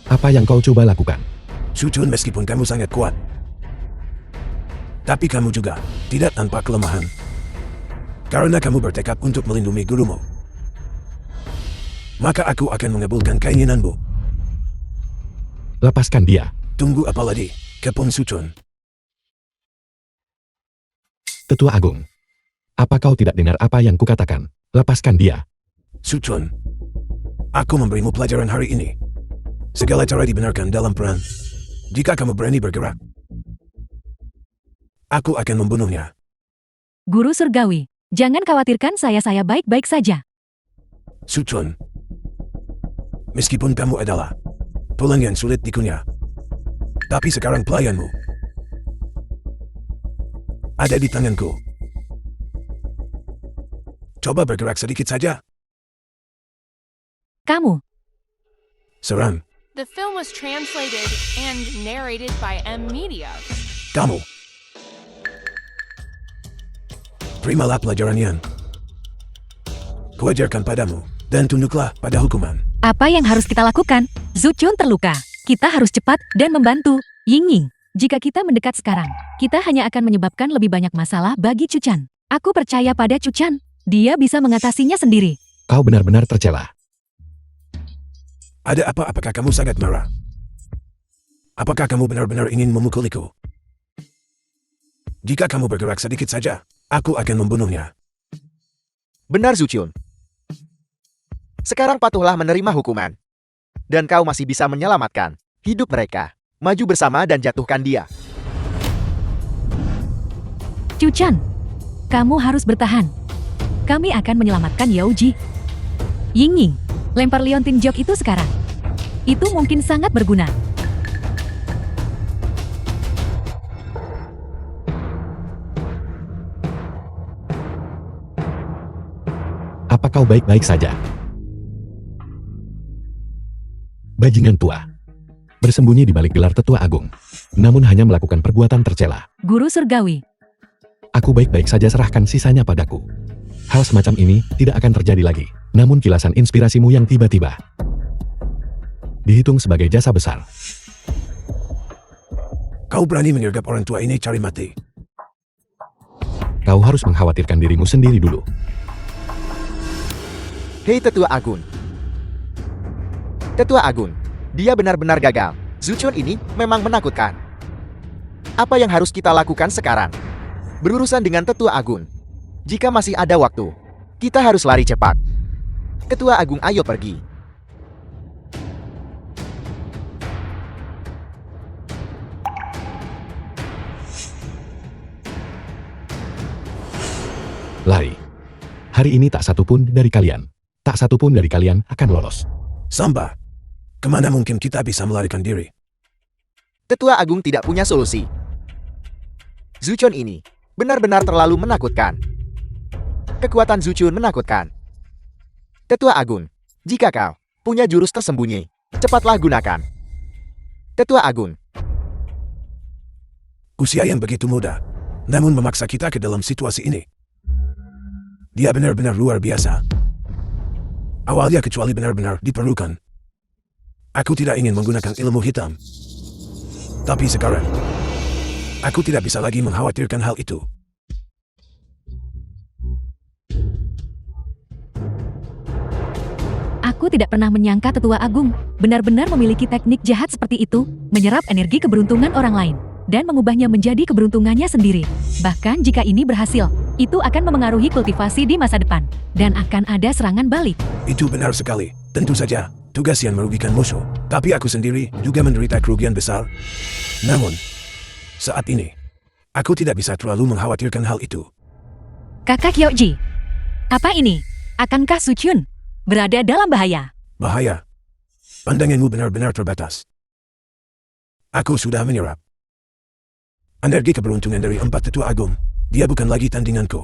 Apa yang kau coba lakukan? Zuchon, meskipun kamu sangat kuat, tapi kamu juga tidak tanpa kelemahan. Karena kamu bertekad untuk melindungi gurumu, maka aku akan mengabulkan keinginanmu. Lepaskan dia. Tunggu apa lagi, Kepon Zuchon? Tetua Agung, apa kau tidak dengar apa yang kukatakan? Lepaskan dia. Zuchon, aku memberimu pelajaran hari ini. Segala cara dibenarkan dalam perang. Jika kamu berani bergerak, aku akan membunuhnya. Guru surgawi, jangan khawatirkan saya baik-baik saja. Zuchon, meskipun kamu adalah tulang yang sulit dikunyah, tapi sekarang pelayanmu ada di tanganku. Coba bergerak sedikit saja. Kamu, Serang. The film was translated and narrated by M Media. Kamu. Terimalah pelajaran yang kuajarkan padamu, dan tunduklah pada hukuman. apa yang harus kita lakukan? Zuchun terluka. Kita harus cepat dan membantu. Yingying, jika kita mendekat sekarang, kita hanya akan menyebabkan lebih banyak masalah bagi Chuchan. Aku percaya pada Chuchan. Dia bisa mengatasinya sendiri. Kau benar-benar tercela. Ada apa? Apakah kamu sangat marah? Apakah kamu benar-benar ingin memukuliku? Jika kamu bergerak sedikit saja, aku akan membunuhnya. Benar, Zuchun. Sekarang patuhlah menerima hukuman. Dan kau masih bisa menyelamatkan hidup mereka. Maju bersama dan jatuhkan dia. Chuchan, kamu harus bertahan. Kami akan menyelamatkan Yaoji. Yingying, lempar liontin jok itu sekarang. Itu mungkin sangat berguna. Apa kau baik-baik saja? Bajingan tua. Bersembunyi di balik gelar tetua agung. Namun hanya melakukan perbuatan tercela. Guru surgawi, Aku baik-baik saja, serahkan sisanya padaku. Hal semacam ini tidak akan terjadi lagi. Namun kilasan inspirasimu yang tiba-tiba dihitung sebagai jasa besar. Kau berani menyergap orang tua ini, cari mati. Kau harus mengkhawatirkan dirimu sendiri dulu. Hei Tetua Agung. Tetua Agung, dia benar-benar gagal. Zuchun ini memang menakutkan. Apa yang harus kita lakukan sekarang? Berurusan dengan Tetua Agung. Jika masih ada waktu, kita harus lari cepat. Ketua Agung, ayo pergi. Lari. Hari ini tak satu pun dari kalian akan lolos. Samba, kemana mungkin kita bisa melarikan diri? Tetua Agung tidak punya solusi. Zuchun ini benar-benar terlalu menakutkan. Kekuatan Zuchun menakutkan. Tetua Agung, jika kau punya jurus tersembunyi, cepatlah gunakan. Tetua Agung, Usia yang begitu muda, namun memaksa kita ke dalam situasi ini. Dia benar-benar luar biasa. Awalnya kecuali benar-benar diperlukan. Aku tidak ingin menggunakan ilmu hitam. Tapi sekarang, aku tidak bisa lagi mengkhawatirkan hal itu. Aku tidak pernah menyangka Tetua Agung benar-benar memiliki teknik jahat seperti itu, menyerap energi keberuntungan orang lain, dan mengubahnya menjadi keberuntungannya sendiri. Bahkan jika ini berhasil, itu akan memengaruhi kultivasi di masa depan, dan akan ada serangan balik. Itu benar sekali. Tentu saja, tugas yang merugikan musuh. Tapi aku sendiri juga menderita kerugian besar. Namun, saat ini, aku tidak bisa terlalu mengkhawatirkan hal itu. Kakak Hyoji, apa ini? Akankah Suchun berada dalam bahaya? Bahaya. Pandanganmu benar-benar terbatas. Aku sudah menyerap energi keberuntungan dari 4 tetua agung. Dia bukan lagi tandinganku.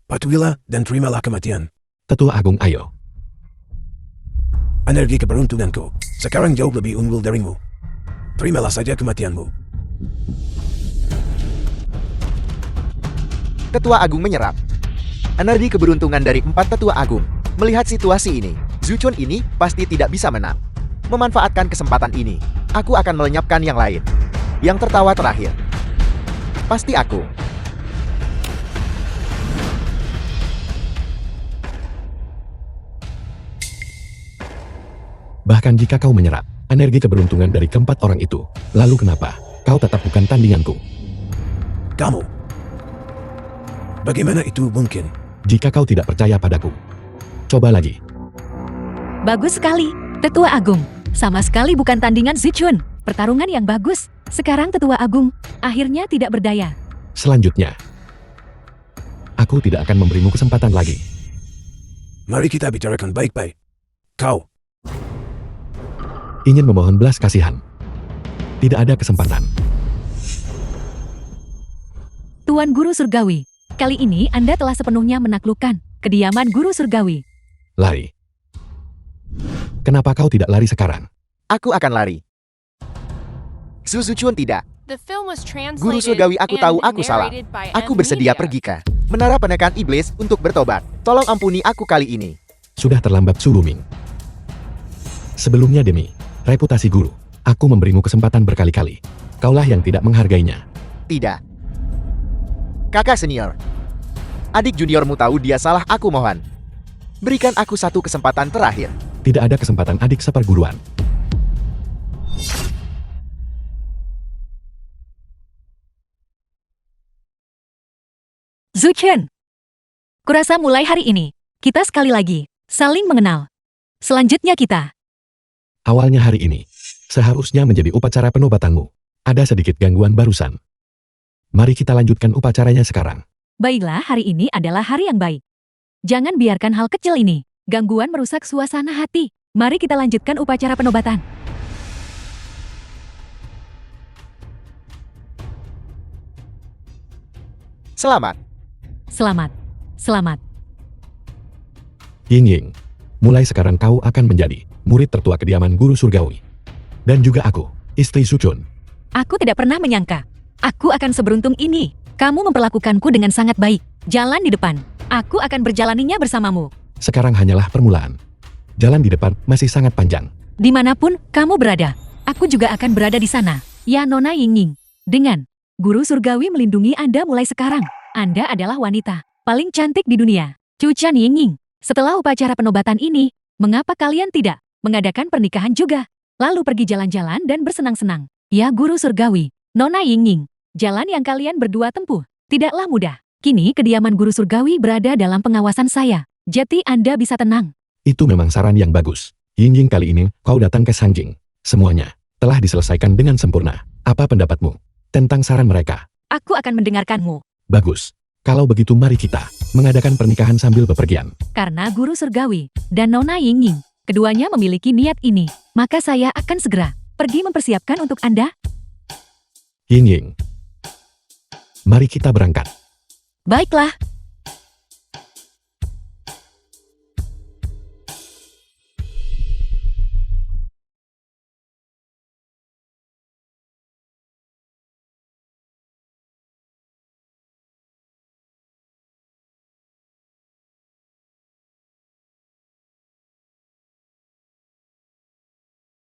Patuhilah dan terimalah kematian. Tetua Agung ayo. Energi keberuntunganku sekarang jauh lebih unggul darimu. Terimalah saja kematianmu. Tetua Agung menyerap energi keberuntungan dari 4 Tetua Agung. Melihat situasi ini, Zuchun ini pasti tidak bisa menang. Memanfaatkan kesempatan ini, aku akan melenyapkan yang lain. Yang tertawa terakhir, pasti aku. Bahkan jika kau menyerap energi keberuntungan dari keempat orang itu, lalu kenapa kau tetap bukan tandinganku? Kamu. Bagaimana itu mungkin? Jika kau tidak percaya padaku, coba lagi. Bagus sekali, Tetua Agung. Sama sekali bukan tandingan Zichun. Pertarungan yang bagus. Sekarang Tetua Agung akhirnya tidak berdaya. Selanjutnya, aku tidak akan memberimu kesempatan lagi. Mari kita bicarakan baik-baik. Kau. Ingin memohon belas kasihan. Tidak ada kesempatan. Tuan Guru Surgawi, kali ini Anda telah sepenuhnya menaklukkan kediaman Guru Surgawi. Lari. Kenapa kau tidak lari sekarang? Aku akan lari. Zuchun tidak. The film was translated Guru Surgawi, aku tahu and aku salah. narrated by Aku M bersedia Media. pergi ke Menara Penekan Iblis untuk bertobat. Tolong ampuni aku kali ini. Sudah terlambat Suruming. Sebelumnya demi reputasi guru, aku memberimu kesempatan berkali-kali. Kaulah yang tidak menghargainya. Tidak. Kakak senior. Adik juniormu tahu dia salah, aku mohon. Berikan aku satu kesempatan terakhir. Tidak ada kesempatan adik seperguruan. Zuchun, kurasa mulai hari ini, kita sekali lagi saling mengenal. Selanjutnya kita. Awalnya hari ini, seharusnya menjadi upacara penobatanmu. Ada sedikit gangguan barusan. Mari kita lanjutkan upacaranya sekarang. Baiklah, hari ini adalah hari yang baik. Jangan biarkan hal kecil ini, gangguan merusak suasana hati. Mari kita lanjutkan upacara penobatan. Selamat. Selamat. Selamat. Ying, mulai sekarang kau akan menjadi murid tertua kediaman Guru Surgawi. Dan juga aku, istri Suchun. Aku tidak pernah menyangka aku akan seberuntung ini. Kamu memperlakukanku dengan sangat baik. Jalan di depan. Aku akan berjalaninya bersamamu. Sekarang hanyalah permulaan. Jalan di depan masih sangat panjang. Dimanapun kamu berada, aku juga akan berada di sana. Ya Nona Yingying. Dengan Guru Surgawi melindungi Anda mulai sekarang. Anda adalah wanita paling cantik di dunia. Chuchan Yingying. Setelah upacara penobatan ini, mengapa kalian tidak mengadakan pernikahan juga? Lalu pergi jalan-jalan dan bersenang-senang. Ya Guru Surgawi, Nona Yingying. Jalan yang kalian berdua tempuh tidaklah mudah. Kini kediaman Guru Surgawi berada dalam pengawasan saya. Jadi Anda bisa tenang. Itu memang saran yang bagus. Yingying, kali ini kau datang ke Sanjing. Semuanya telah diselesaikan dengan sempurna. Apa pendapatmu tentang saran mereka? Aku akan mendengarkanmu. Bagus. Kalau begitu mari kita mengadakan pernikahan sambil bepergian. Karena Guru Surgawi dan Nona Yingying, keduanya memiliki niat ini, maka saya akan segera pergi mempersiapkan untuk Anda. Yingying, Mari kita berangkat. Baiklah,